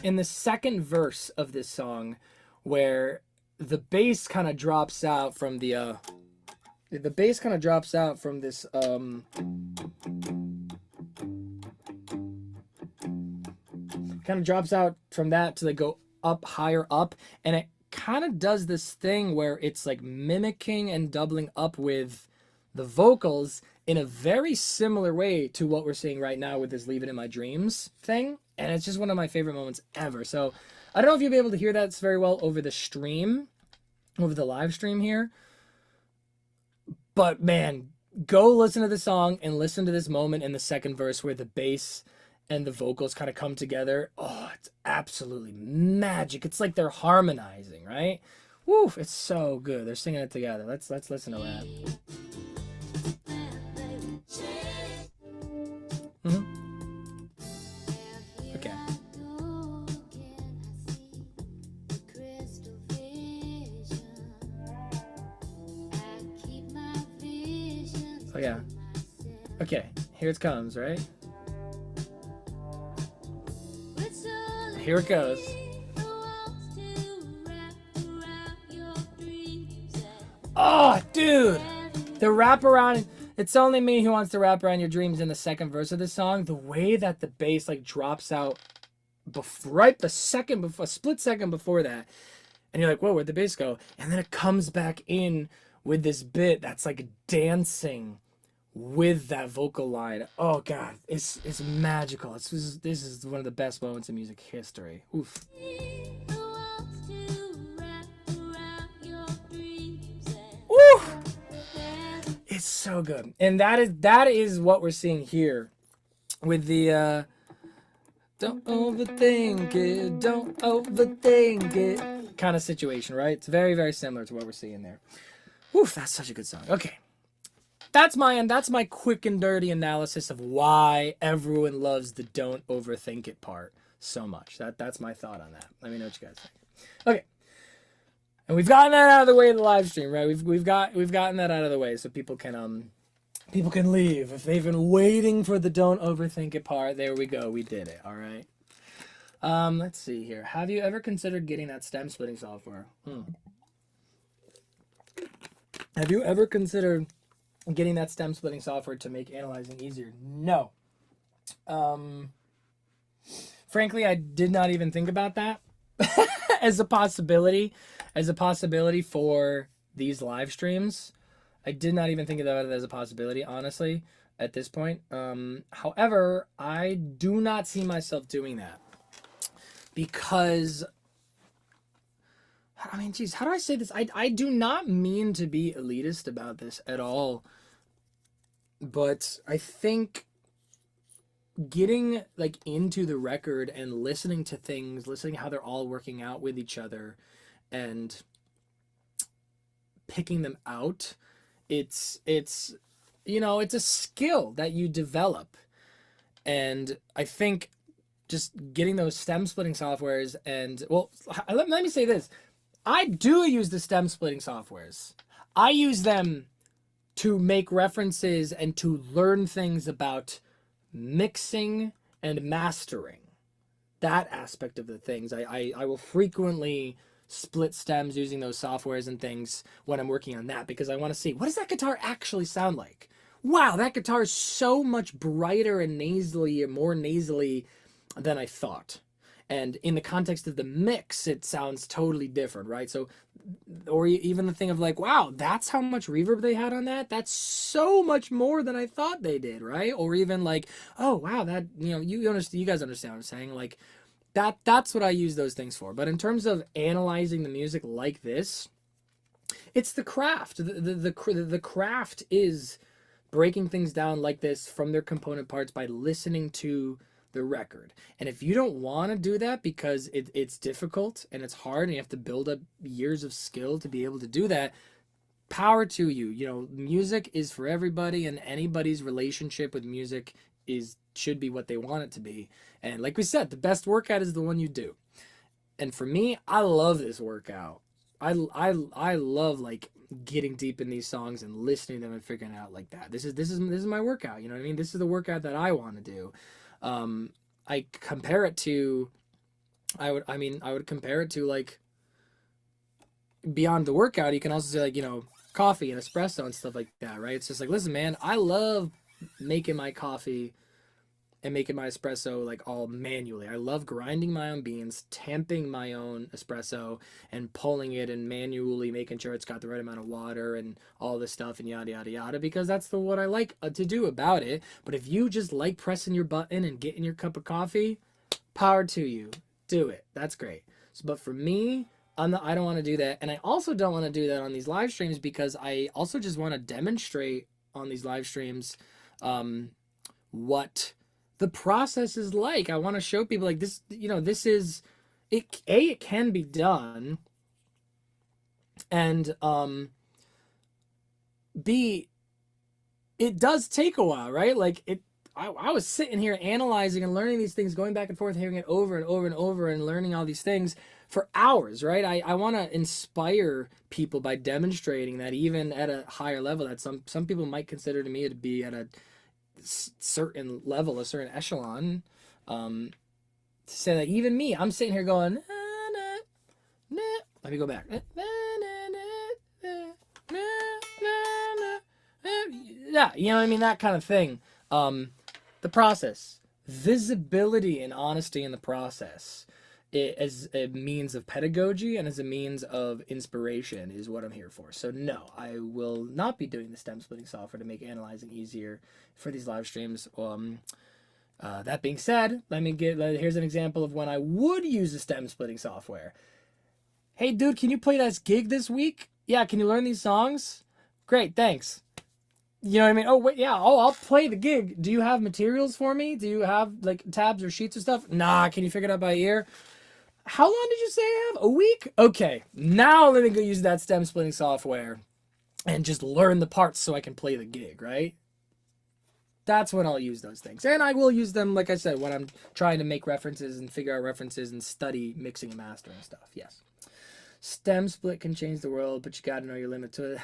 in the second verse of this song where the bass kind of drops out from this kind of drops out from that to go up, higher up, and it kind of does this thing where it's like mimicking and doubling up with the vocals in a very similar way to what we're seeing right now with this Leave It In My Dreams thing. And it's just one of my favorite moments ever. So I don't know if you'll be able to hear that very well over the stream, over the live stream here. But man, go listen to the song and listen to this moment in the second verse where the bass and the vocals kind of come together. Oh, it's absolutely magic. It's like they're harmonizing, right? Woo, it's so good. They're singing it together. Let's listen to that. Okay. So yeah. Okay, here it comes, right? Here it goes. Oh, dude! The wraparound. It's only me who wants to wrap around your dreams in the second verse of this song. The way that the bass like drops out right a split second before that. And you're like, whoa, where'd the bass go? And then it comes back in with this bit that's like dancing with that vocal line. Oh God, it's magical. This is one of the best moments in music history. Oof. Woo! It's so good. And that is what we're seeing here with the don't overthink it, don't overthink it kind of situation, right? It's very, very similar to what we're seeing there. Oof, that's such a good song. Okay. That's my quick and dirty analysis of why everyone loves the don't overthink it part so much. That's my thought on that. Let me know what you guys think. Okay. And we've gotten that out of the way in the live stream, right? We've gotten that out of the way so people can leave. If they've been waiting for the don't overthink it part, there we go. We did it. All right. Let's see here. Have you ever considered getting that stem splitting software? Have you ever considered getting that stem splitting software to make analyzing easier? No. Frankly, I did not even think about that as a possibility for these live streams. I did not even think about it as a possibility, honestly, at this point. However, I do not see myself doing that because, I mean, geez, how do I say this? I do not mean to be elitist about this at all, but I think getting like into the record and listening to things, listening how they're all working out with each other and picking them out, it's you know, it's a skill that you develop. And I think just getting those stem splitting softwares and, well, let me say this. I do use the stem splitting softwares. I use them to make references and to learn things about mixing and mastering. That aspect of the things. I will frequently split stems using those softwares and things when I'm working on that, because I want to see, what does that guitar actually sound like? Wow, that guitar is so much brighter and nasally, more nasally than I thought. And in the context of the mix, it sounds totally different, right? So, or even the thing of like, wow, that's how much reverb they had on that? That's so much more than I thought they did, right? Or even like, oh, wow, that, you know, you guys understand what I'm saying? Like, that's what I use those things for. But in terms of analyzing the music like this, it's the craft. The craft is breaking things down like this from their component parts by listening to the record. And if you don't want to do that because it's difficult and it's hard and you have to build up years of skill to be able to do that, power to you. You know, music is for everybody, and anybody's relationship with music should be what they want it to be. And like we said, the best workout is the one you do. And for me, I love this workout. I love like getting deep in these songs and listening to them and figuring it out like that. This is my workout. You know what I mean? This is the workout that I want to do. I compare it to, I would compare it to like beyond the workout. You can also say like, you know, coffee and espresso and stuff like that, right? It's just like, listen, man, I love making my coffee and making my espresso like all manually. I love grinding my own beans, tamping my own espresso, and pulling it and manually making sure it's got the right amount of water and all this stuff and yada yada yada, because that's what I like to do about it. But if you just like pressing your button and getting your cup of coffee, power to you. Do it. That's great. But for me, I don't want to do that, and I also don't want to do that on these live streams, because I also just want to demonstrate on these live streams what the process is like. I want to show people like this, you know, this is it. It can be done, and B, it does take a while, right? Like I was sitting here analyzing and learning these things, going back and forth, hearing it over and over and over, and learning all these things for hours, right? I want to inspire people by demonstrating that even at a higher level, that some people might consider to me to be at a certain level, a certain echelon, to say that even me, I'm sitting here going, let me go back. Yeah, you know what I mean? That kind of thing. The process, visibility and honesty in the process, as a means of pedagogy and as a means of inspiration is what I'm here for. So no, I will not be doing the stem splitting software to make analyzing easier for these live streams. That being said, here's an example of when I would use the stem splitting software. Hey dude, can you play this gig this week? Yeah, can you learn these songs? Great, thanks. You know what I mean? Oh, wait, yeah. Oh, I'll play the gig. Do you have materials for me? Do you have like tabs or sheets or stuff? Nah, can you figure it out by ear? How long did you say I have? A week? Okay, now let me go use that stem splitting software and just learn the parts so I can play the gig, right? That's when I'll use those things. And I will use them, like I said, when I'm trying to make references and figure out references and study mixing and mastering stuff. Yes. Stem split can change the world, but you gotta know your limit to it.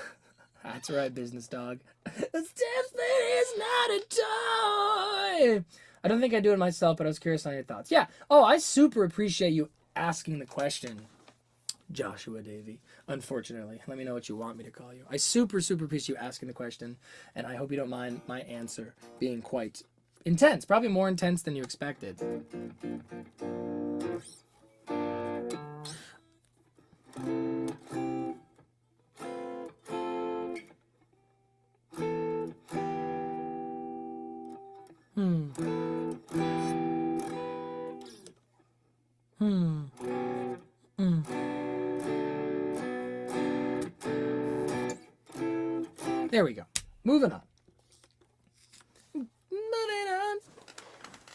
That's right, business dog. A stem split is not a toy. I don't think I do it myself, but I was curious on your thoughts. Yeah. Oh, I super appreciate you asking the question, Joshua Davey. Unfortunately, let me know what you want me to call you. I super appreciate you asking the question, and I hope you don't mind my answer being quite intense, probably more intense than you expected. There we go. Moving on.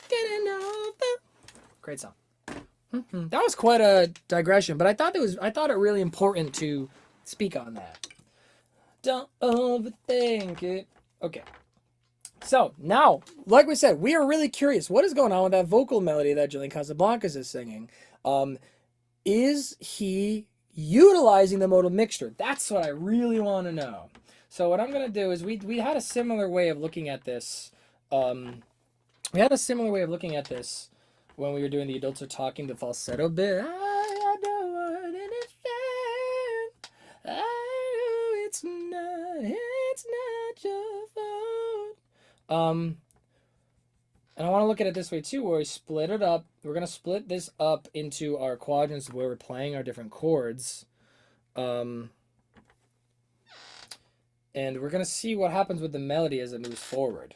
Getting over. Great song. That was quite a digression, but I thought it really important to speak on that. Don't overthink it. Okay. So now, like we said, we are really curious. What is going on with that vocal melody that Julian Casablancas is singing? Is he utilizing the modal mixture? That's what I really want to know. So what I'm going to do is we had a similar way of looking at this. We had a similar way of looking at this when we were doing the adults are talking, the falsetto bit. I don't want anything. I know it's not your fault. And I want to look at it this way too, where we split it up. We're going to split this up into our quadrants where we're playing our different chords. And we're going to see what happens with the melody as it moves forward.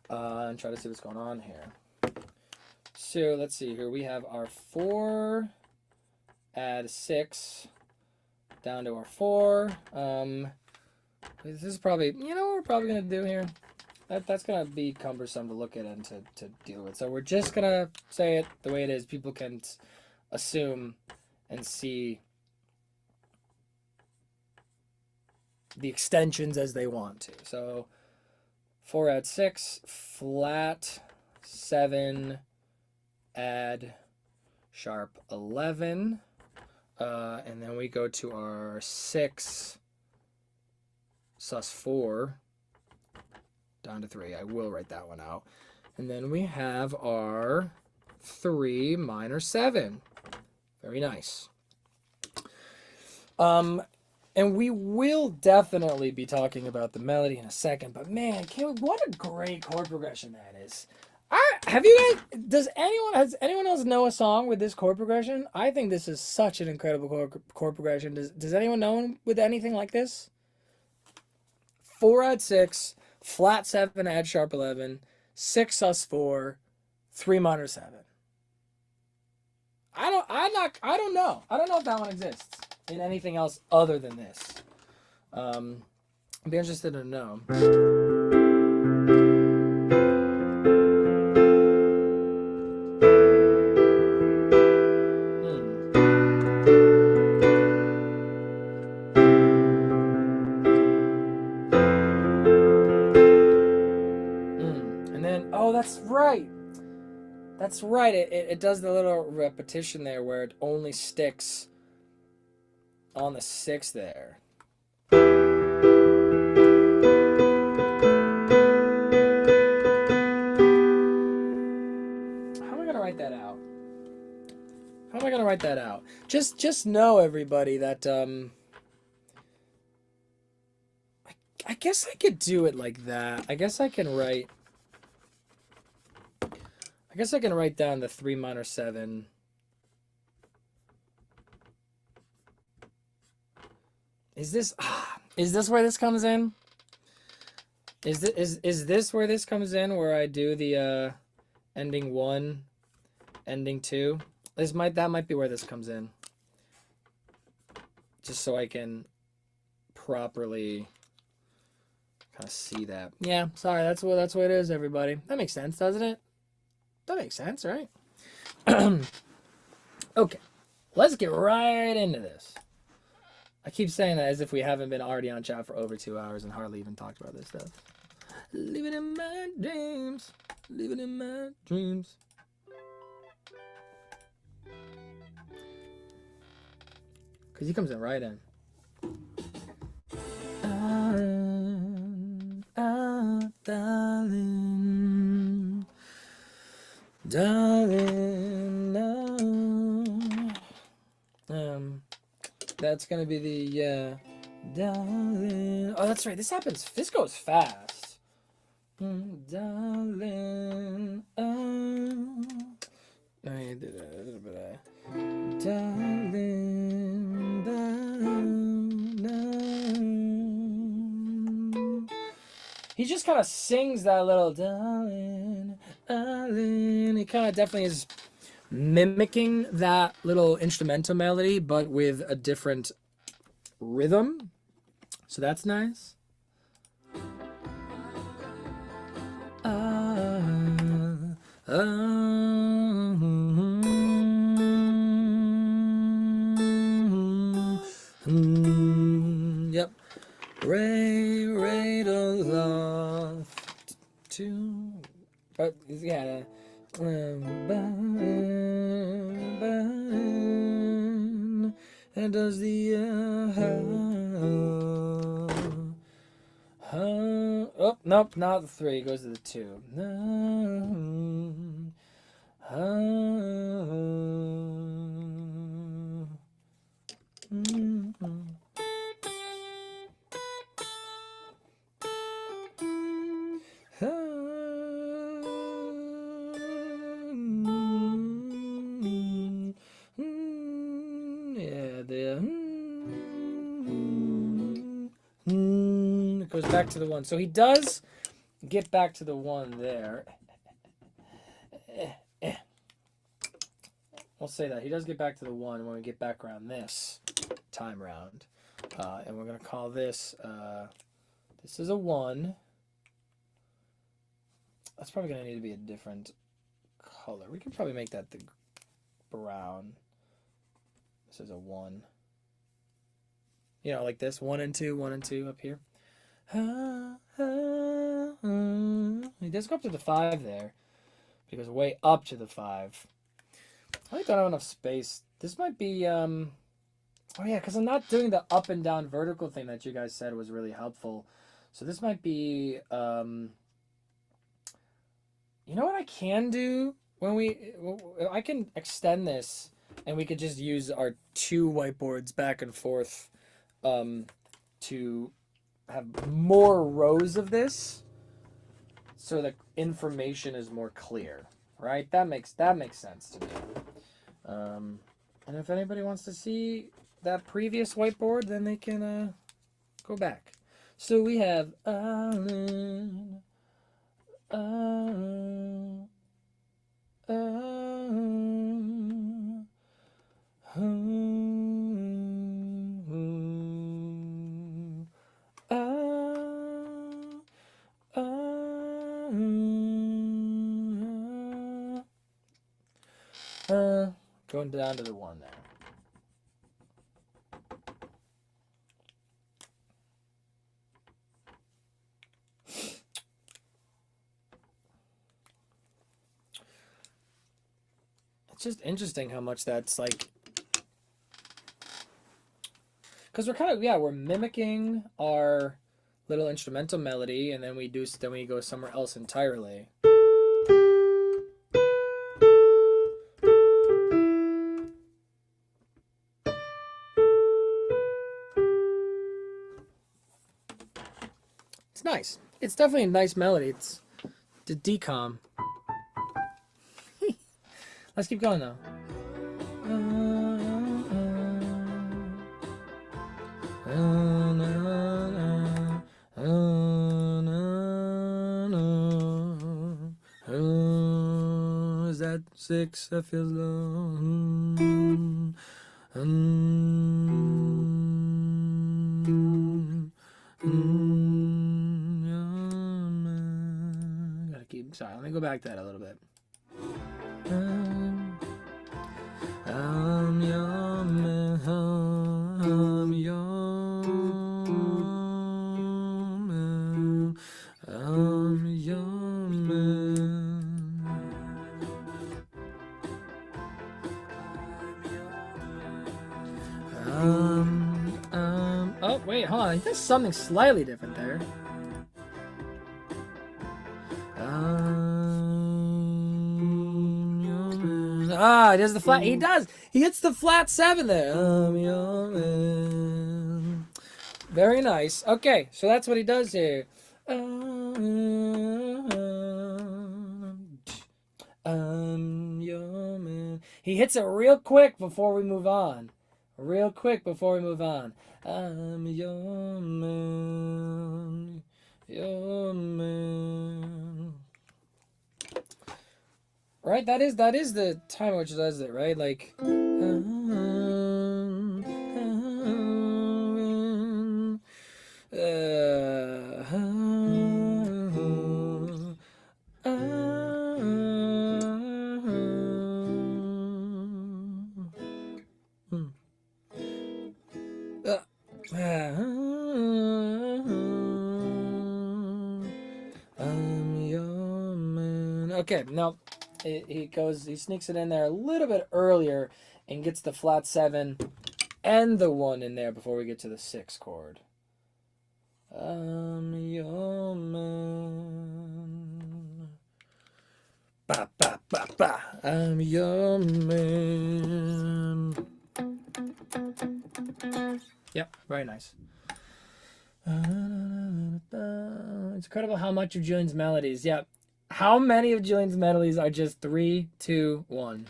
And try to see what's going on here. So let's see here. We have our 4, add 6, down to our 4. This is probably, you know what we're probably going to do here? That's going to be cumbersome to look at and to deal with. So we're just going to say it the way it is. People can assume and see the extensions as they want to. So 4 add 6, flat 7, add sharp 11, and then we go to our 6 sus 4 down to 3. I will write that one out. And then we have our 3 minor 7. Very nice. And we will definitely be talking about the melody in a second, but man, what a great chord progression that is. Has anyone else know a song with this chord progression? I think this is such an incredible chord progression. Does anyone know with anything like this? 4 add 6, flat 7 add sharp 11, 6 sus 4, 3 minor 7. I don't know. I don't know if that one exists in anything else other than this. I'd be interested to know. And then, oh, that's right. That's right. It does the little repetition there where it only sticks on the 6 there. How am I gonna write that out? How am I gonna write that out? Just know, everybody, that I guess I could do it like that. I guess I can write down the 3 minor 7. Is this where this comes in? Is this where this comes in, where I do the ending 1, ending 2? That might be where this comes in. Just so I can properly kind of see that. Yeah, sorry, that's what it is, everybody. That makes sense, doesn't it? That makes sense, right? Okay, let's get right into this. I keep saying that as if we haven't been already on chat for over 2 hours and hardly even talked about this stuff. Living in my dreams. Living in my dreams. Because he comes in right in. Darling. Darling, no. That's gonna be the darling. Oh, that's right. This goes fast. Darling, I did a little bit of darling, darling. He just kind of sings that little darling, darling. He kind of definitely is mimicking that little instrumental melody, but with a different rhythm. So that's nice. Yep. Ray to two. But yeah. And does the oh nope, not the 3. It goes to the 2. Yeah, there. It goes back to the 1. So he does get back to the 1 there. We'll say that. He does get back to the 1 when we get back around this time round. And we're going to call this, this is a 1. That's probably going to need to be a different color. We can probably make that the brown. This is a 1. You know, like this. 1 and 2, 1 and 2 up here. He does go up to the 5 there. He goes way up to the 5. I don't have enough space. This might be, oh yeah, because I'm not doing the up and down vertical thing that you guys said was really helpful. So this might be, you know what I can do? I can extend this, and we could just use our 2 whiteboards back and forth to have more rows of this so the information is more clear, right? That makes sense to me. And if anybody wants to see that previous whiteboard, then they can go back. So we have going down to the 1 there. It's just interesting how much that's like, because we're kind of, we're mimicking our little instrumental melody, and then we go somewhere else entirely. It's nice. It's definitely a nice melody. It's the decom. Let's keep going though. Is that 6? That feels low. Gotta keep. Sorry, let me go back to that a little bit. I'm your man, I'm your man, I'm your man. Oh wait, hold on. There's something slightly different there. He does the flat. He does. He hits the flat 7 there. I'm your man. Very nice. Okay, so that's what he does here. I'm your man. He hits it real quick before we move on. I'm your man. Your man. Right? That is the time which does it, right? Like I'm your man. Okay, no, he sneaks it in there a little bit earlier and gets the flat 7 and the 1 in there before we get to the 6 chord. I'm your man. Ba, ba, ba, ba. I'm your man. Yep, very nice. It's incredible how much of Julian's melodies. Yeah. How many of Julian's melodies are just 3, 2, 1?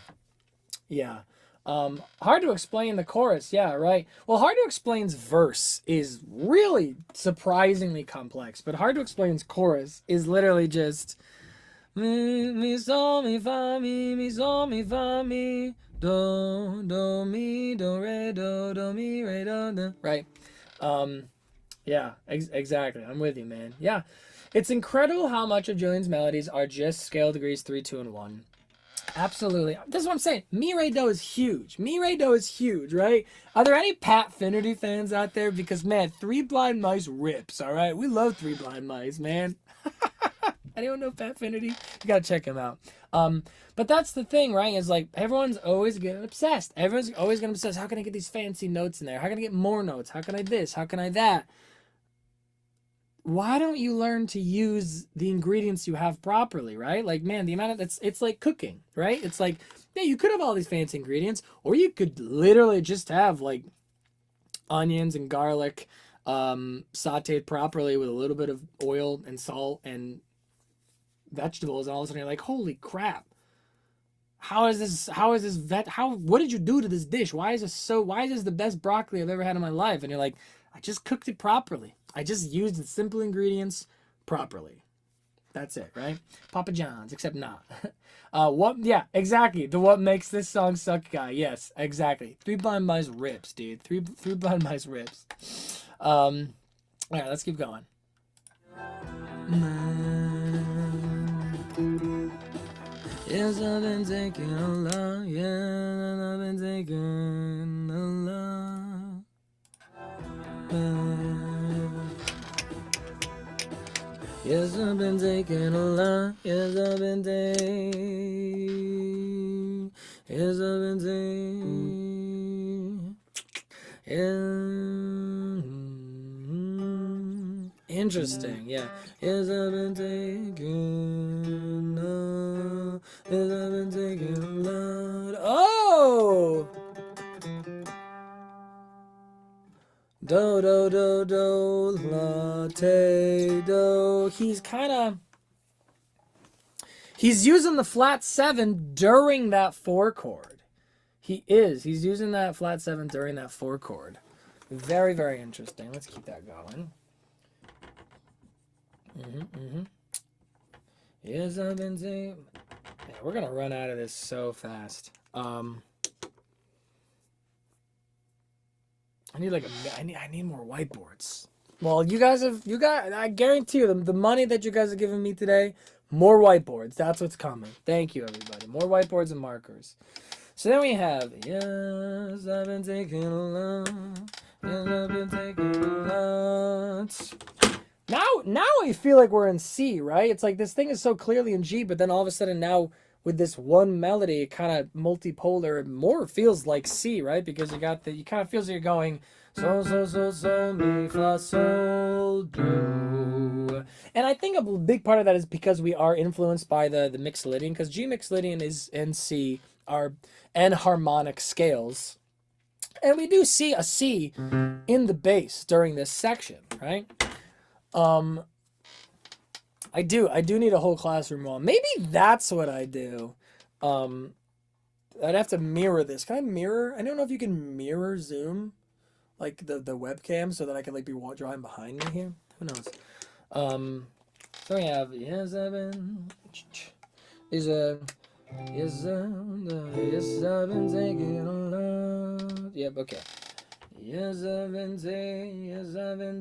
Yeah. Hard to explain the chorus. Yeah, right. Well, hard to explain's verse is really surprisingly complex, but hard to explain's chorus is literally just mi sol mi fa mi sol mi fa mi do mi do re do, right. Yeah, exactly. I'm with you, man. Yeah. It's incredible how much of Julian's melodies are just scale degrees 3, 2, and 1. Absolutely. This is what I'm saying. Mi, re, do is huge. Mi, re, do is huge, right? Are there any Pat Finnerty fans out there? Because, man, 3 Blind Mice rips, all right? We love 3 Blind Mice, man. Anyone know Pat Finnerty? You gotta check him out. But that's the thing, right? Is like everyone's always getting obsessed. Everyone's always getting obsessed. How can I get these fancy notes in there? How can I get more notes? How can I this? How can I that? Why don't you learn to use the ingredients you have properly, right? Like, man, the amount of it's like cooking, right? It's like, yeah, you could have all these fancy ingredients, or you could literally just have like onions and garlic sauteed properly with a little bit of oil and salt and vegetables, and all of a sudden you're like, holy crap. What did you do to this dish? Why is this the best broccoli I've ever had in my life? And you're like, I just cooked it properly. I just used the simple ingredients properly. That's it, right? Papa John's, except not. Yeah, exactly. The what makes this song suck guy. Yes, exactly. 3 Blind Mice rips, dude. Three Blind Mice rips. All right, let's keep going. Yes, I've been taking a lot. Yeah, I've been taking a lot. Yes, I've been taking a lot. Yes, I've been taking. Yes, I've been taking. Interesting, yeah. Yes, I've been taking. Yes, I've been taking a lot. Oh! Do, do, do, do, latte, do. He's using the flat 7 during that 4 chord. He's using that flat 7 during that 4 chord. Very, very interesting. Let's keep that going. Yes, I've been saying. Yeah, we're gonna run out of this so fast. I need I need more whiteboards. Well, I guarantee you the money that you guys are giving me today, more whiteboards. That's what's coming. Thank you, everybody. More whiteboards and markers. So then we have, yes, I've been taking a lot. Yes, I've been taking a lot. Now I feel like we're in C, right? It's like this thing is so clearly in G, but then all of a sudden now with this one melody, kind of multipolar, it more feels like C, right? Because you kind of feels like you're going so, mi, fa, sol, do. And I think a big part of that is because we are influenced by the Mixolydian, because G Mixolydian and C are enharmonic scales. And we do see a C in the bass during this section, right? I do need a whole classroom wall. Maybe that's what I do. I'd have to mirror this. Can I mirror? I don't know if you can mirror Zoom, like the webcam, so that I can like be drawing behind me here. Who knows? So we have yes I've been taking a lot. Yep. Okay. Yes, I've been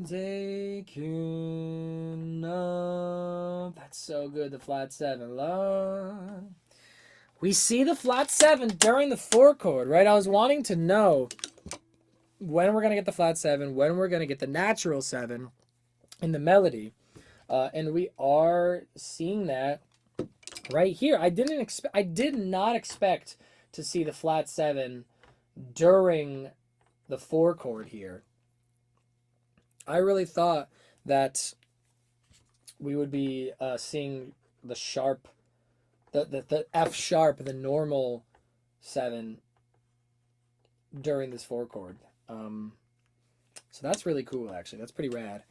taking up. That's so good, the flat 7. Love. We see the flat 7 during the 4 chord, right? I was wanting to know when we're going to get the flat 7, when we're going to get the natural 7 in the melody. And we are seeing that right here. I did not expect to see the flat 7 during the 4 chord here. I really thought that we would be seeing the sharp, the F sharp, the normal 7 during this 4 chord. So that's really cool, actually. That's pretty rad.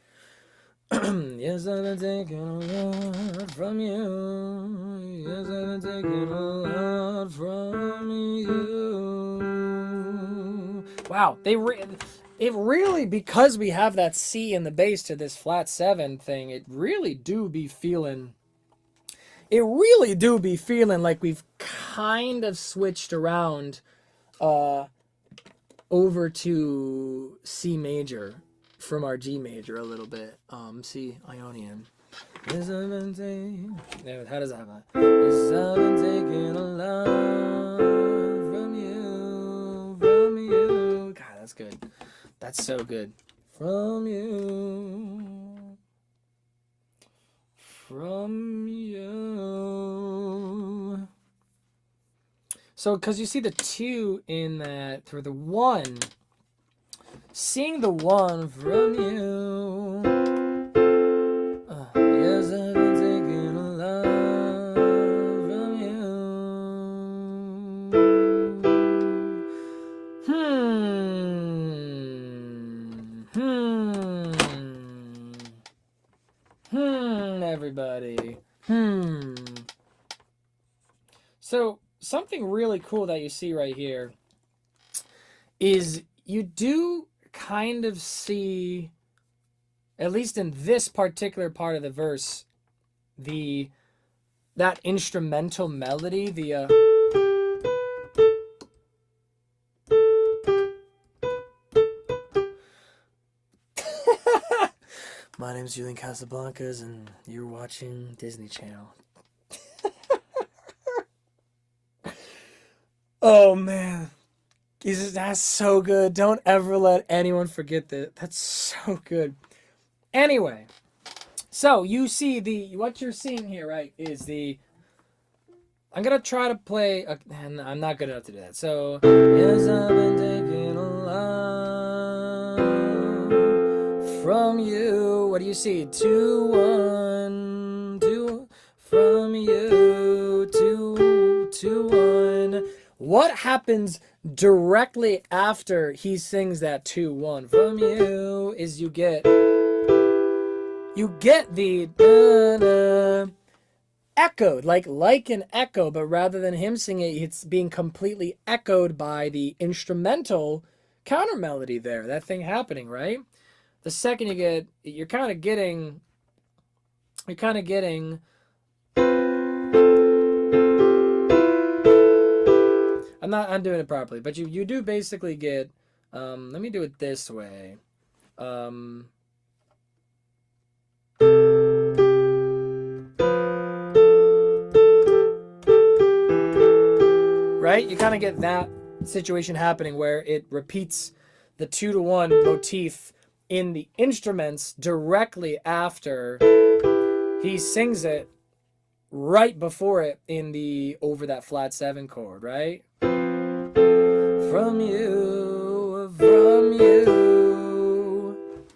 Yes, I've been taking a lot from you. Yes, I've been taking a lot from you. Wow, it really, because we have that C in the bass to this flat 7 thing, it really do be feeling like we've kind of switched around over to C major from our G major a little bit. C Ionian. How does that happen? Yes, I've been taking a lot from you. God, that's good. That's so good. From you. So, because you see the 2 in that, through the 1, seeing the 1 from you. Yes, I've been taking a lot from you. Everybody. So, something really cool that you see right here is you do kind of see, at least in this particular part of the verse, that instrumental melody, My name's Julian Casablancas, and you're watching Disney Channel. Oh, man. That's so good. Don't ever let anyone forget that. That's so good. Anyway, so you see what you're seeing here, right, is I'm going to try to play, and I'm not good enough to do that. So, yes, I've been taking a lot from you. What do you see? 2, 1, 2, from you, 2, 2, 1. What happens directly after he sings that 2, 1 from you is you get the echoed, like an echo, but rather than him singing it, it's being completely echoed by the instrumental counter melody there. That thing happening, right? The second you're kind of getting I'm doing it properly, but you do basically get, let me do it this way. Right? You kind of get that situation happening where it repeats the 2 to 1 motif in the instruments directly after he sings it, right before it over that flat 7 chord, right? From you.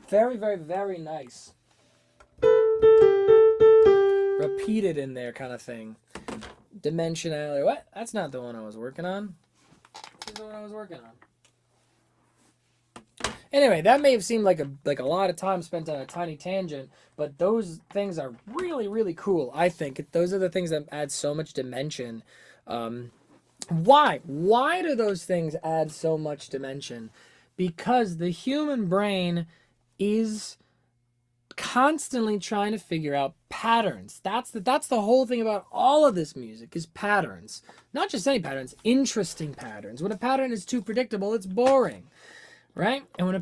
Very, very, very nice. Repeated in there kind of thing. Dimensionality. What? That's not the one I was working on. This is the one I was working on. Anyway, that may have seemed like a lot of time spent on a tiny tangent, but those things are really, really cool, I think. Those are the things that add so much dimension. Why? Why do those things add so much dimension? Because the human brain is constantly trying to figure out patterns. That's the whole thing about all of this music is patterns. Not just any patterns, interesting patterns. When a pattern is too predictable, it's boring. Right? And when a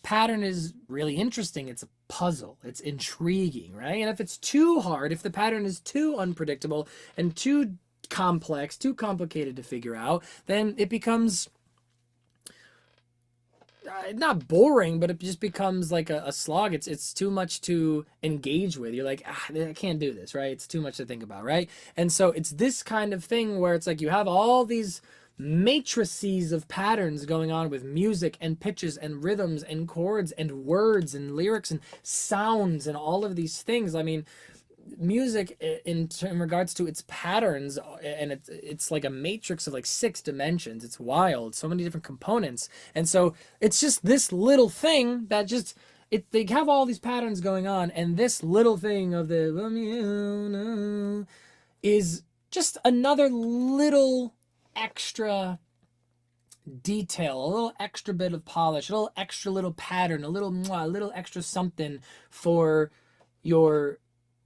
pattern is really interesting, it's a puzzle. It's intriguing, right? And if it's too hard, if the pattern is too unpredictable and too complex, too complicated to figure out, then it becomes not boring, but it just becomes like a slog. It's too much to engage with. You're like, I can't do this, right? It's too much to think about, right? And so it's this kind of thing where it's like you have all these matrices of patterns going on with music and pitches and rhythms and chords and words and lyrics and sounds and all of these things. I mean, music in regards to its patterns, and it's like a matrix of like 6 dimensions. It's wild, so many different components. And so it's just this little thing that just they have all these patterns going on, and this little thing of the is just another little extra detail, a little extra bit of polish, a little extra little pattern, a little extra something for your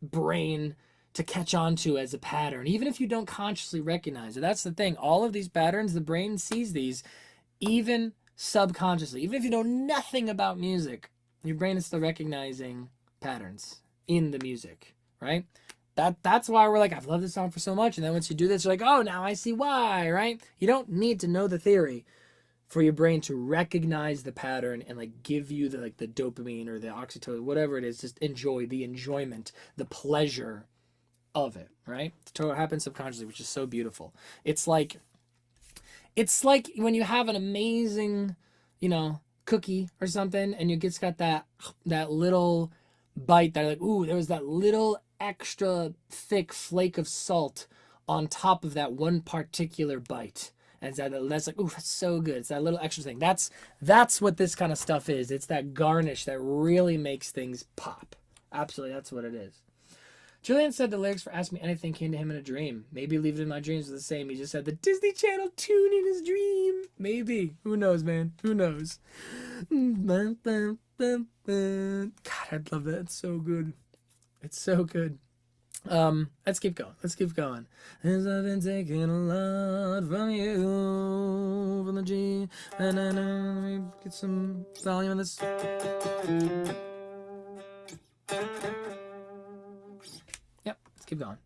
brain to catch on to as a pattern, even if you don't consciously recognize it. That's the thing. All of these patterns, the brain sees these even subconsciously. Even if you know nothing about music, your brain is still recognizing patterns in the music, right? That's why we're like, I've loved this song for so much. And then once you do this, you're like, oh, now I see why, right? You don't need to know the theory for your brain to recognize the pattern and like give you the dopamine or the oxytocin, whatever it is. Just enjoy the enjoyment, the pleasure of it, right? It happens subconsciously, which is so beautiful. It's like when you have an amazing, cookie or something, and you just got that little bite that like, ooh, there was that little extra thick flake of salt on top of that one particular bite. And that's like, ooh, that's so good. It's that little extra thing. That's what this kind of stuff is. It's that garnish that really makes things pop. Absolutely, that's what it is. Julian said the lyrics for Ask Me Anything came to him in a dream. Maybe Leave It in My Dreams was the same. He just had the Disney Channel tune in his dream. Maybe. Who knows, man? Who knows? God, I love that. It's so good. It's so good. Let's keep going. As I've been taking a lot from you, from the G, and let me get some volume on this. Yep, let's keep going.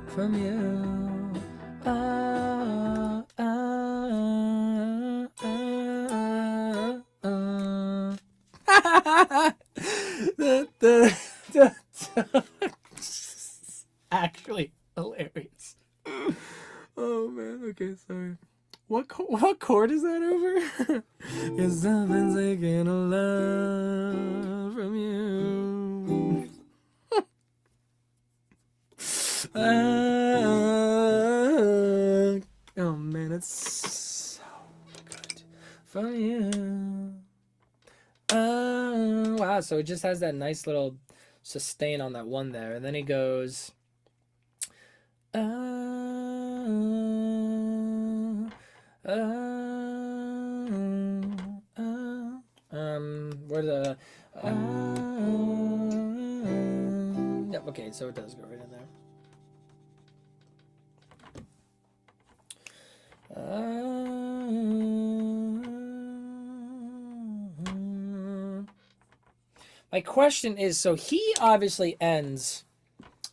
From you, actually hilarious. Oh man, okay, sorry. What chord is that over? Cause I've been taking a lot from you. Oh man, it's so good. From you. Wow, so it just has that nice little sustain on that one there, and then he goes where the yep, okay, so it does go right in there. My question is, so he obviously ends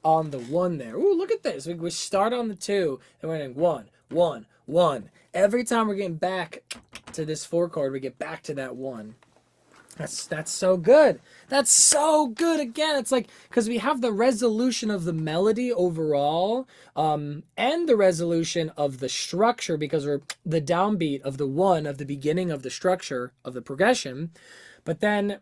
on the 1 there. Ooh, look at this. We start on the 2, and we're getting 1, 1, 1. Every time we're getting back to this 4 chord, we get back to that 1. That's so good. That's so good. Again, it's like, because we have the resolution of the melody overall, and the resolution of the structure, because we're the downbeat of the 1 of the beginning of the structure of the progression. But then,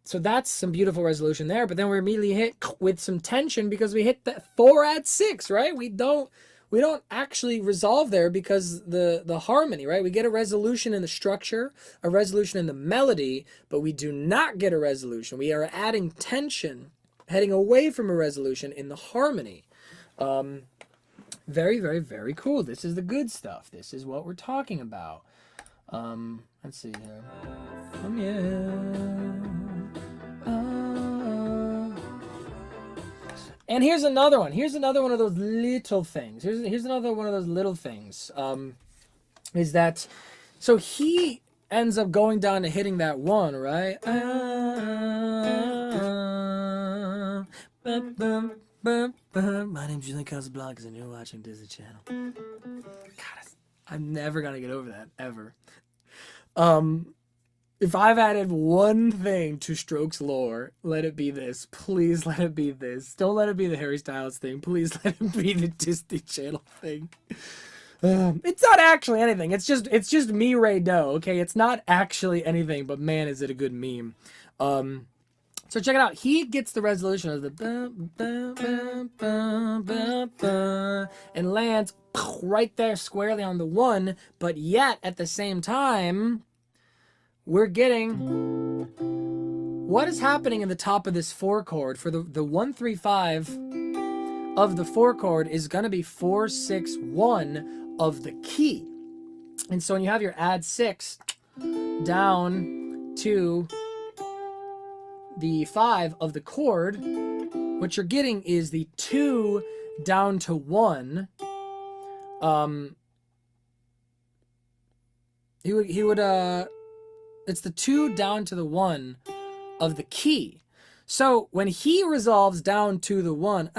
so that's some beautiful resolution there. But then we're immediately hit with some tension because we hit the 4 at 6, right? We don't actually resolve there because the harmony, right? We get a resolution in the structure, a resolution in the melody, but we do not get a resolution. We are adding tension, heading away from a resolution in the harmony. Very, very, very cool. This is the good stuff. This is what we're talking about. Let's see here. And here's another one. Here's another one of those little things. Here's another one of those little things. Is that, so he ends up going down to hitting that 1, right? My name's Julian Casablancas, and you're watching Disney Channel. God, I'm never gonna get over that, ever. If I've added one thing to Strokes lore, let it be this. Please let it be this. Don't let it be the Harry Styles thing. Please let it be the Disney Channel thing. It's not actually anything. It's just me, Ray Doe. Okay, it's not actually anything. But man, is it a good meme. So check it out. He gets the resolution of the and lands right there squarely on the 1. But yet at the same time, we're getting what is happening in the top of this 4 chord for the 1 3 5 of the 4 chord is gonna be 4 6 1 of the key. And so when you have your add 6 down to the 5 of the chord, what you're getting is the 2 down to 1. He would it's the 2 down to the 1 of the key. So when he resolves down to the 1,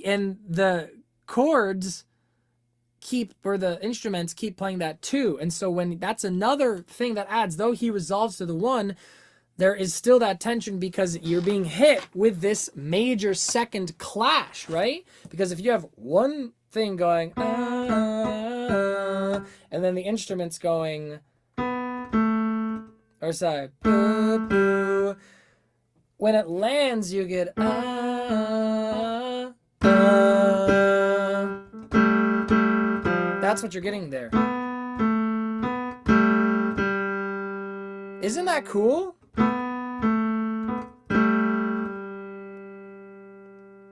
and the chords keep, or the instruments keep playing that 2, and so when that's another thing that adds, though he resolves to the 1, there is still that tension because you're being hit with this major second clash, right? Because if you have one thing going and then the instruments going, or sorry, boo, boo. When it lands, you get That's what you're getting there. Isn't that cool?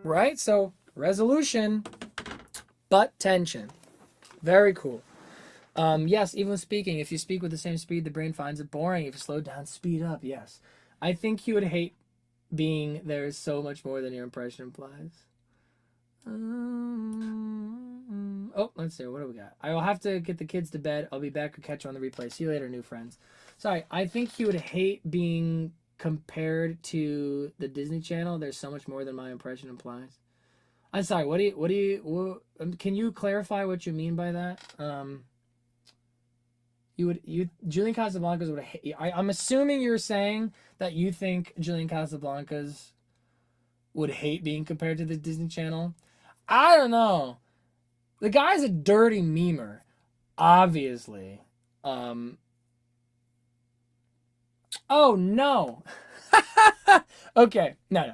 Right? So, resolution, but tension. Very cool. Yes, even speaking, if you speak with the same speed, the brain finds it boring. If you slow down, speed up. Yes. I think you would hate being there is so much more than your impression implies. Oh, let's see. What do we got? I will have to get the kids to bed. I'll be back to catch you on the replay. See you later, new friends. Sorry, I think he would hate being compared to the Disney Channel. There's so much more than my impression implies. I'm sorry. Can you clarify what you mean by that? Julian Casablancas would hate. I'm assuming you're saying that you think Julian Casablancas would hate being compared to the Disney Channel. I don't know. The guy's a dirty memer, obviously. Oh no. Okay, no.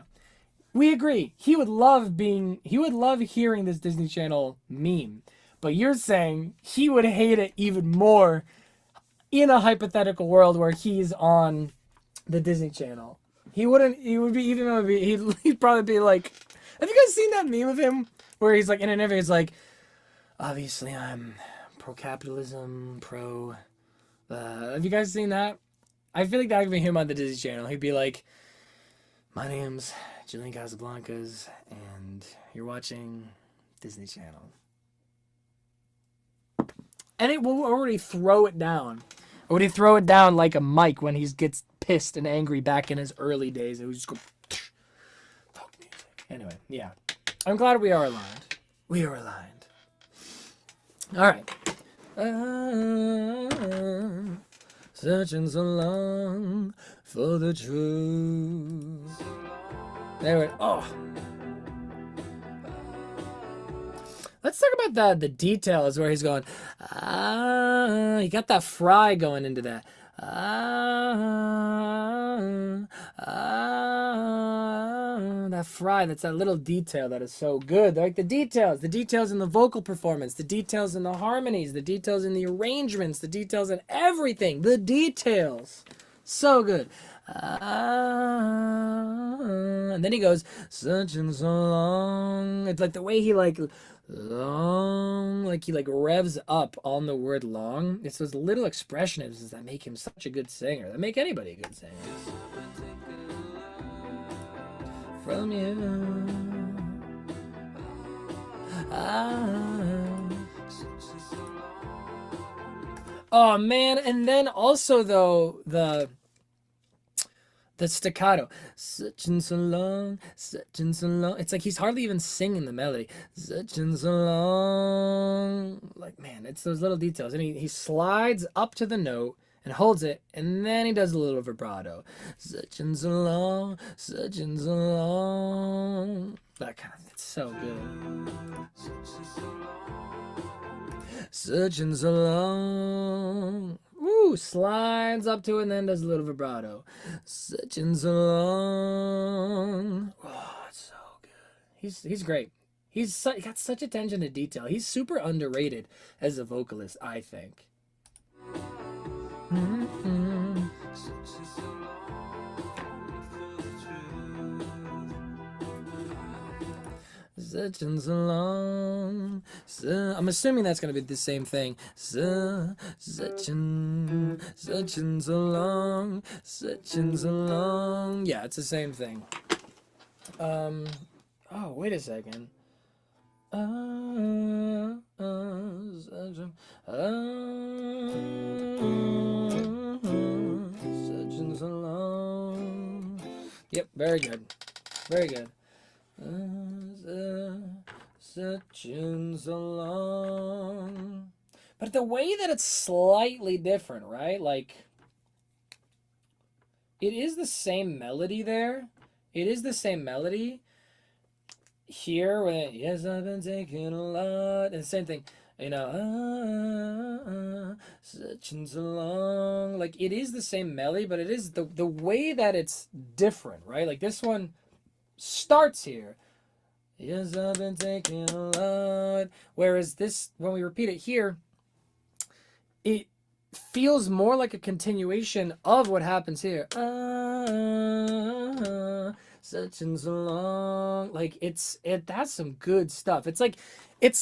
We agree. He would love hearing this Disney Channel meme. But you're saying he would hate it even more in a hypothetical world where he's on the Disney Channel. He'd probably be like, have you guys seen that meme of him where he's like in an interview, he's like, obviously I'm pro-capitalism, have you guys seen that? I feel like that would be him on the Disney Channel. He'd be like, my name's Julian Casablancas, and you're watching Disney Channel. And it will already throw it down. Or would he throw it down like a mic when he gets pissed and angry back in his early days? It would just go, folk music. Anyway, yeah. I'm glad we are aligned. We are aligned. All right. Searching so long for the truth. There we go. Oh. Let's talk about the details where he's going, he got that fry going into that. That fry, that's that little detail that is so good. Like the details in the vocal performance, the details in the harmonies, the details in the arrangements, the details in everything, the details. So good. And then he goes, searching so long. It's like the way he long, like he revs up on the word long. It's those little expressionisms that make him such a good singer, that make anybody a good singer. From you, oh man. And then also though the the staccato, such and so long, such and so long. It's like he's hardly even singing the melody. Such and so long. Like, man, it's those little details. And he slides up to the note and holds it, and then he does a little vibrato. Such and so long, such and so long. That kind of, it's so good. Such and so long. Woo, slides up to it and then does a little vibrato. Such and so long. Oh, it's so good. He's great. He got such attention to detail. He's super underrated as a vocalist, I think. Mm-hmm. Such and so long. I'm assuming that's going to be the same thing. Such and so long. Such and so long. Yeah, it's the same thing. Oh, wait a second. Such and so long. Yep, very good. Very good. Such and so long. But the way that it's slightly different, right? Like, it is the same melody there. It is the same melody. Here, when it, yes, I've been taking a lot. And the same thing, you know, such and so long. Like, it is the same melody, but it is the way that it's different, right? Like, this one starts here. Yes, I've been taking a lot. Whereas this, when we repeat it here, it feels more like a continuation of what happens here. Such and so long. Like, that's some good stuff. It's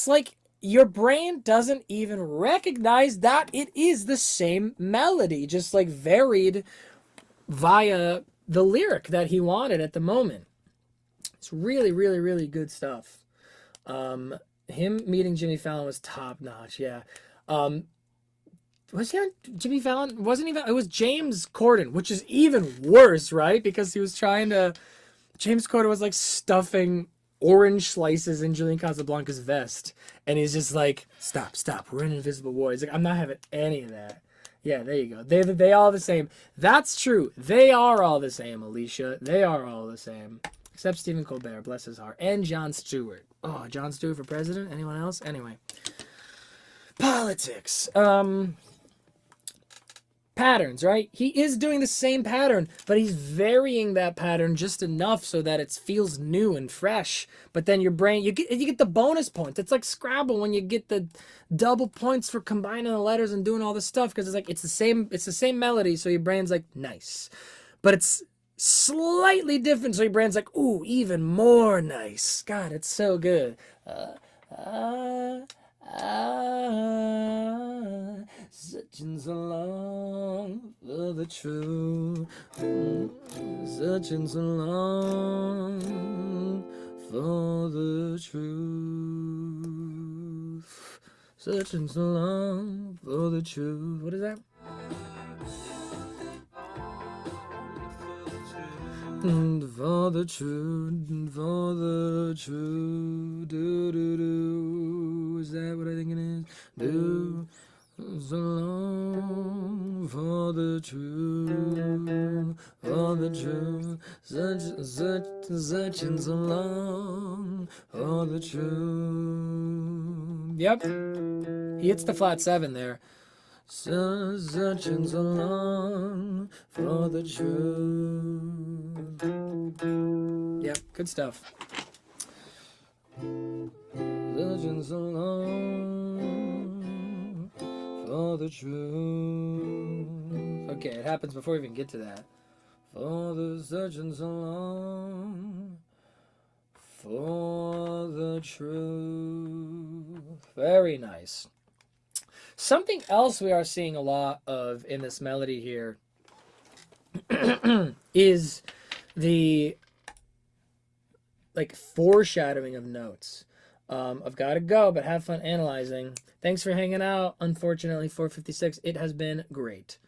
like your brain doesn't even recognize that it is the same melody, just like varied via the lyric that he wanted at the moment. It's really, really, really good stuff. Him meeting Jimmy Fallon was top notch. Yeah. Was he on Jimmy Fallon? Wasn't even. It was James Corden, which is even worse, right? Because he was trying to. James Corden was like stuffing orange slices in Julian Casablanca's vest, and he's just like, "Stop! We're in Invisible War." He's like, "I'm not having any of that." Yeah, there you go. They all the same. That's true. They are all the same, Alicia. They are all the same. Except Stephen Colbert, bless his heart. And Jon Stewart. Oh, Jon Stewart for president? Anyone else? Anyway. Politics. Patterns, right? He is doing the same pattern, but he's varying that pattern just enough so that it feels new and fresh. But then your brain, you get the bonus points. It's like Scrabble when you get the double points for combining the letters and doing all this stuff, because it's the same melody, so your brain's like, nice. But it's slightly different, so your brain's like, ooh, even more nice. God, it's so good. Such and so long for the truth. Such and so long for the truth. Such and so long for the truth. What is that? For the truth, for the truth, do do do. Is that what I think it is? Do so long for the truth, for the truth. Such and so long for the truth. Yep, he hits the flat 7 there. Such and so long for the truth. Yep, good stuff. Such and so long for the truth. Okay, it happens before we even get to that. For the such and so long for the truth. Very nice. Something else we are seeing a lot of in this melody here is the like foreshadowing of notes. I've got to go, but have fun analyzing. Thanks for hanging out. Unfortunately, 456. It has been great.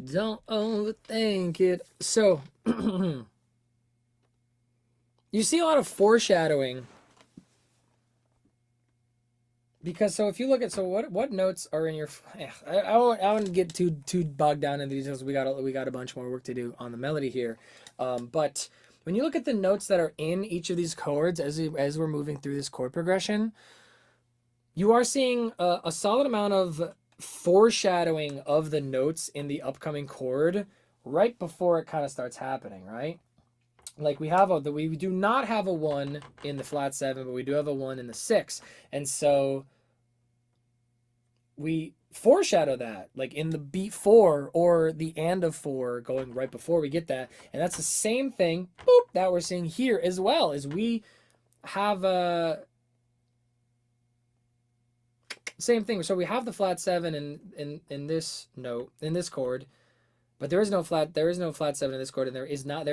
Don't overthink it. So, you see a lot of foreshadowing. Because so if you look at what notes are in your I won't get too bogged down in the details. We got a bunch more work to do on the melody here, but when you look at the notes that are in each of these chords as we're moving through this chord progression, you are seeing a solid amount of foreshadowing of the notes in the upcoming chord right before it kind of starts happening, right? Like we do not have a 1 in the flat 7, but we do have a 1 in the 6, and so we foreshadow that, like in the beat 4 or the and of 4 going right before we get that. And that's the same thing, boop, that we're seeing here as well, as we have same thing. So we have the flat 7 in this note, in this chord, but there is no flat 7 in this chord, and there is not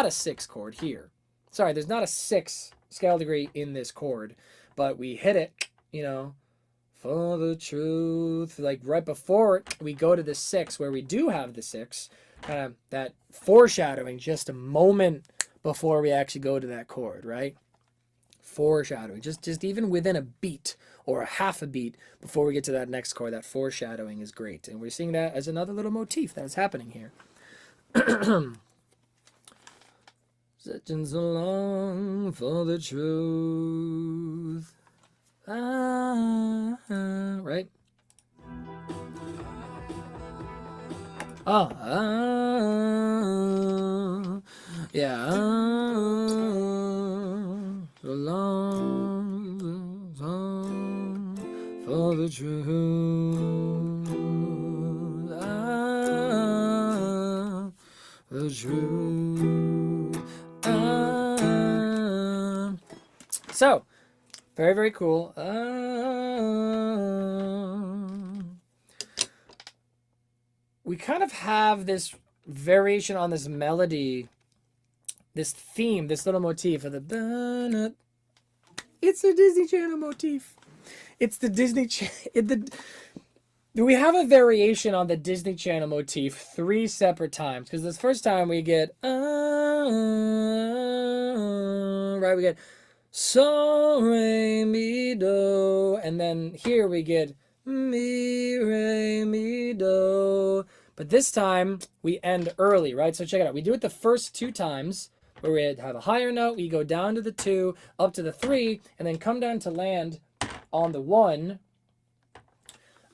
a 6 chord here. Sorry, there's not a 6 scale degree in this chord, but we hit it, you know, for the truth, like right before we go to the 6 where we do have the 6, kind of that foreshadowing just a moment before we actually go to that chord, right? Foreshadowing, just even within a beat or a half a beat before we get to that next chord, that foreshadowing is great. And we're seeing that as another little motif that's happening here. Searching so long for the truth. Right? Yeah. So long for the truth. The truth. So, very, very cool. We kind of have this variation on this melody, this theme, this little motif of the. It's a Disney Channel motif. It's the Disney Channel. We have a variation on the Disney Channel motif 3 separate times, because this first time we get right, we get so re mi do, and then here we get mi re mi do, but this time we end early, right? So check it out. We do it the first 2 times where we have a higher note, we go down to the 2, up to the 3, and then come down to land on the 1.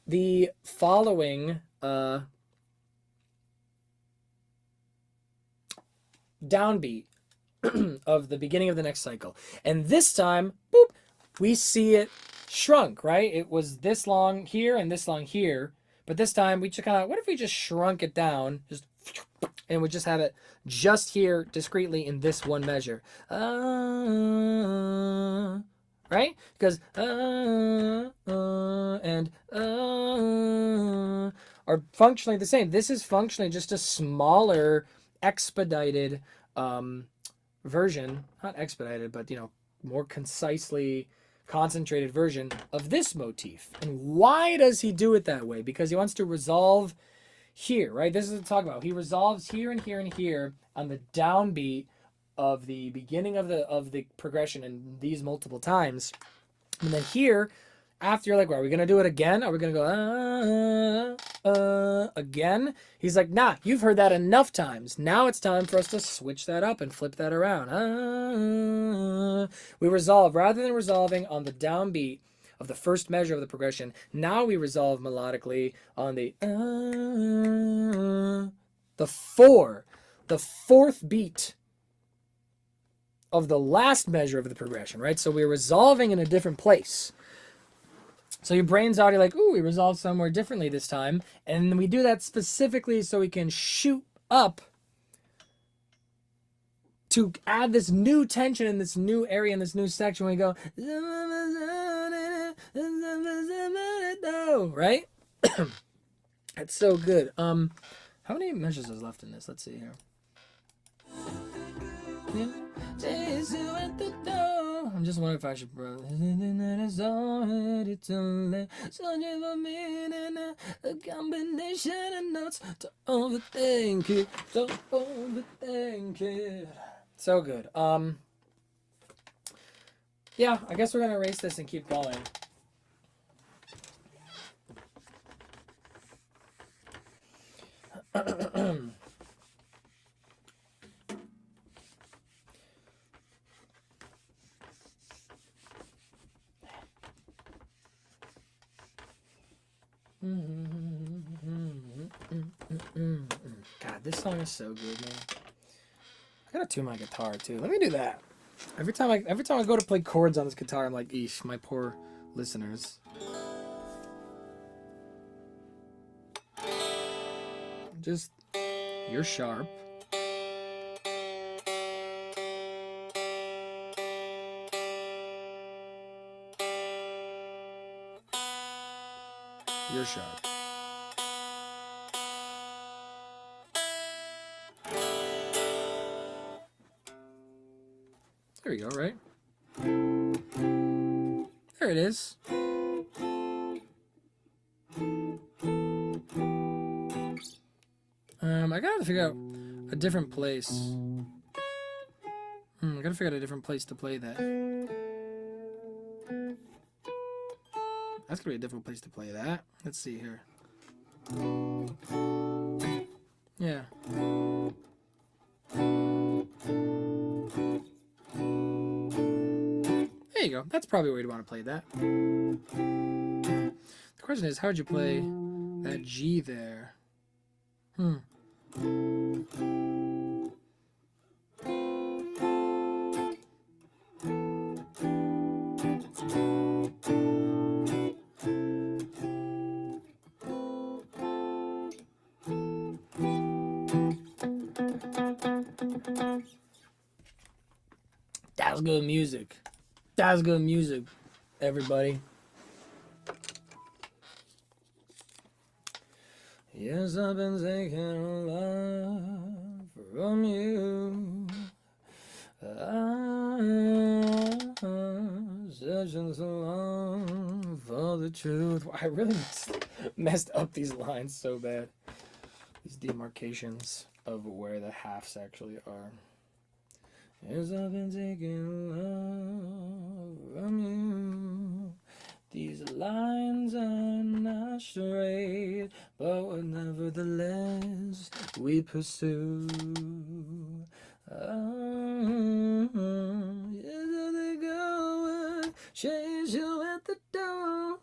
The following downbeat of the beginning of the next cycle. And this time, boop, we see it shrunk, right? It was this long here and this long here. But this time we just kind of, what if we just shrunk it down, and we just have it just here discreetly in this one measure. Right? Because and are functionally the same. This is functionally just a smaller, expedited version, not expedited, but more concisely concentrated version of this motif. And why does he do it that way? Because he wants to resolve here, right? This is what I'm talking about. He resolves here and here and here on the downbeat of the beginning of the progression, and these multiple times. And then here, after you're like, well, are we going to do it again? Are we going to go again? He's like, nah, you've heard that enough times. Now it's time for us to switch that up and flip that around. We resolve, rather than resolving on the downbeat of the first measure of the progression, now we resolve melodically on the fourth beat of the last measure of the progression, right? So we're resolving in a different place. So your brain's already like, ooh, we resolved somewhere differently this time. And we do that specifically so we can shoot up to add this new tension in this new area, in this new section. We go, right? That's so good. How many measures is left in this? Let's see here. Yeah. I'm just wondering if I should. Anything that is already too late. Searching for meaning, a combination of notes. Don't overthink it. Don't overthink it. So good. Yeah, I guess we're gonna erase this and keep going. God, this song is so good, man. I gotta tune my guitar too. Let me do that. Every time I go to play chords on this guitar, I'm like, eesh, my poor listeners. Just, you're sharp. You're sharp. There we go, right? There it is. I gotta figure out a different place. I gotta figure out a different place to play that. That's gonna be a different place to play that. Let's see here. Yeah. There you go. That's probably where you'd want to play that. The question is, how'd you play that G there? That's good music. That's good music, everybody. Yes, I've been taking a lot from you. I'm searching so long for the truth. I really messed up these lines so bad. These demarcations of where the halves actually are. Yes, I've been taking love from you. These lines are not straight, but nevertheless we pursue. Yes, they go and chase you at the door.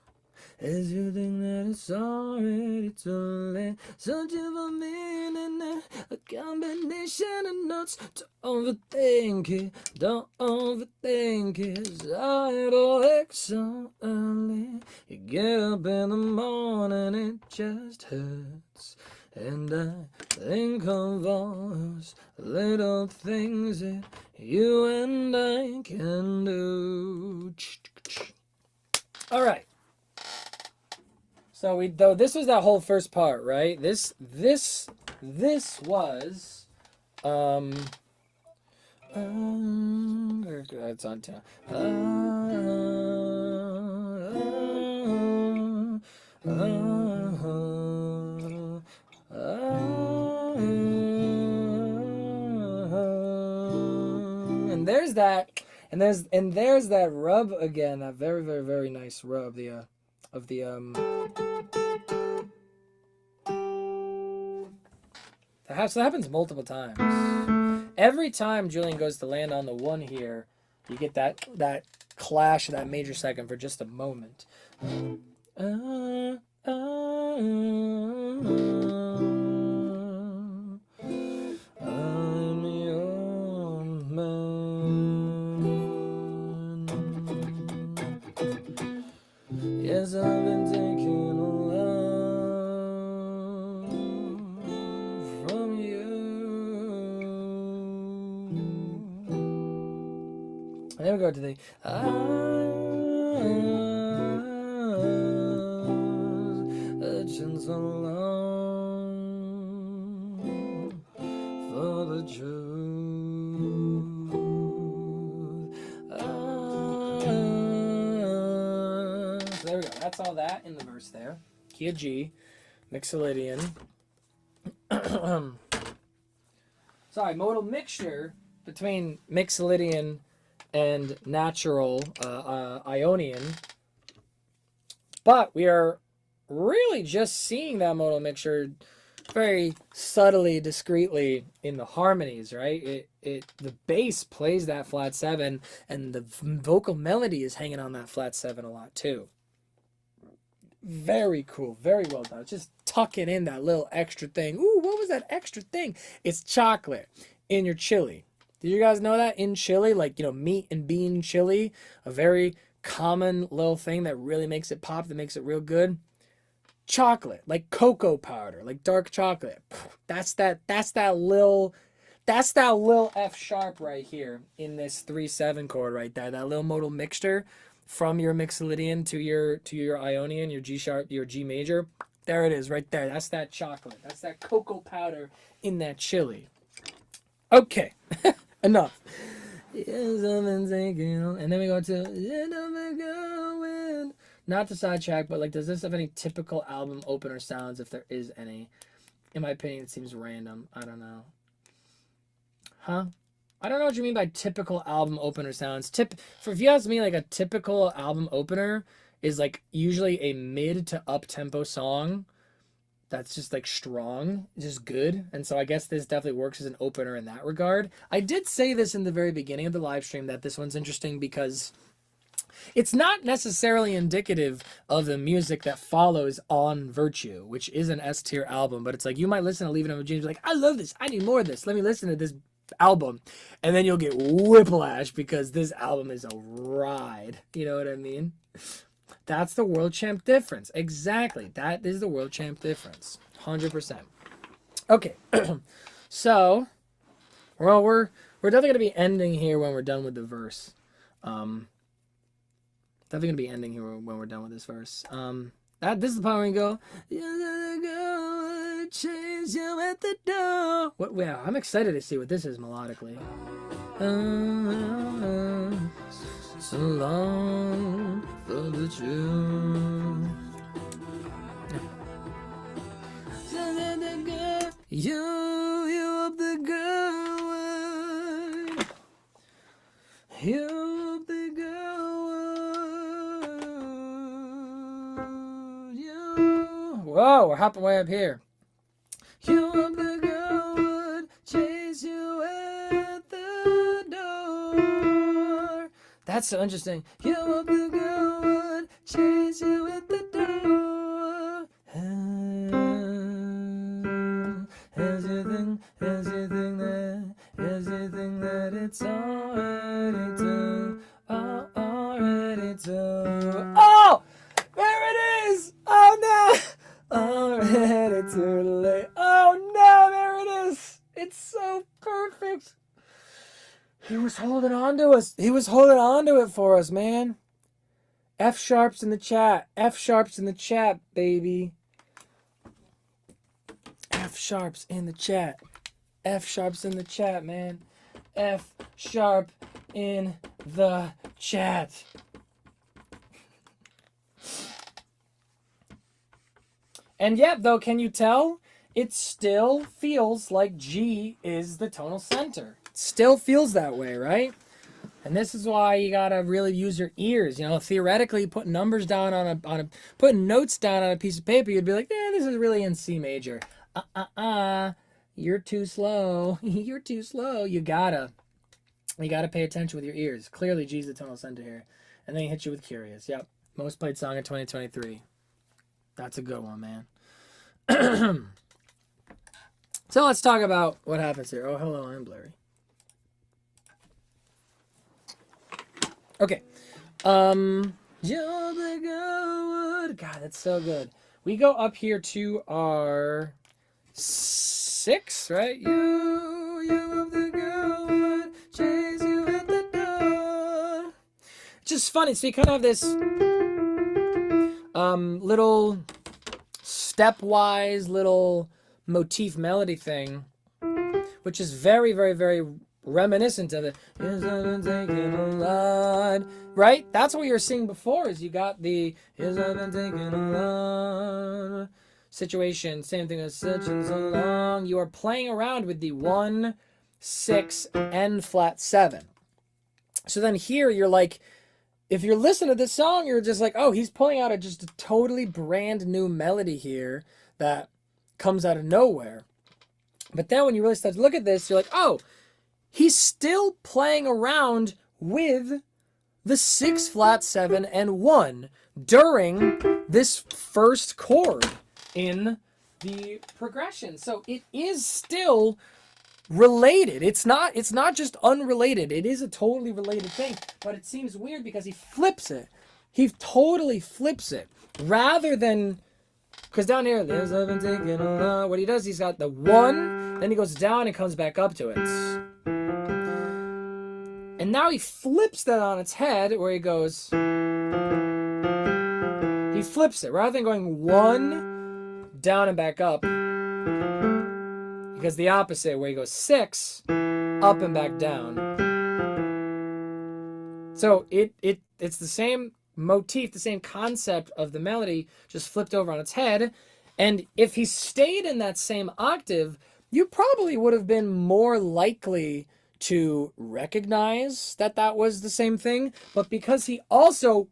As you think that it's already too late, searching for meaning, a combination of notes. Don't overthink it, don't overthink it. It's idle wake so early. You get up in the morning, it just hurts. And I think of all those little things that you and I can do. All right. So this was that whole first part, right? This was it's on time. And there's that, and there's that rub again, that very, very, very nice rub, of the so that happens multiple times. Every time Julian goes to land on the one here, you get that clash of that major second for just a moment. I'm your man. Yes, I've been taking a lot from you. And then we go to the searching so long for the truth. that's all that in the verse there. Key of G, Mixolydian. Sorry, modal mixture between Mixolydian and natural Ionian. But we are really just seeing that modal mixture very subtly, discreetly in the harmonies, right? The bass plays that flat 7, and the vocal melody is hanging on that flat 7 a lot too. Very cool, very well done. Just tucking in that little extra thing. Ooh, what was that extra thing? It's chocolate in your chili. Did you guys know that? In chili, like, you know, meat and bean chili, a very common little thing that really makes it pop, that makes it real good. Chocolate, like cocoa powder, like dark chocolate. That's that little F sharp right here in this 3/7 chord right there. That little modal mixture from your Mixolydian to your Ionian, your G sharp, your G major. There it is, right there. That's that chocolate. That's that cocoa powder in that chili. Okay, enough. And then we go to not to sidetrack, but like, does this have any typical album opener sounds? If there is any, in my opinion, it seems random. I don't know. Huh? I don't know what you mean by typical album opener sounds. If you ask me, like, a typical album opener is like usually a mid to up tempo song that's just like strong, just good. And so I guess this definitely works as an opener in that regard. I did say this in the very beginning of the live stream, that this one's interesting because it's not necessarily indicative of the music that follows on Virtue, which is an S tier album, but it's like you might listen to Leave It Up to James, like, I love this, I need more of this, let me listen to this album, and then you'll get whiplash because this album is a ride. You know what I mean? That's the world champ difference. Exactly. That is the world champ difference. 100%. Okay. So, well, we're definitely going to be ending here when we're done with the verse. Definitely going to be ending here when we're done with this verse. This is the part where we go, "You're gonna go chase you at the door." What? Wow, I'm excited to see what this is melodically. So long for the truth. You up the girl. You up the girl. Whoa, we're hopping way up here. You up the girl would chase you at the door. That's so interesting. You up the girl would chase you at the door. As you think that it's already done. Already done. Oh! There it is! Oh no! Already too late. Oh no, there it is. It's so perfect. He was holding on to us. He was holding on to it for us, man. F sharps in the chat. F sharps in the chat, baby. F sharps in the chat. F sharps in the chat, man. F sharp in the chat. And yet, though, can you tell? It still feels like G is the tonal center. It still feels that way, right? And this is why you gotta really use your ears. You know, theoretically, putting numbers down putting notes down on a piece of paper, you'd be like, this is really in C major. You're too slow. You're too slow. You gotta pay attention with your ears. Clearly, G's the tonal center here. And then he hits you with Curious. Yep. Most played song in 2023. That's a good one, man. So let's talk about what happens here. Oh, hello, I'm blurry. Okay. God, that's so good. We go up here to our 6, right? You of the girl would chase you at the door. Just funny. So you kind of have this little stepwise little motif melody thing, which is very, very, very reminiscent of it. Yes, I've been taking a lot. Right? That's what you were seeing before, is you got the yes, I've been taking a lot situation. Same thing as such and so long. You are playing around with the 1, 6, and flat 7. So then here you're like, if you're listening to this song, you're just like, oh, he's pulling out just a totally brand new melody here that comes out of nowhere. But then when you really start to look at this, you're like, oh, he's still playing around with the 6 flat 7 and 1 during this first chord in the progression. So it is still related. It's not just unrelated. It is a totally related thing, but it seems weird because he flips it. He totally flips it rather than, because down here, there's I've been taking a lot. What he does, he's got the 1, then he goes down and comes back up to it. And now he flips that on its head where he goes, he flips it rather than going 1 down and back up. Because the opposite, where he goes 6 up and back down. So it's the same motif, the same concept of the melody, just flipped over on its head. And if he stayed in that same octave, you probably would have been more likely to recognize that that was the same thing. But because he also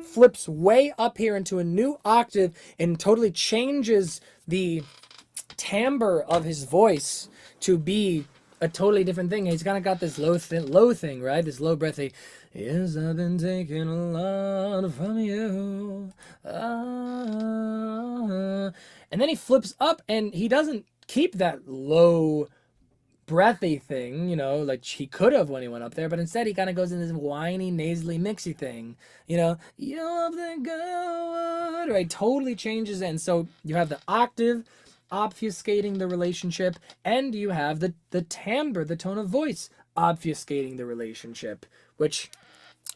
flips way up here into a new octave and totally changes the timbre of his voice to be a totally different thing. He's kind of got this low thing, right? This low breathy. Yes, I've been taking a lot from you. And then he flips up and he doesn't keep that low breathy thing, you know, like he could have when he went up there, but instead he kind of goes in this whiny, nasally, mixy thing, you know, you're the good, right? Totally changes it. And so you have the octave obfuscating the relationship, and you have the timbre, the tone of voice, obfuscating the relationship, which,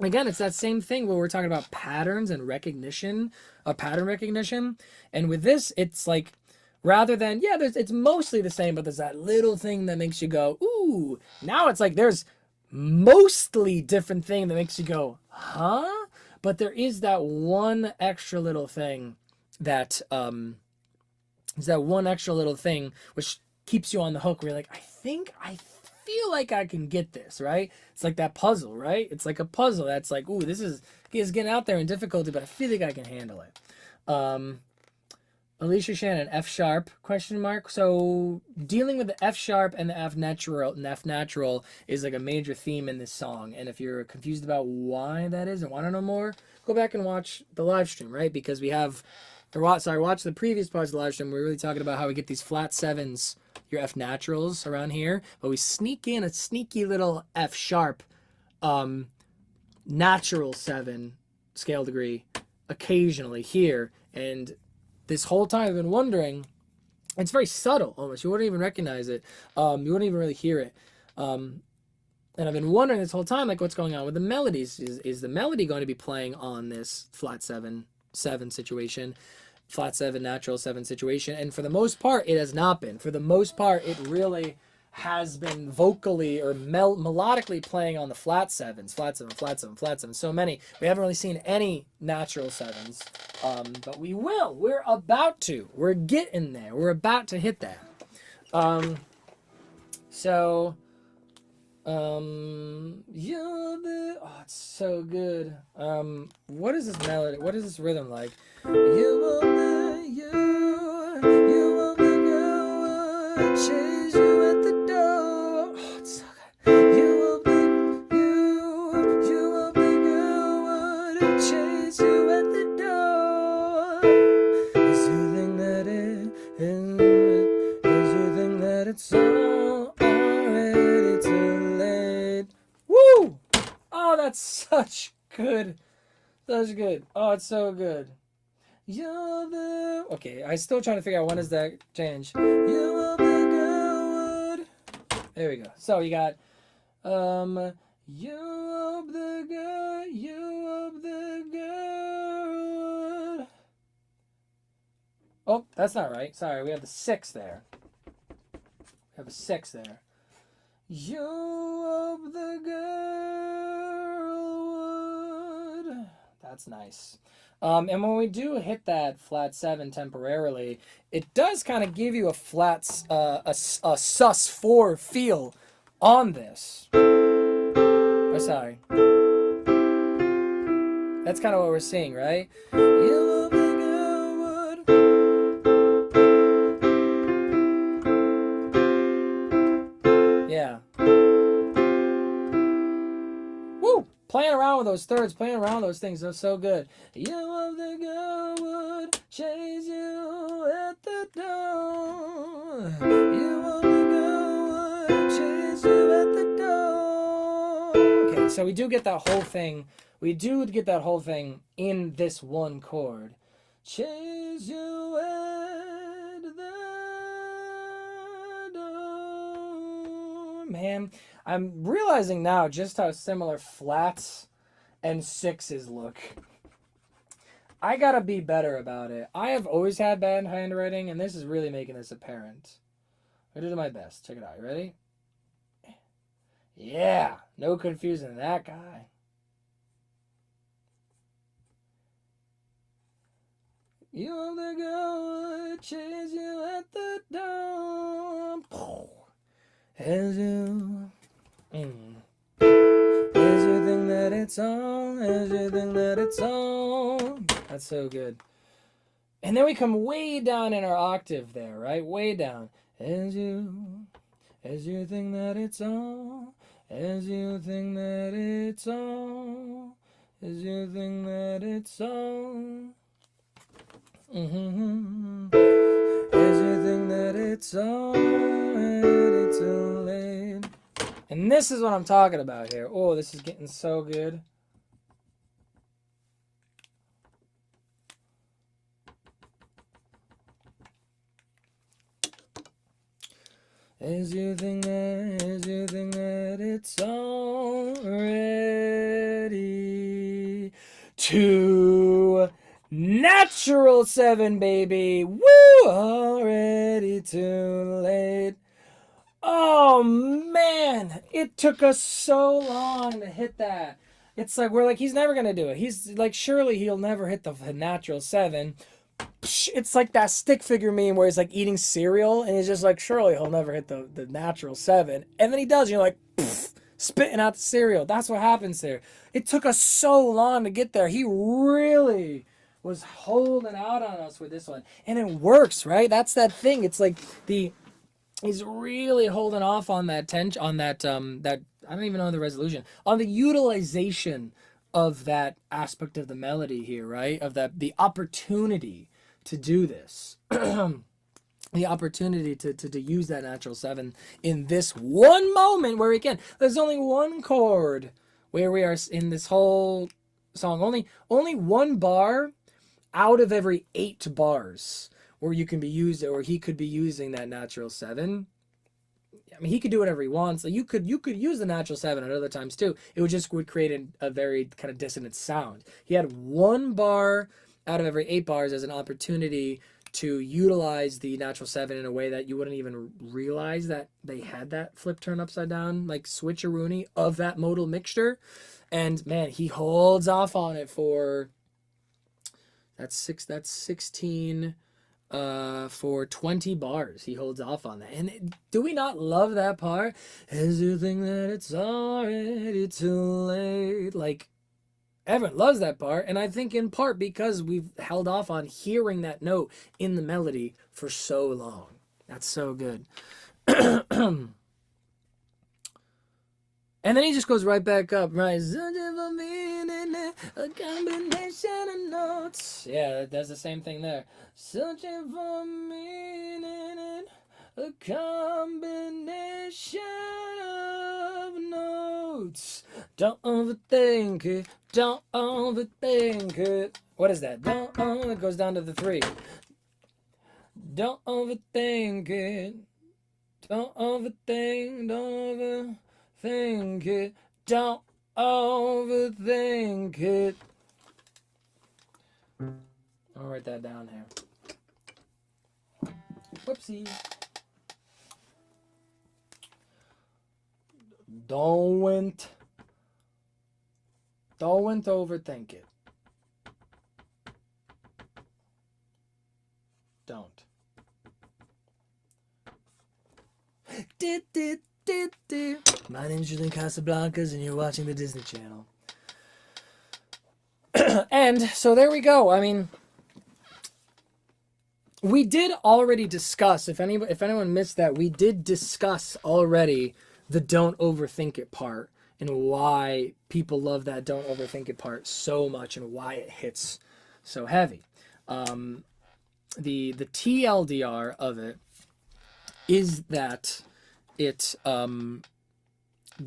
again, it's that same thing where we're talking about patterns and recognition, pattern recognition. And with this, it's like, rather than, yeah, it's mostly the same, but there's that little thing that makes you go, ooh. Now it's like there's mostly different thing that makes you go, huh? But there is that one extra little thing that, which keeps you on the hook where you're like, I feel like I can get this, right? It's like that puzzle, right? It's like a puzzle that's like, ooh, this is getting out there in difficulty, but I feel like I can handle it. Alicia Shannon, F sharp, question mark. So dealing with the F sharp and the F natural is like a major theme in this song. And if you're confused about why that is and want to know more, go back and watch the live stream, right? Because we have, watch the previous parts of the live stream. We're really talking about how we get these flat 7s, your F naturals around here, but we sneak in a sneaky little F sharp, natural 7 scale degree occasionally here. And this whole time I've been wondering, it's very subtle almost. You wouldn't even recognize it. You wouldn't even really hear it. And I've been wondering this whole time, like, what's going on with the melodies? Is the melody going to be playing on this flat 7 situation, flat 7 natural 7 situation? And for the most part, it has not been. For the most part, it really has been vocally or melodically playing on the flat 7s, flat 7, flat 7, flat 7. So many. We haven't really seen any natural 7s, but we will. We're about to. We're getting there. We're about to hit that. It's so good. What is this melody? What is this rhythm like? You will be good, chase you at the door. Oh, it's so good. You will be good, chase you at the door. Is you think that it's already too late? Woo! Oh, that's such good. Such good. Oh, it's so good. Okay, I'm still trying to figure out when does that change. You will be good. There we go. So you got you will be good. Oh, that's not right. Sorry, we have the 6 there. We have a 6 there. You hope the girl would. That's nice. And when we do hit that flat 7 temporarily, it does kind of give you a flat, a sus4 feel on this. Oh, sorry. That's kind of what we're seeing, right? You hope the girl would. Yeah. Woo! Playing around with those thirds, playing around with those things, they're so good. You hope the girl would chase you at the door. You hope the girl would chase you at the door. Okay, so we do get that whole thing. We do get that whole thing in this one chord. Chase you at the door. Man, I'm realizing now just how similar flats and sixes look. I gotta be better about it. I have always had bad handwriting, and this is really making this apparent. I did my best. Check it out. You ready? Yeah, no confusing that guy. You hope the girl would chase you at the door. As you. As you think that it's on, as you think that it's on. That's so good. And then we come way down in our octave there, right? Way down. As you think that it's on, as you think that it's on, as you think that it's on. As you think that it's already too late. And this is what I'm talking about here. Oh, this is getting so good. As you think that it's already too natural 7, baby. Woo! Already too late. Oh man, it took us so long to hit that. It's like we're like, he's never gonna do it. He's like, surely he'll never hit the natural 7. It's like that stick figure meme where he's like eating cereal and he's just like, surely he'll never hit the natural 7. And then he does, and you're like, spitting out the cereal. That's what happens there. It took us so long to get there. He really was holding out on us with this one. And it works, right? That's that thing. It's like he's really holding off on that tension, on that that I don't even know the resolution, on the utilization of that aspect of the melody here, right? Of the opportunity to do this. The opportunity to use that natural 7 in this one moment where we can. There's only one chord where we are in this whole song. Only one bar out of every 8 bars where you can be used, or he could be using that natural 7. I mean, he could do whatever he wants. You could use the natural 7 at other times too. It would create a very kind of dissonant sound. He had one bar out of every 8 bars as an opportunity to utilize the natural 7 in a way that you wouldn't even realize that they had that flip turn upside down, like switcheroony of that modal mixture. And man, he holds off on it for that's 16 for 20 bars. He holds off on that. And do we not love that part? As you think that it's already too late. Like, everyone loves that part, and I think in part because we've held off on hearing that note in the melody for so long. That's so good. And then he just goes right back up, right? A combination of notes. Yeah, that's the same thing there. Searching for meaning, a combination of notes. Don't overthink it. Don't overthink it. What is that? It goes down to the 3. Don't overthink it. Don't overthink it. Don't overthink it. I'll write that down here. Whoopsie. Don't overthink it. Don't. My name is Julian Casablancas, and you're watching the Disney Channel. And so there we go. I mean, we did already discuss, if anyone missed that, we did discuss already the don't overthink it part and why people love that don't overthink it part so much and why it hits so heavy. The TLDR of it is that it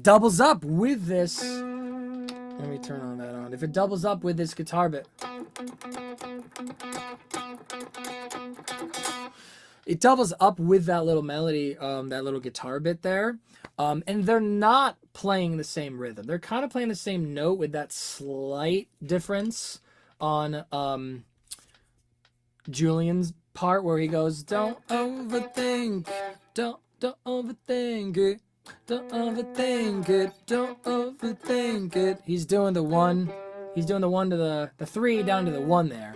doubles up with this. Let me turn on that on. If it doubles up with this guitar bit, it doubles up with that little melody, that little guitar bit there. And they're not playing the same rhythm. They're kind of playing the same note with that slight difference on Julian's part where he goes, don't overthink, don't overthink it, don't overthink it, don't overthink it. He's doing the one to the 3 down to the 1 there.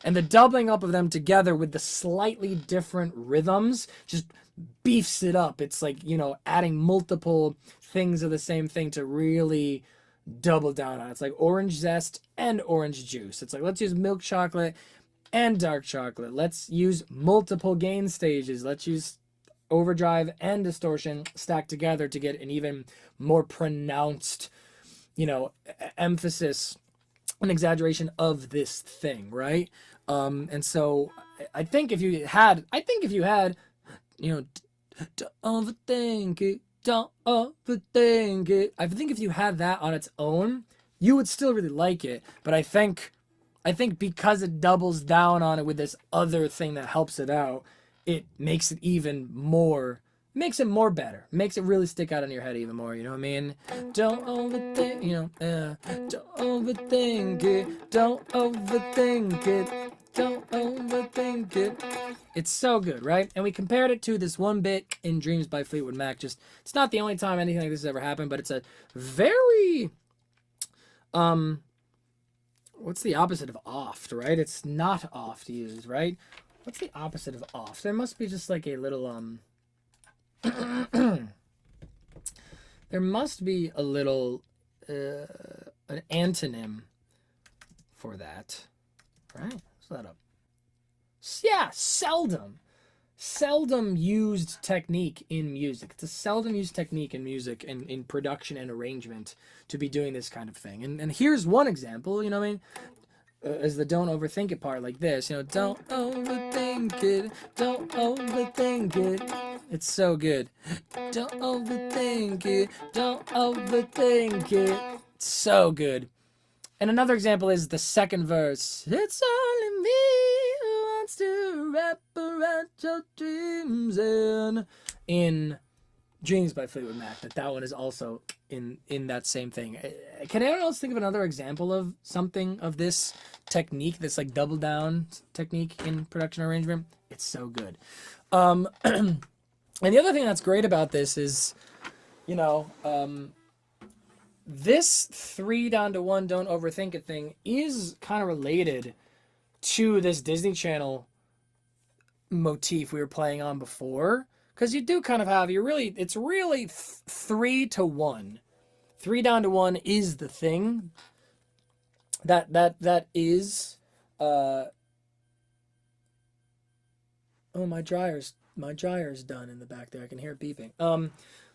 And the doubling up of them together with the slightly different rhythms just beefs it up. It's like, you know, adding multiple things of the same thing to really double down on it. It's like orange zest and orange juice. It's like, let's use milk chocolate and dark chocolate. Let's use multiple gain stages. Let's use overdrive and distortion stacked together to get an even more pronounced, you know, emphasis and exaggeration of this thing, right? And so I think if you had, you know, don't overthink it, don't overthink it. I think if you had that on its own, you would still really like it. But I think because it doubles down on it with this other thing that helps it out, it makes it even more, makes it more better, makes it really stick out in your head even more, you know what I mean? Don't overthink, you know, don't overthink it, don't overthink it, don't overthink it. It's so good, right? And we compared it to this one bit in Dreams by Fleetwood Mac. Just, it's not the only time anything like this has ever happened, but it's a very, what's the opposite of oft, right? It's not oft used, right? What's the opposite of oft? There must be just like a little, there must be a little, an antonym for that, right? Let's that up. Yeah, seldom used technique in music. It's a seldom used technique in music and in production and arrangement to be doing this kind of thing. And here's one example, you know what I mean? Is the don't overthink it part like this, you know, don't overthink it, don't overthink it. It's so good. Don't overthink it, don't overthink it. It's so good. And another example is the second verse. It's only me who wants to wrap around your dreams in Dreams by Fleetwood Mac. That one is also in that same thing. Can anyone else think of another example of something of this technique, this like double down technique in production arrangement? It's so good. And the other thing that's great about this is, you know, this 3 down to 1 don't overthink it thing is kind of related to this Disney Channel motif we were playing on before. Because you do kind of have, it's really 3 to 1. 3 down to 1 is the thing. That is, oh, my dryer's done in the back there. I can hear it beeping.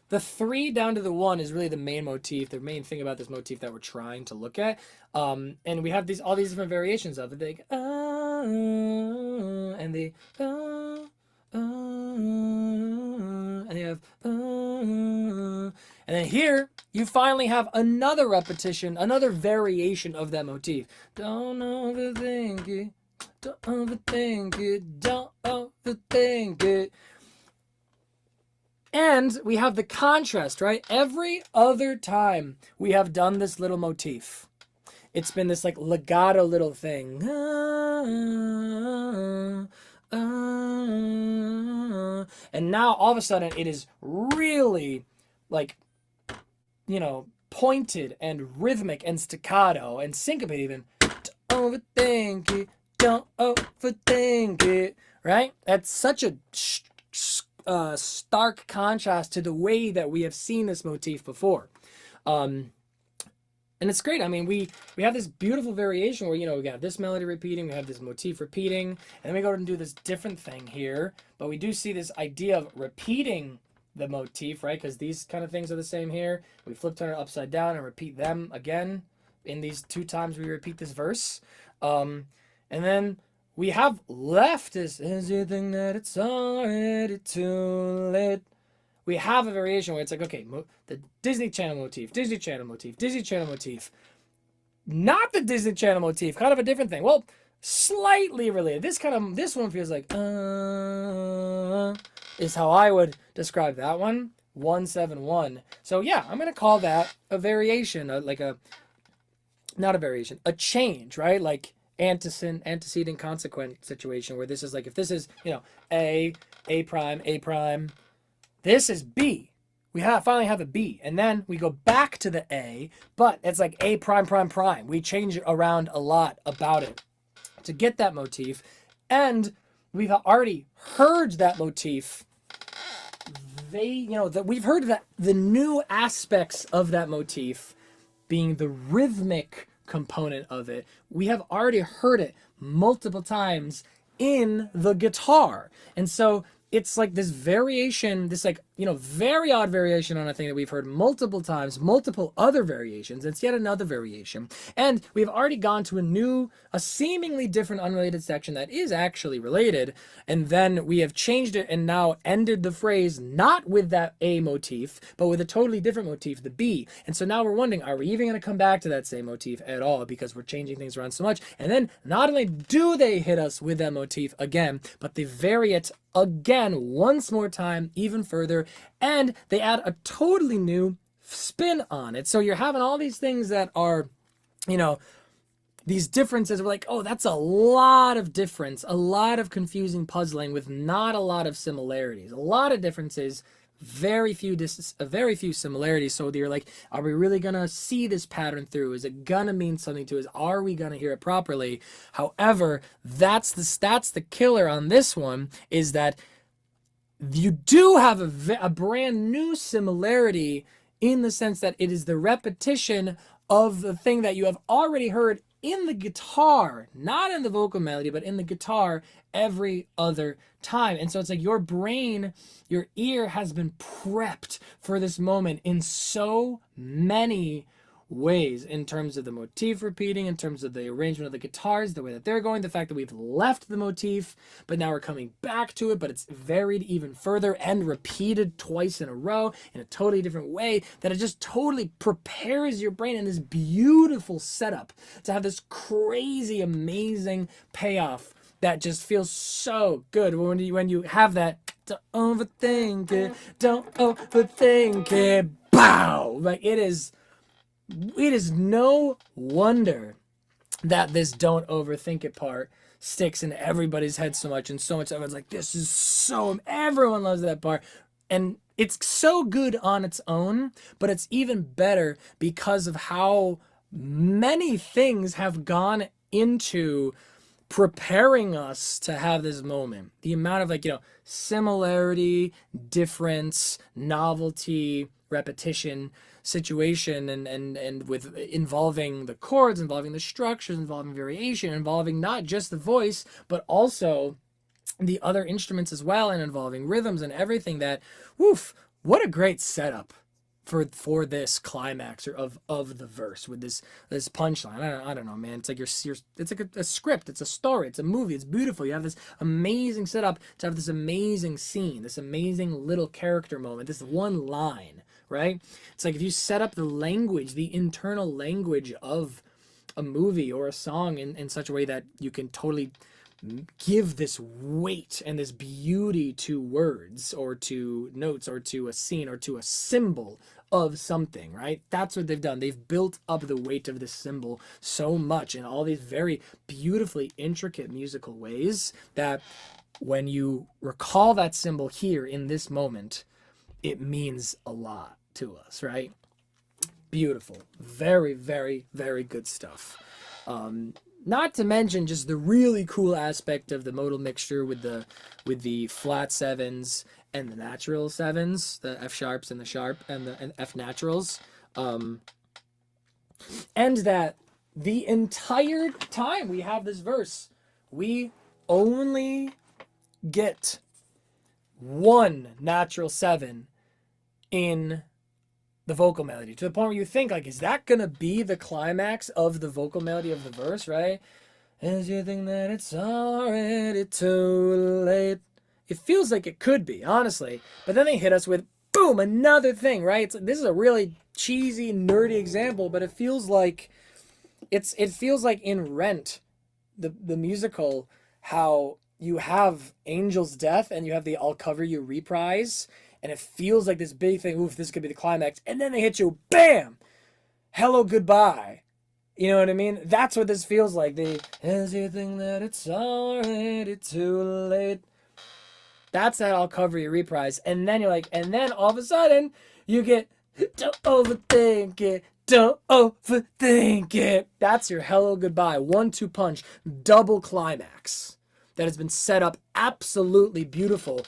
The 3 down to the 1 is really the main motif, the main thing about this motif that we're trying to look at. And we have all these different variations of it. They and the and you have and then here you finally have another repetition, another variation of that motif. Don't overthink it, don't overthink it, don't overthink it. And we have the contrast, right? Every other time we have done this little motif, it's been this like legato little thing. And now all of a sudden it is really like you know, pointed and rhythmic and staccato and syncopated even. Don't overthink it, don't overthink it, right? That's such a stark contrast to the way that we have seen this motif before. And it's great. I mean, we have this beautiful variation where, you know, we got this melody repeating, we have this motif repeating, and then we go and do this different thing here. But we do see this idea of repeating the motif, right? Because these kind of things are the same here. We flip turn it upside down and repeat them again in these 2 times we repeat this verse. And then we have left this, is you think that it's already too late? We have a variation where it's like, okay, the Disney Channel motif, Disney Channel motif, Disney Channel motif. Not the Disney Channel motif, kind of a different thing. Well, slightly related. This one feels like, is how I would describe that one. 171. So yeah, I'm going to call that a variation, not a variation, a change, right? Like antecedent consequent situation where this is like, if this is, you know, A prime, this is B. We finally have a B. And then we go back to the A, but it's like A prime. We change around a lot about it to get that motif. And we've already heard that motif. We've heard that the new aspects of that motif being the rhythmic component of it. We have already heard it multiple times in the guitar. And so it's like this variation, this like, you know, very odd variation on a thing that we've heard multiple times, multiple other variations. It's yet another variation. And we've already gone to a seemingly different unrelated section that is actually related. And then we have changed it and now ended the phrase not with that A motif, but with a totally different motif, the B. And so now we're wondering, are we even going to come back to that same motif at all? Because we're changing things around so much. And then not only do they hit us with that motif again, but they vary it again once more time, even further, and they add a totally new spin on it. So you're having all these things that are, you know, these differences. We're like, oh, that's a lot of difference, a lot of confusing puzzling with not a lot of similarities, a lot of differences, very few similarities. So you're like, are we really gonna see this pattern through? Is it gonna mean something to us? Are we gonna hear it properly? However, that's the killer on this one, is that you do have a brand new similarity in the sense that it is the repetition of the thing that you have already heard in the guitar, not in the vocal melody, but in the guitar every other time. And so it's like your brain, your ear has been prepped for this moment in so many ways, in terms of the motif repeating, in terms of the arrangement of the guitars, the way that they're going, the fact that we've left the motif, but now we're coming back to it, but it's varied even further and repeated twice in a row in a totally different way, that it just totally prepares your brain in this beautiful setup to have this crazy, amazing payoff that just feels so good when you have that, don't overthink it, bow! Like, it is no wonder that this don't overthink it part sticks in everybody's head so much, and so much everyone's like, this is so, everyone loves that part. And it's so good on its own, but it's even better because of how many things have gone into preparing us to have this moment. The amount of, like, you know, similarity, difference, novelty, repetition, situation, and with involving the chords, involving the structures, involving variation, involving not just the voice, but also the other instruments as well, and involving rhythms and everything. That, woof, what a great setup for this climax of the verse with this punchline. I don't know, man. It's like it's like a script. It's a story. It's a movie. It's beautiful. You have this amazing setup to have this amazing scene, this amazing little character moment, this one line, right? It's like if you set up the language, the internal language of a movie or a song in such a way that you can totally give this weight and this beauty to words or to notes or to a scene or to a symbol of something, right? That's what they've done. They've built up the weight of this symbol so much in all these very beautifully intricate musical ways that when you recall that symbol here in this moment, it means a lot to us, right? beautiful. Very, very, very good stuff. Not to mention just the really cool aspect of the modal mixture with the flat sevens and the natural sevens, the F sharps and the sharp and the F naturals. And that the entire time we have this verse, we only get one natural seven in the vocal melody, to the point where you think, like, is that gonna be the climax of the vocal melody of the verse, right? As you think that it's already too late. It feels like it could be, honestly. But then they hit us with, boom, another thing, right? This is a really cheesy, nerdy example, but it feels like it feels like in Rent, the musical, how you have Angel's death and you have the I'll Cover You reprise, and it feels like this big thing, oof, this could be the climax, and then they hit you, bam! Hello, goodbye. You know what I mean? That's what this feels like. As you think that it's already too late. That's that I'll Cover You reprise. And then you're like, and then all of a sudden, you get, don't overthink it, don't overthink it. That's your hello, goodbye. 1-2 punch, double climax that has been set up absolutely beautifully,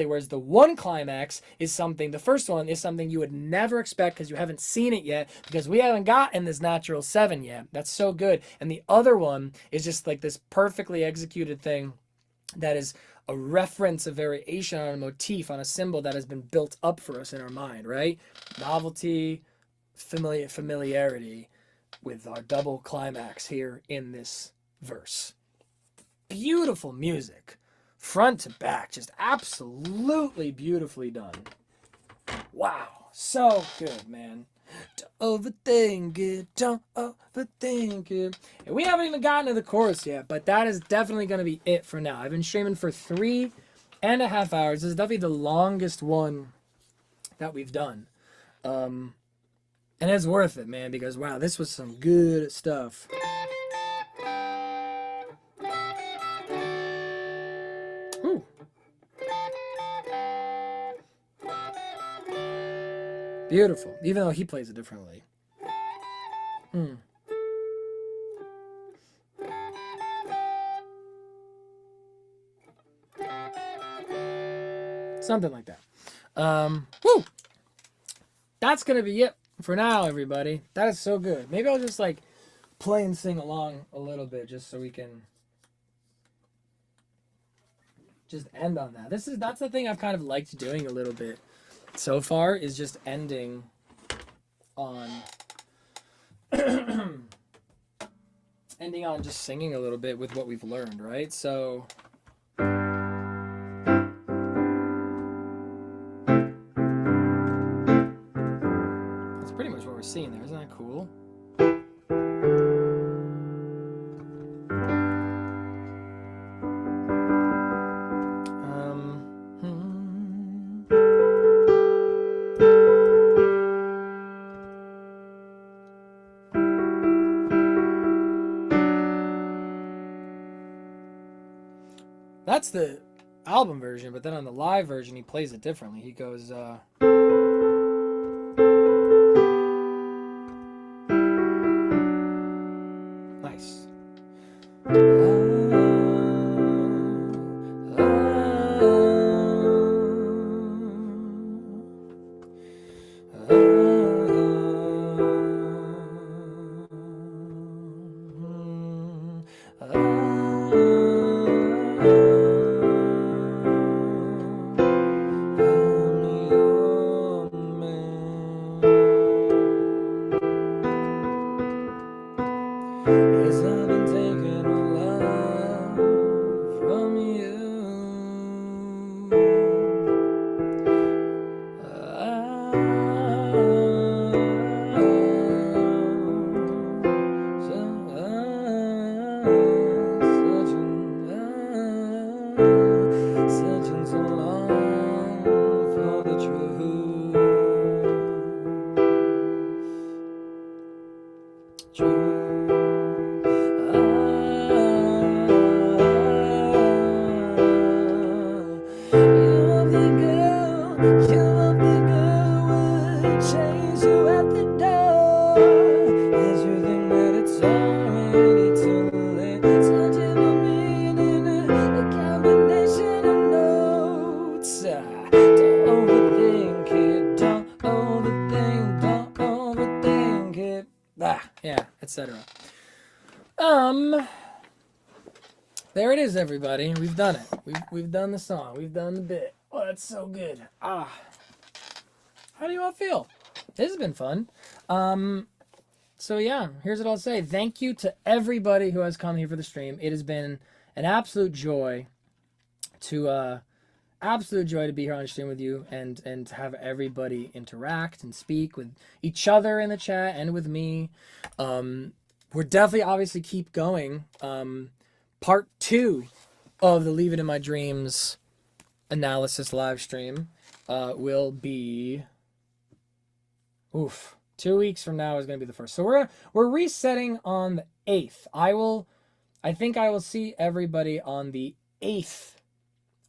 whereas the one climax is something, the first one is something you would never expect because you haven't seen it yet, because we haven't gotten this natural seven yet. That's so good. And the other one is just like this perfectly executed thing that is a reference, a variation on a motif, on a symbol that has been built up for us in our mind, right? Novelty, familiarity with our double climax here in this verse. Beautiful music, front to back, just absolutely beautifully done. Wow, so good, man. Don't overthink it, don't overthink it. And we haven't even gotten to the chorus yet, but that is definitely going to be it for now. I've been streaming for 3.5 hours. This is definitely the longest one that we've done. And it's worth it, man, because wow, this was some good stuff. Whew. Beautiful, even though he plays it differently. Something like that. Woo! That's gonna be it for now, everybody. That is so good. Maybe I'll just like play and sing along a little bit just so we can just end on that. That's the thing I've kind of liked doing a little bit so far, is just ending on just singing a little bit with what we've learned, right? So that's pretty much what we're seeing there. Isn't that cool? That's the album version, but then on the live version, he plays it differently. He goes, nice. Don't overthink it. Don't overthink. Don't overthink it. Yeah, etc. There it is, everybody. We've done it. We've done the song. We've done the bit. Oh, that's so good. How do you all feel? This has been fun. So yeah, here's what I'll say. Thank you to everybody who has come here for the stream. It has been an absolute joy to be here on stream with you and to have everybody interact and speak with each other in the chat and with me. We're definitely obviously keep going. Part 2 of the Leave It in My Dreams analysis live stream will be 2 weeks from now is going to be the first. So we're resetting on the 8th. I think I will see everybody on the 8th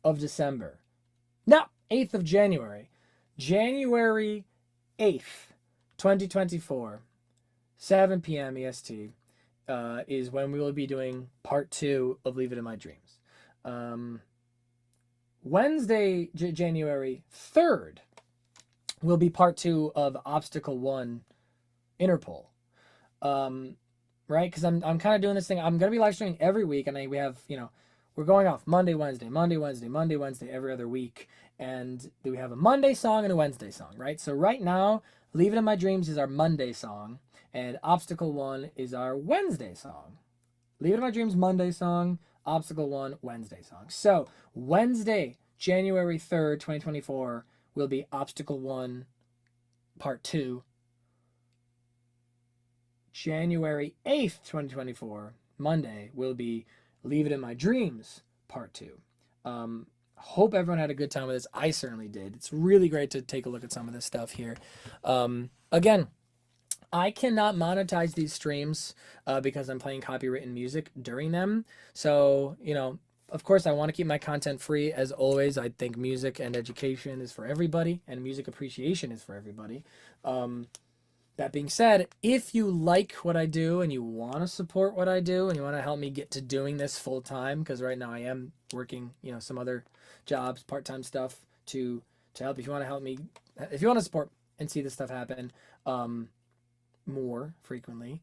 of December. No, 8th of January. January 8th, 2024, 7 p.m. EST is when we will be doing part 2 of Leave It in My Dreams. Wednesday, January 3rd, will be part 2 of Obstacle 1 Interpol. Right? Because I'm kind of doing this thing. I'm going to be live streaming every week, and we have, we're going off Monday, Wednesday, Monday, Wednesday, Monday, Wednesday, every other week. And we have a Monday song and a Wednesday song, right? So right now, Leave It in My Dreams is our Monday song, and Obstacle 1 is our Wednesday song. Leave It in My Dreams, Monday song, Obstacle 1, Wednesday song. So Wednesday, January 3rd, 2024, will be Obstacle 1, Part 2. January 8th, 2024, Monday, will be Leave It in My Dreams, Part 2. Hope everyone had a good time with this. I certainly did. It's really great to take a look at some of this stuff here. Again, I cannot monetize these streams because I'm playing copywritten music during them. So, of course, I want to keep my content free. As always, I think music and education is for everybody, and music appreciation is for everybody. That being said, if you like what I do and you want to support what I do and you want to help me get to doing this full time, because right now I am working, some other jobs, part-time stuff to help. If you want to help me, if you want to support and see this stuff happen more frequently,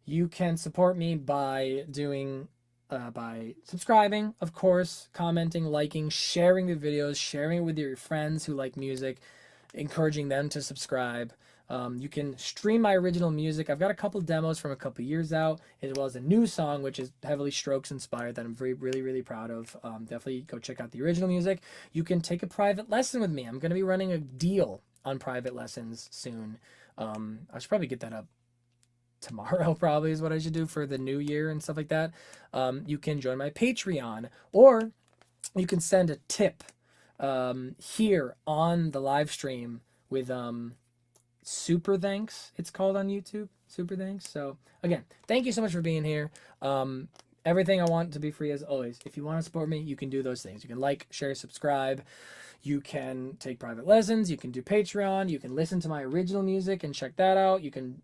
you can support me by doing by subscribing, of course, commenting, liking, sharing the videos, sharing it with your friends who like music, encouraging them to subscribe. You can stream my original music. I've got a couple demos from a couple years out, as well as a new song, which is heavily Strokes inspired, that I'm really, really proud of. Definitely go check out the original music. You can take a private lesson with me. I'm going to be running a deal on private lessons soon. I should probably get that up tomorrow, probably is what I should do for the new year and stuff like that. You can join my Patreon, or you can send a tip here on the live stream with Super Thanks, it's called on YouTube. Super Thanks. So again, thank you so much for being here. Everything I want to be free as always. If you want to support me, you can do those things. You can like, share, subscribe. You can take private lessons. You can do Patreon. You can listen to my original music and check that out. You can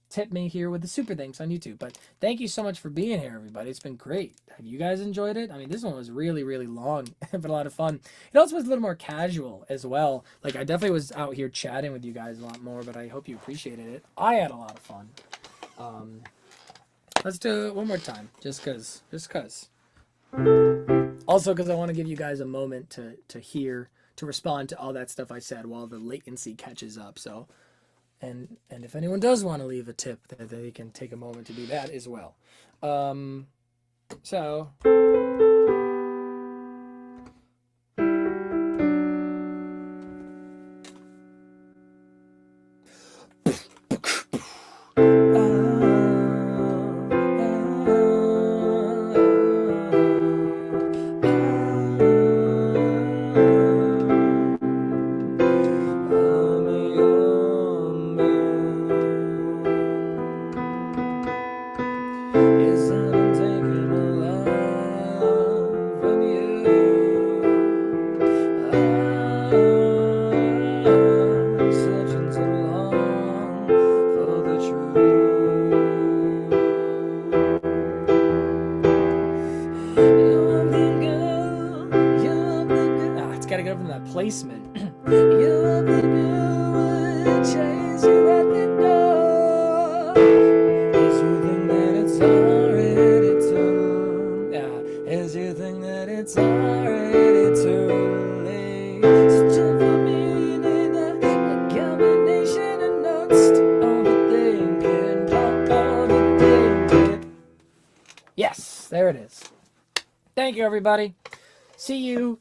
tip me here with the Super Thanks on YouTube. But thank you so much for being here, everybody. It's been great. Have you guys enjoyed it? I mean, this one was really, really long, but a lot of fun. It also was a little more casual as well. Like, I definitely was out here chatting with you guys a lot more, but I hope you appreciated it. I had a lot of fun. Let's do it one more time, just cause. Also, because I want to give you guys a moment to hear, to respond to all that stuff I said while the latency catches up. So, and if anyone does want to leave a tip, they can take a moment to do that as well. So. Yes, I've been taking a lot. from that placement. You will be good, chase you at the door. Is you think that it's already too? Yeah. Is you think that it's already too late? Such a meaning, a combination of notes to overthinking, overthinking. Yes, there it is. Thank you, everybody. See you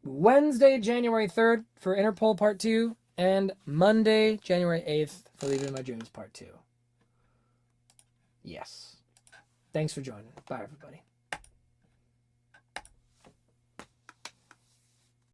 Wednesday, January 3rd for Interpol Part 2, and Monday, January 8th for Leaving My Dreams Part 2. Yes. Thanks for joining. Bye, everybody.